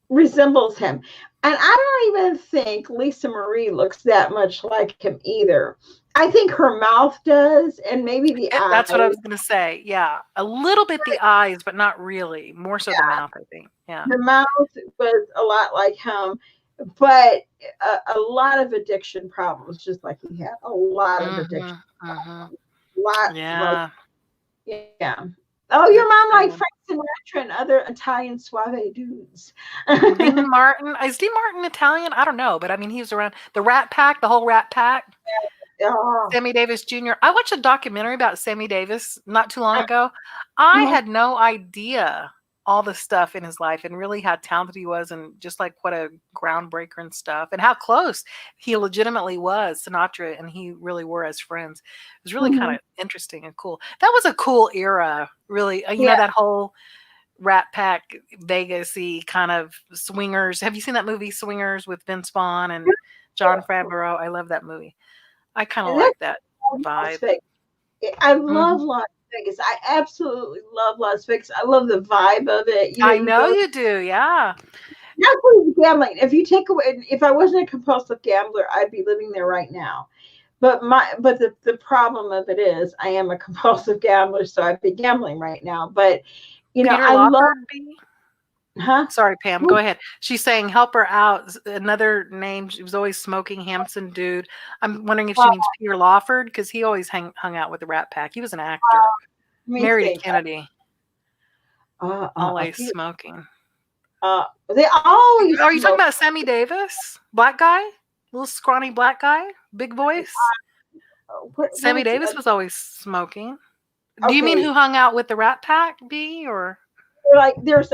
resembles him. And I don't even think Lisa Marie looks that much like him either. I think her mouth does, and maybe the That's what I eyes. was going to say. Yeah. A little bit the eyes, but not really. More so the mouth, I think. Yeah. The mouth was a lot like him, but a lot of addiction problems, just like he had. A lot of addiction problems. A lot, like, Yeah. yeah. Oh, your It's mom like sad. Frank Sinatra and other Italian suave dudes. Dean Martin. Is Dean Martin Italian? I don't know, but I mean, he was around the Rat Pack, the whole Rat Pack. Oh, Sammy Davis Jr. I watched a documentary about Sammy Davis not too long ago. I had no idea all the stuff in his life and really how talented he was and just like what a groundbreaker and stuff and how close he legitimately was Sinatra and he really were as friends. It was really kind of interesting and cool. That was a cool era, really. You know, that whole Rat Pack Vegas-y kind of swingers. Have you seen that movie Swingers with Vince Vaughn and John Favreau? I love that movie. I kind of like that vibe. I love Las Vegas. I absolutely love Las Vegas. I love the vibe of it. I know you do, yeah. Not gambling. If you take away, if I wasn't a compulsive gambler, I'd be living there right now. But the problem of it is, I am a compulsive gambler, so I'd be gambling right now. But Peter I Lawford, love. Sorry, Pam. Go ahead. She's saying help her out. Another name. She was always smoking, handsome dude. I'm wondering if she means Peter Lawford because he always hung out with the Rat Pack. He was an actor, married to Kennedy. Always smoking. They always. Are you talking about Sammy Davis, black guy, little scrawny black guy, big voice? Sammy Davis was always smoking. Do you mean who hung out with the Rat Pack, B, or? Like there was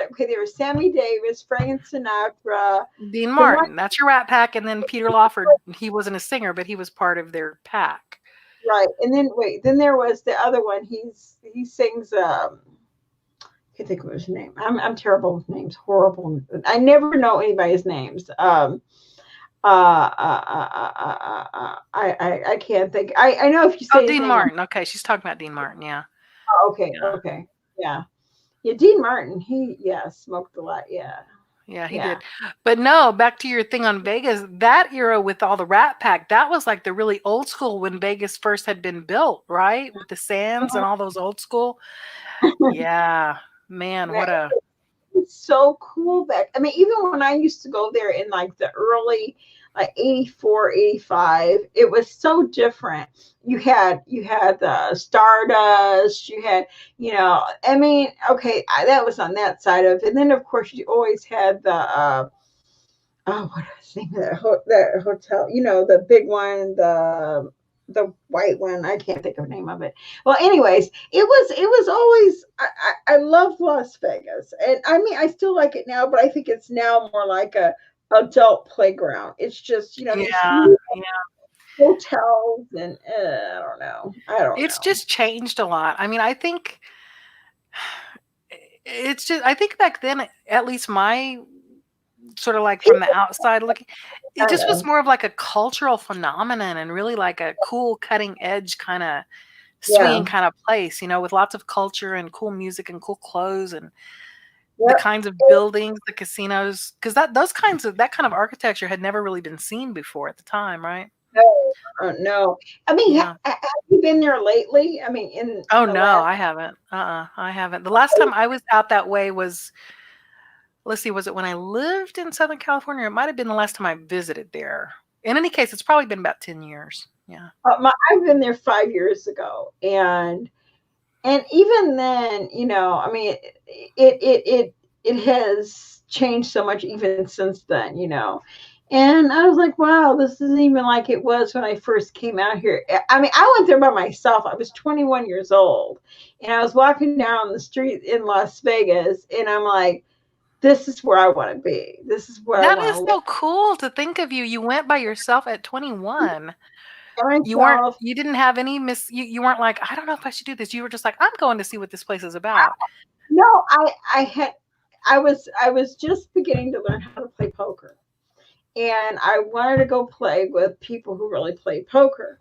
Sammy Davis, Frank Sinatra, Dean Martin. That's your Rat Pack, and then Peter Lawford. He wasn't a singer, but he was part of their pack. Right, and then then there was the other one. He sings. I can't think of his name. I'm terrible with names. Horrible. I never know anybody's names. I can't think. I know if you say Dean Martin. Okay, she's talking about Dean Martin. Yeah. Oh, okay. Yeah. Okay. Yeah. Yeah, Dean Martin, he smoked a lot. Yeah, he did. But no, back to your thing on Vegas. That era with all the Rat Pack, that was like the really old school when Vegas first had been built, right? With the Sands and all those old school. Yeah, man, what a. It's so cool back. I mean, even when I used to go there in like the early, like 84, 85, it was so different. You had the Stardust, you had, I mean, okay, that was on that side of it. And then of course you always had the what was the name of that hotel, the big one, the white one. I can't think of the name of it. Well, anyways, it was always, I love Las Vegas. And I mean, I still like it now, but I think it's now more like a adult playground. It's just, hotels and I don't know. It's just changed a lot. I mean, I think back then, at least my sort of like from the outside looking, it just was more of like a cultural phenomenon and really like a cool cutting edge kind of swinging kind of place, with lots of culture and cool music and cool clothes and the kinds of buildings, the casinos, because that kind of architecture had never really been seen before at the time, right? No. I mean, have you been there lately? I mean, I haven't. I haven't. The last time I was out that way was, let's see, was it when I lived in Southern California? It might have been the last time I visited there. In any case, it's probably been about 10 years. Yeah. I've been there 5 years ago, and even then, I mean, it has changed so much even since then, And I was like, wow, this isn't even like it was when I first came out here. I mean, I went there by myself. I was 21 years old, and I was walking down the street in Las Vegas, and I'm like, this is where I want to be. This is where I want to live. That is so cool to think of you. You went by yourself at 21. You didn't have any you weren't like, I don't know if I should do this. You were just like, I'm going to see what this place is about. No, I was just beginning to learn how to play poker. And I wanted to go play with people who really played poker.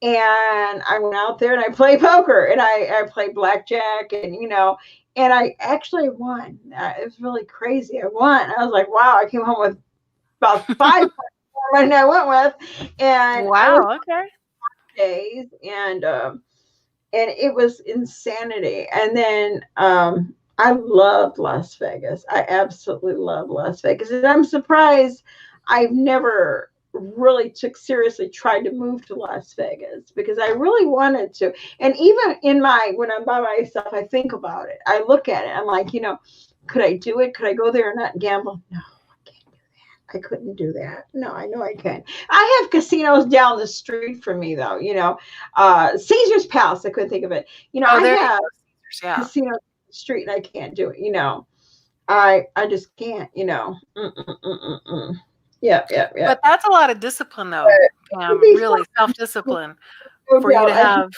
And I went out there and I played poker, and I played blackjack, and and I actually won. It was really crazy. I won. I was like, wow! I came home with about 5 more than I went with, and I was Wow. Okay. days, and it was insanity. And then I loved Las Vegas. I absolutely love Las Vegas, and I'm surprised I've never really took seriously tried to move to Las Vegas, because I really wanted to. And even in my when I'm by myself, I think about it. I look at it. I'm like, could I do it? Could I go there and not gamble? No, I can't do that. I couldn't do that. No, I know I can. I have casinos down the street from me, though. Caesar's Palace. I couldn't think of it. Oh, I there you have go. Yeah. casino down the street, and I can't do it. I just can't. Yeah, yeah, yeah. But that's a lot of discipline, though, Pam. Really, self-discipline No for you to doubt, I have.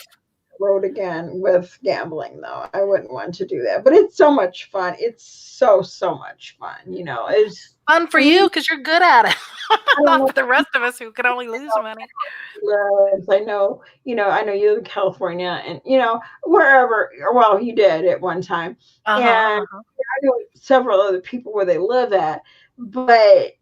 road again with gambling, though. I wouldn't want to do that, but it's so much fun. It's so much fun. It's Fun for you because you're good at it. Not for the rest of us who can only lose money. I know, I know you live in California, and wherever. Well, you did at one time, and Uh-huh. I know several other people where they live at, but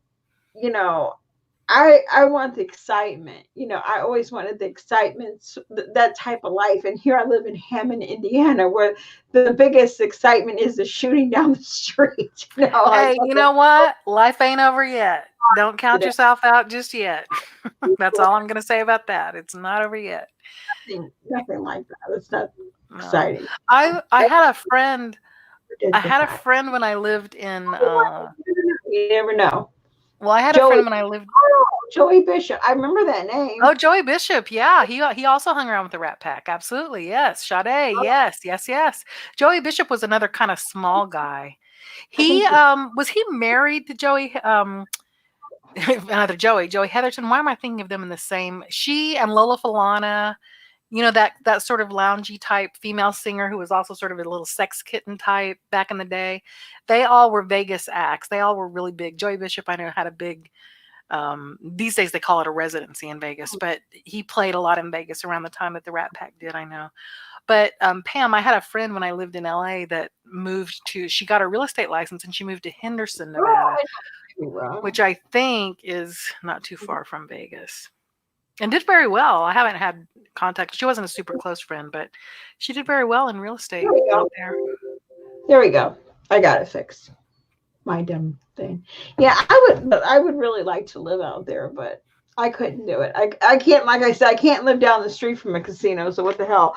I want the excitement. I always wanted the excitement, that type of life. And here I live in Hammond, Indiana, where the biggest excitement is the shooting down the street. Hey, you know what? Life ain't over yet. Don't count yourself out just yet. That's all I'm going to say about that. It's not over yet. Nothing like that. It's not No. exciting. I had a friend. I had a friend when I lived in. You never know. Well, I had a friend when I lived. Oh, Joey Bishop. I remember that name. Oh, Joey Bishop. Yeah, he also hung around with the Rat Pack. Absolutely, yes. Sade. Yes. Joey Bishop was another kind of small guy. He was he married to Joey? Another Joey Heatherton. Why am I thinking of them in the same? She and Lola Falana. That sort of loungy type female singer who was also sort of a little sex kitten type back in the day. They all were Vegas acts. They all were really big. Joey Bishop, I know, had a big, these days they call it a residency in Vegas, but he played a lot in Vegas around the time that the Rat Pack did, I know. But Pam, I had a friend when I lived in LA that she got a real estate license and she moved to Henderson, Nevada, which I think is not too far from Vegas. And did very well. I haven't had contact. She wasn't a super close friend, but she did very well in real estate out there. There we go. I got it fixed. My dumb thing. Yeah, I would really like to live out there, but I couldn't do it. I can't, like I said, I can't live down the street from a casino, so what the hell,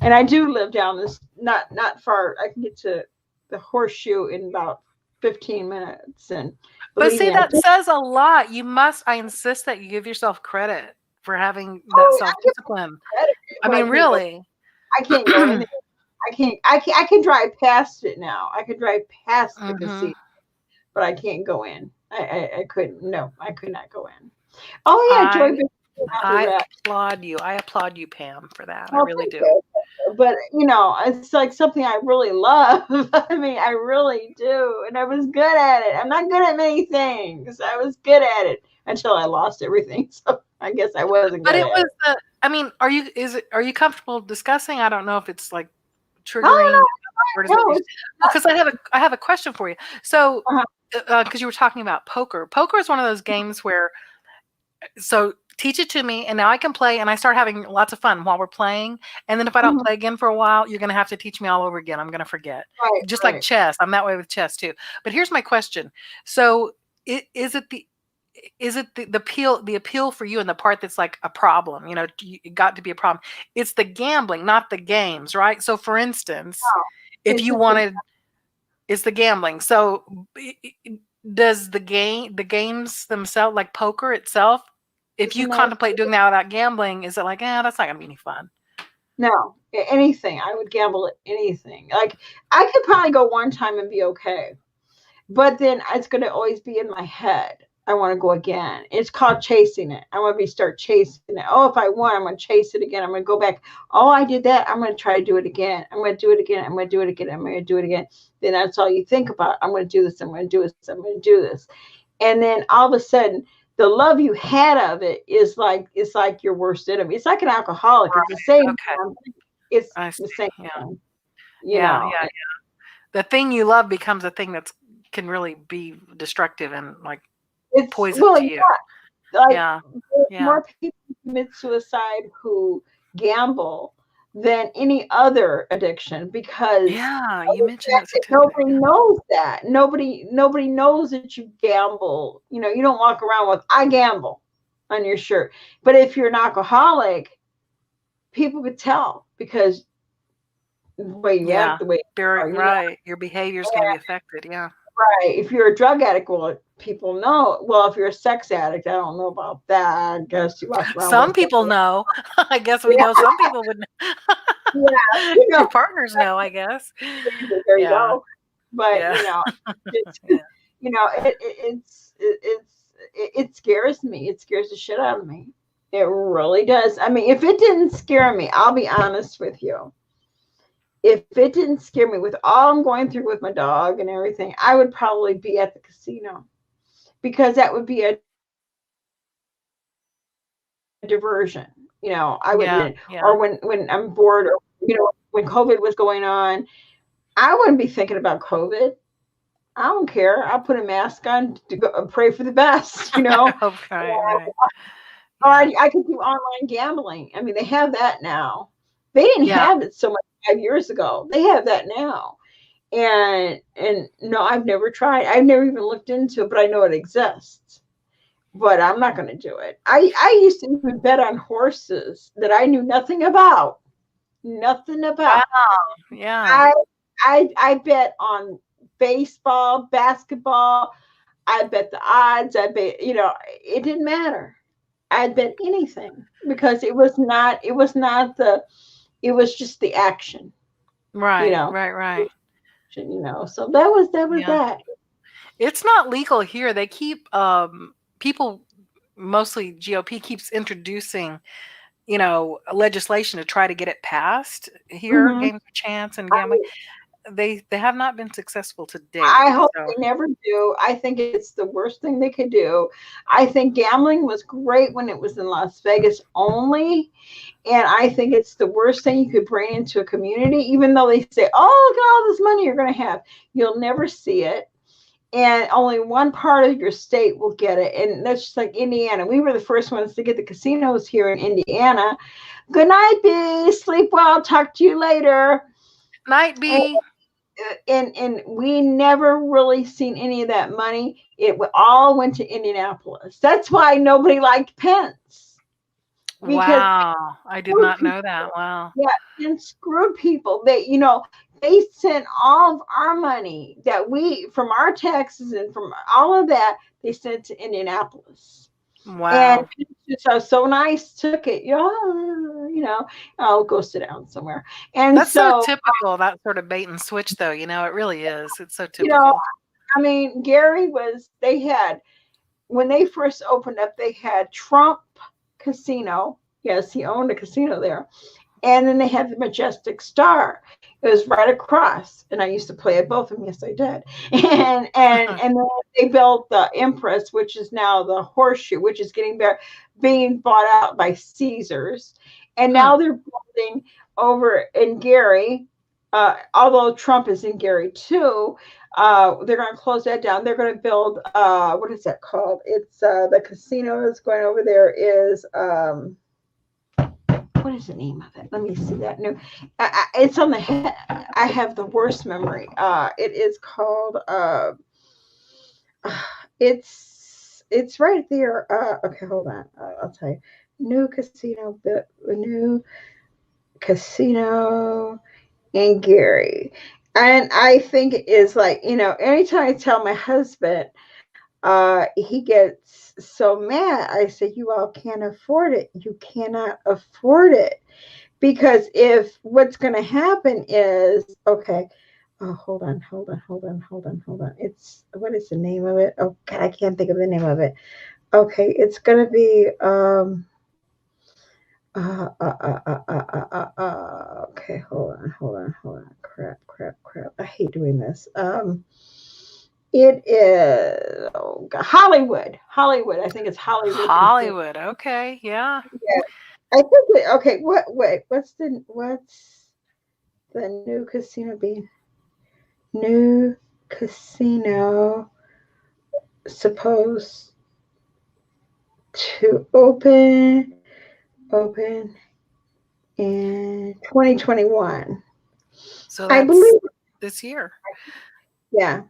And I do live down this not far. I can get to the Horseshoe in about 15 minutes. But see, that says a lot. I insist that you give yourself credit for having that self-discipline. I mean, really. I can't go in there. I can drive past it now. I could drive past the casino, but I can't go in. I couldn't. No, I could not go in. Oh yeah, Joy. I applaud you. I applaud you, Pam, for that. I really do. But it's like something I really love. I mean, I really do, and I was good at it. I'm not good at many things. I was good at it until I lost everything. So I guess I wasn't. But it was the. I mean, are you comfortable discussing? I don't know if it's like triggering. Because I have a question for you. So, because you were talking about poker. Poker is one of those games where. So teach it to me, and now I can play, and I start having lots of fun while we're playing. And then if I don't play again for a while, you're going to have to teach me all over again. I'm going to forget. Just like chess. I'm that way with chess too. But here's my question. So is it the appeal for you, and the part that's like a problem, it got to be a problem. It's the gambling, not the games, right? So for instance, if you wanted, it's the gambling. So does the games themselves, like poker itself, if you contemplate doing that without gambling, is it like, that's not gonna be any fun? No, anything. I would gamble at anything. Like I could probably go one time and be okay, but then it's gonna always be in my head. I want to go again. It's called chasing it. I want to start chasing it. Oh, if I won, I'm going to chase it again. I'm going to go back. Oh, I did that. I'm going to try to do it again. I'm going to do it again. I'm going to do it again. I'm going to do it again. Then that's all you think about. I'm going to do this. I'm going to do this. I'm going to do this. And then all of a sudden, the love you had of it is like, it's like your worst enemy. It's like an alcoholic. It's the same Okay. thing. It's I see. the same Yeah. thing. Yeah. Yeah. The thing you love becomes a thing that's can really be destructive and like it's poison well, to you. yeah, like Yeah. there's Yeah. more people who commit suicide who gamble than any other addiction, because Yeah. of You the mentioned that fact that statistic. nobody knows that. Nobody knows that you gamble. You don't walk around with "I gamble" on your shirt. But if you're an alcoholic, people could tell because the way you act, Yeah. the way you Very are, right. Your behavior is going to be affected. Yeah. right. If you're a drug addict, well, people know. Well, if you're a sex addict, I don't know about that. I guess you walk around Some with people know. I guess we yeah, know some people would know. yeah, Your partners know, I guess. there you Yeah. go. But Yeah. it's Yeah. it scares me. It scares the shit out of me. It really does. I mean, if it didn't scare me, I'll be honest with you. If it didn't scare me with all I'm going through with my dog and everything, I would probably be at the casino, because that would be a diversion. I would, Yeah. Yeah. or when I'm bored, or when COVID was going on, I wouldn't be thinking about COVID. I don't care. I'll put a mask on to go pray for the best. Right. Right. Or Yeah. I could do online gambling. I mean, they have that now. They didn't Yeah. have it so much 5 years ago. They have that now. And no, I've never tried. I've never even looked into it, but I know it exists. But I'm not going to do it. I used to even bet on horses that I knew nothing about. Nothing Wow. about. Yeah. I bet on baseball, basketball. I bet the odds. I bet, it didn't matter. I'd bet anything because it was just the action, you Right. know, Right. Right. so that was Yeah. that. It's not legal here. They keep people, mostly GOP, keeps introducing, legislation to try to get it passed here, Hmm. games of chance and gambling. They have not been successful to I date. hope So they never do. I think it's the worst thing they could do. I think gambling was great when it was in Las Vegas only. And I think it's the worst thing you could bring into a community, even though they say, oh, look at all this money you're going to have. You'll never see it. And only one part of your state will get it. And that's just like Indiana. We were the first ones to get the casinos here in Indiana. Good night, B. Sleep well. Talk to you later. night And B. we never really seen any of that money. It all went to Indianapolis. That's why nobody liked Pence, because Wow. I did screwed not know people. that. Wow. Yeah, and screwed people. They sent all of our money that we from our taxes and from all of that, they sent to Indianapolis. And Wow. people just are so nice, took it. I'll go sit down somewhere. And That's so so, typical, that sort of bait and switch, though. It really is. It's so you know, typical. I mean, they had, when they first opened up, they had Trump Casino. Yes, he owned a casino there. And then they had the Majestic Star. It was right across, and I used to play at both of them. Yes, I did. And then they built the Empress, which is now the Horseshoe, which is being bought out by Caesars. And now they're building over in Gary. Although Trump is in Gary too, they're going to close that down. They're going to build what is that called? It's the casino that's going over there is. What is the name of it? Let me see that. No, it's on the head. I have the worst memory. It is called. It's right there. Okay, hold on. I'll tell you. New casino in Gary, and I think it is like anytime I tell my husband, he gets so mad. I say, you all can't afford it. You cannot afford it. Because if what's going to happen is, okay, oh, hold on. What is the name of it? Oh, God, I can't think of the name of it. Okay, it's going to be, okay, hold on. Crap. I hate doing this. It is Hollywood. Hollywood. I think it's Hollywood Casino. Hollywood. Okay. Yeah. Yeah. I think okay. Wait. What's the new casino being? New casino supposed to open in 2021. So I that's believe. this year. Yeah.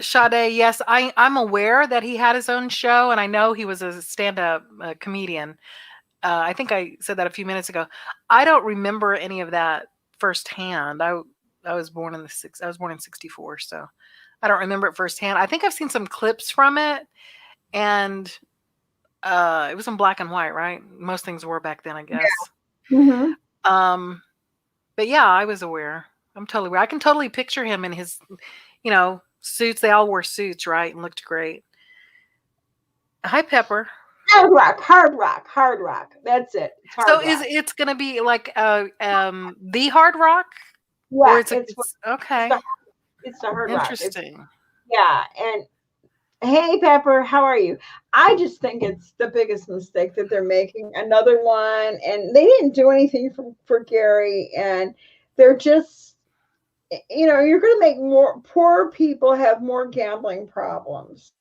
Sade, yes, I'm aware that he had his own show, and I know he was a stand-up comedian. I think I said that a few minutes ago. I don't remember any of that firsthand. I was born in I was born in '64, so I don't remember it firsthand. I think I've seen some clips from it, and it was in black and white, right? Most things were back then, I guess. Mm-hmm. But yeah, I was aware. I'm totally aware. I can totally picture him in his, suits. They all wore suits, right, and looked great. Hi, Pepper. Hard Rock. That's it. It's Hard So Rock. it's gonna be like the Hard Rock, Yeah, or it's okay. It's the Hard Rock. Interesting. Yeah, and hey, Pepper, how are you? I just think it's the biggest mistake that they're making. Another one, and they didn't do anything for Gary, and they're just, you're going to make more poor people have more gambling problems.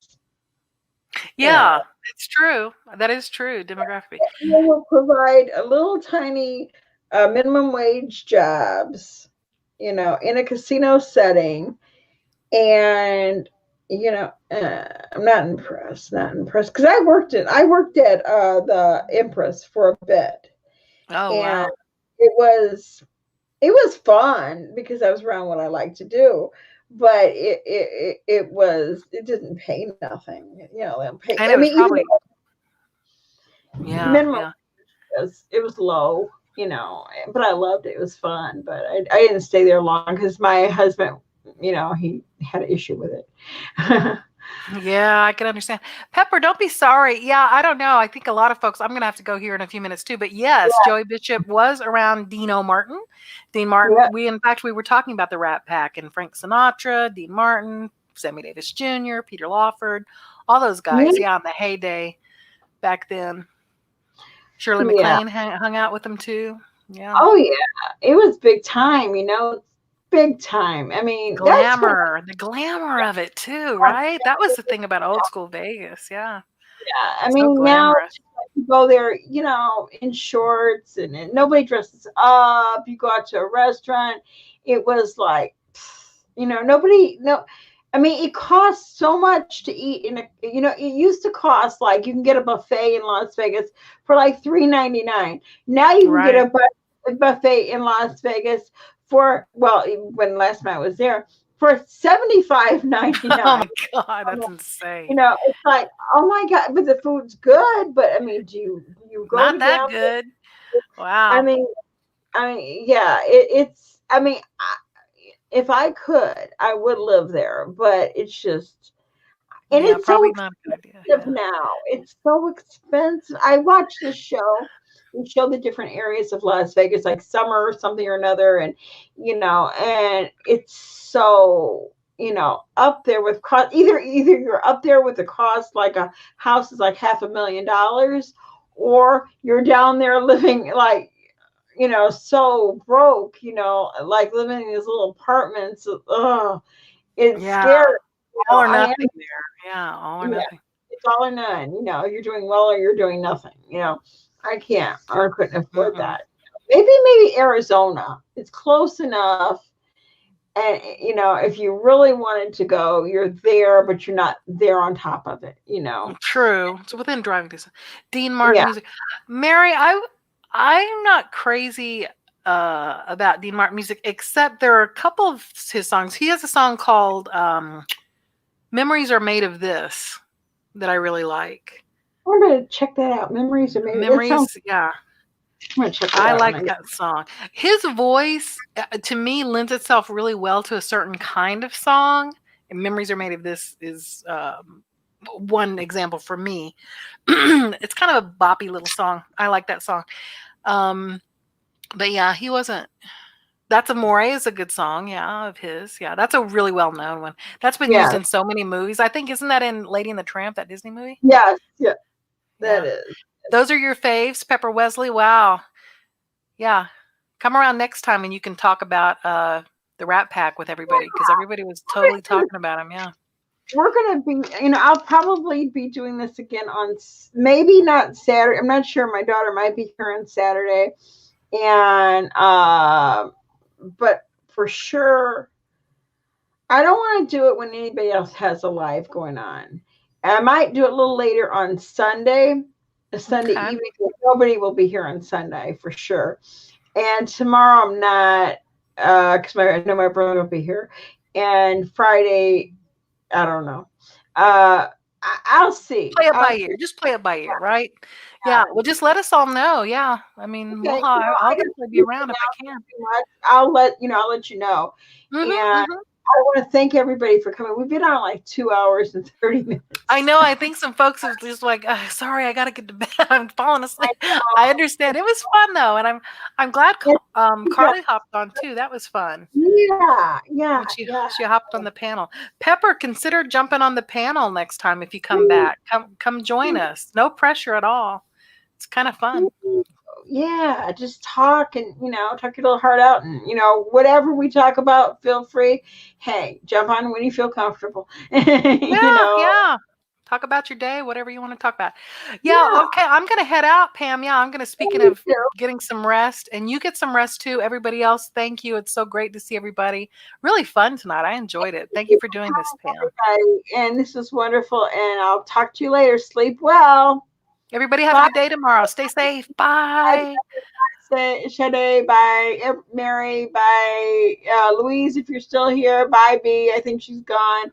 Yeah, it's true. That is true. Demographically. They will provide a little tiny minimum wage jobs, in a casino setting, and I'm not impressed. Because I worked at the Empress for a bit. Oh, and wow. it was fun because I was around what I like to do, but it didn't pay nothing. They don't pay. And it was probably minimum it was low. But I loved it. It was fun, but I didn't stay there long because my husband, he had an issue with it. Yeah, I can understand. Pepper, don't be sorry. Yeah, I don't know. I think a lot of folks, I'm going to have to go here in a few minutes too. But yes, Joey Bishop was around Dino Martin. Dean Martin, in fact, we were talking about the Rat Pack and Frank Sinatra, Dean Martin, Sammy Davis Jr., Peter Lawford, all those guys. Yeah, in the heyday back then. Shirley MacLaine hung out with them too. Yeah. Oh, yeah. It was big time, big time. I mean, the glamour of it too, right? That was the thing about old school Vegas. Yeah. Yeah. I mean, now you go there, in shorts and nobody dresses up. You go out to a restaurant. It was like, I mean, it costs so much to eat it used to cost like you can get a buffet in Las Vegas for like $3.99. Now you can get a buffet in Las Vegas for, when last night I was there, for $75.99. Oh my God, that's insane. It's like, oh my God, but the food's good. But I mean, do you go not that good? Wow. I mean, yeah, it's. I mean, if I could, I would live there, but it's just, and it's probably so not a good idea. now. It's so expensive. I watched this show. We show the different areas of Las Vegas, like summer or something or another, and and it's so up there with cost. Either you're up there with the cost, like a house is like $500,000, or you're down there living like so broke, like living in these little apartments. It's scary. All or nothing there. Yeah, all or nothing. It's all or none. You're doing well or you're doing nothing. I can't or couldn't afford that. Maybe Arizona. It's close enough. And if you really wanted to go, you're there, but you're not there on top of it. True. It's within driving distance. Dean Martin music. Mary, I'm not crazy about Dean Martin music, except there are a couple of his songs. He has a song called Memories Are Made of This that I really like. I'm going to check that out. Memories Are Made of This. Yeah. I'm going to check I like that song. His voice, to me, lends itself really well to a certain kind of song. And Memories Are Made of This is one example for me. It's kind of a boppy little song. I like that song. But yeah, he wasn't That's Amore is a good song, yeah, of his. Yeah, that's a really well-known one. That's been used Yeah. in so many movies. I think, isn't that in Lady and the Tramp, that Disney movie? Yes. Yeah. That Yeah. is. Those are your faves, Pepper Wesley. Wow. Yeah. Come around next time and you can talk about the Rat Pack with everybody, because everybody was totally talking about him. Yeah. We're gonna be, I'll probably be doing this again on maybe not Saturday. I'm not sure. My daughter might be here on Saturday, and but for sure, I don't want to do it when anybody else has a live going on. I might do it a little later on Sunday, Sunday Okay. evening. Nobody will be here on Sunday for sure. And tomorrow I'm not, because I know my brother will be here. And Friday, I don't know. I'll see. Play it by ear. Just play it by ear, right? Yeah. Well, just let us all know. Yeah. I mean, Okay, I'll I got definitely be around if I can. too much. I'll let you know. Mm-hmm, And mm-hmm. I want to thank everybody for coming. We've been on like 2 hours and 30 minutes. I know. I think some folks are just like, sorry, I gotta get to bed. I'm falling asleep. I understand. It was fun though, and I'm glad Carly hopped on too. That was fun. Yeah. When she hopped on the panel. Pepper, consider jumping on the panel next time if you come back. Come join us. No pressure at all. It's kind of fun. Yeah, just talk and talk your little heart out, and whatever we talk about, feel free. Hey, jump on when you feel comfortable. Yeah. Talk about your day, whatever you want to talk about. Yeah, okay. I'm gonna head out, Pam. Yeah, I'm gonna, speaking of getting some rest, and you get some rest too. Everybody else, thank you. It's so great to see everybody. Really fun tonight. I enjoyed it. Thank you for doing this, Pam. And this was wonderful, and I'll talk to you later. Sleep well. Everybody have a good day tomorrow. Stay safe. Bye. Shade, bye. Mary, bye. Louise, if you're still here, bye. B, I think she's gone.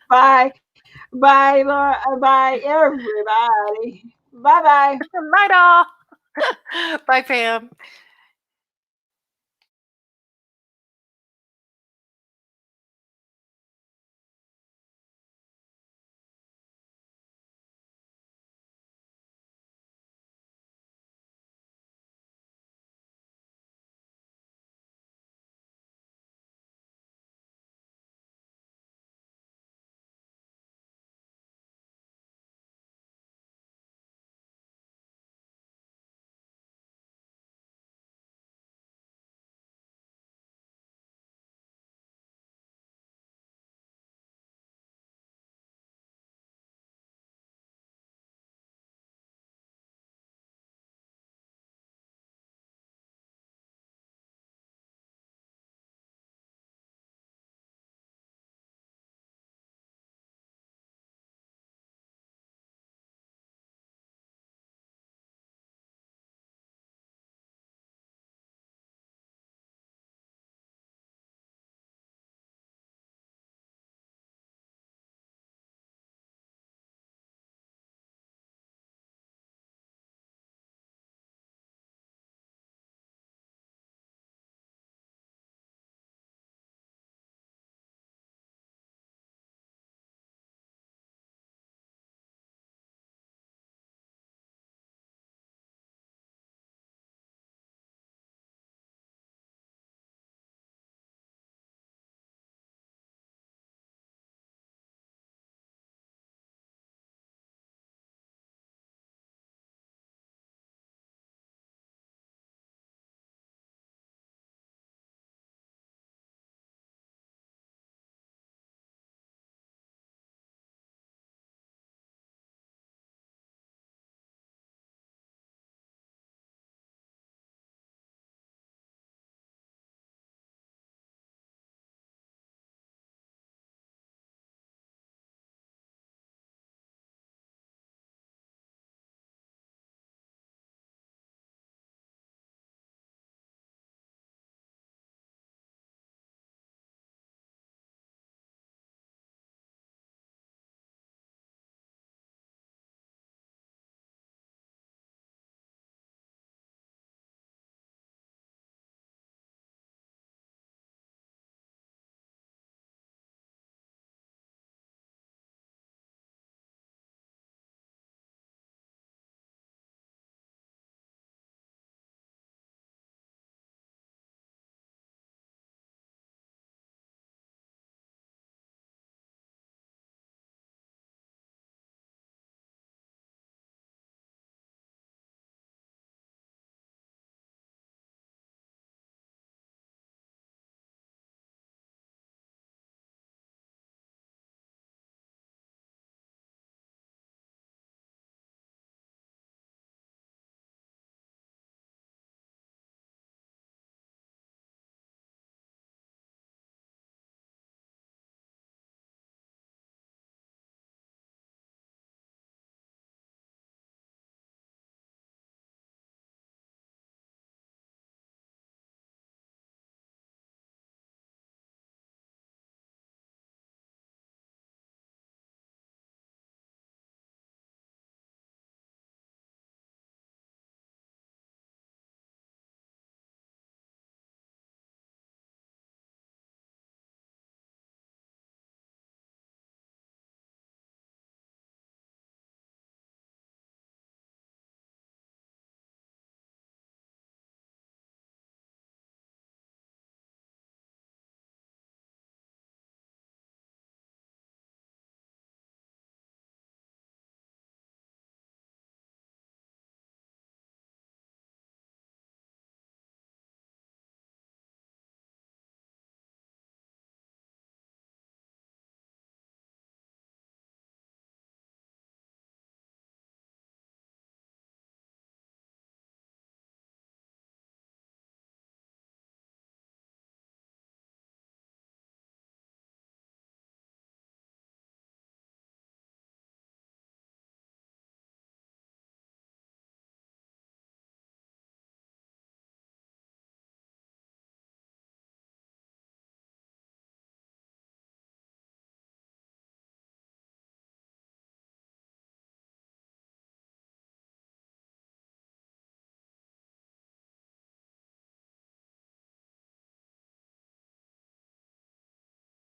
Bye. Bye, Laura. Bye, everybody. Bye-bye. Night all. Bye, Pam.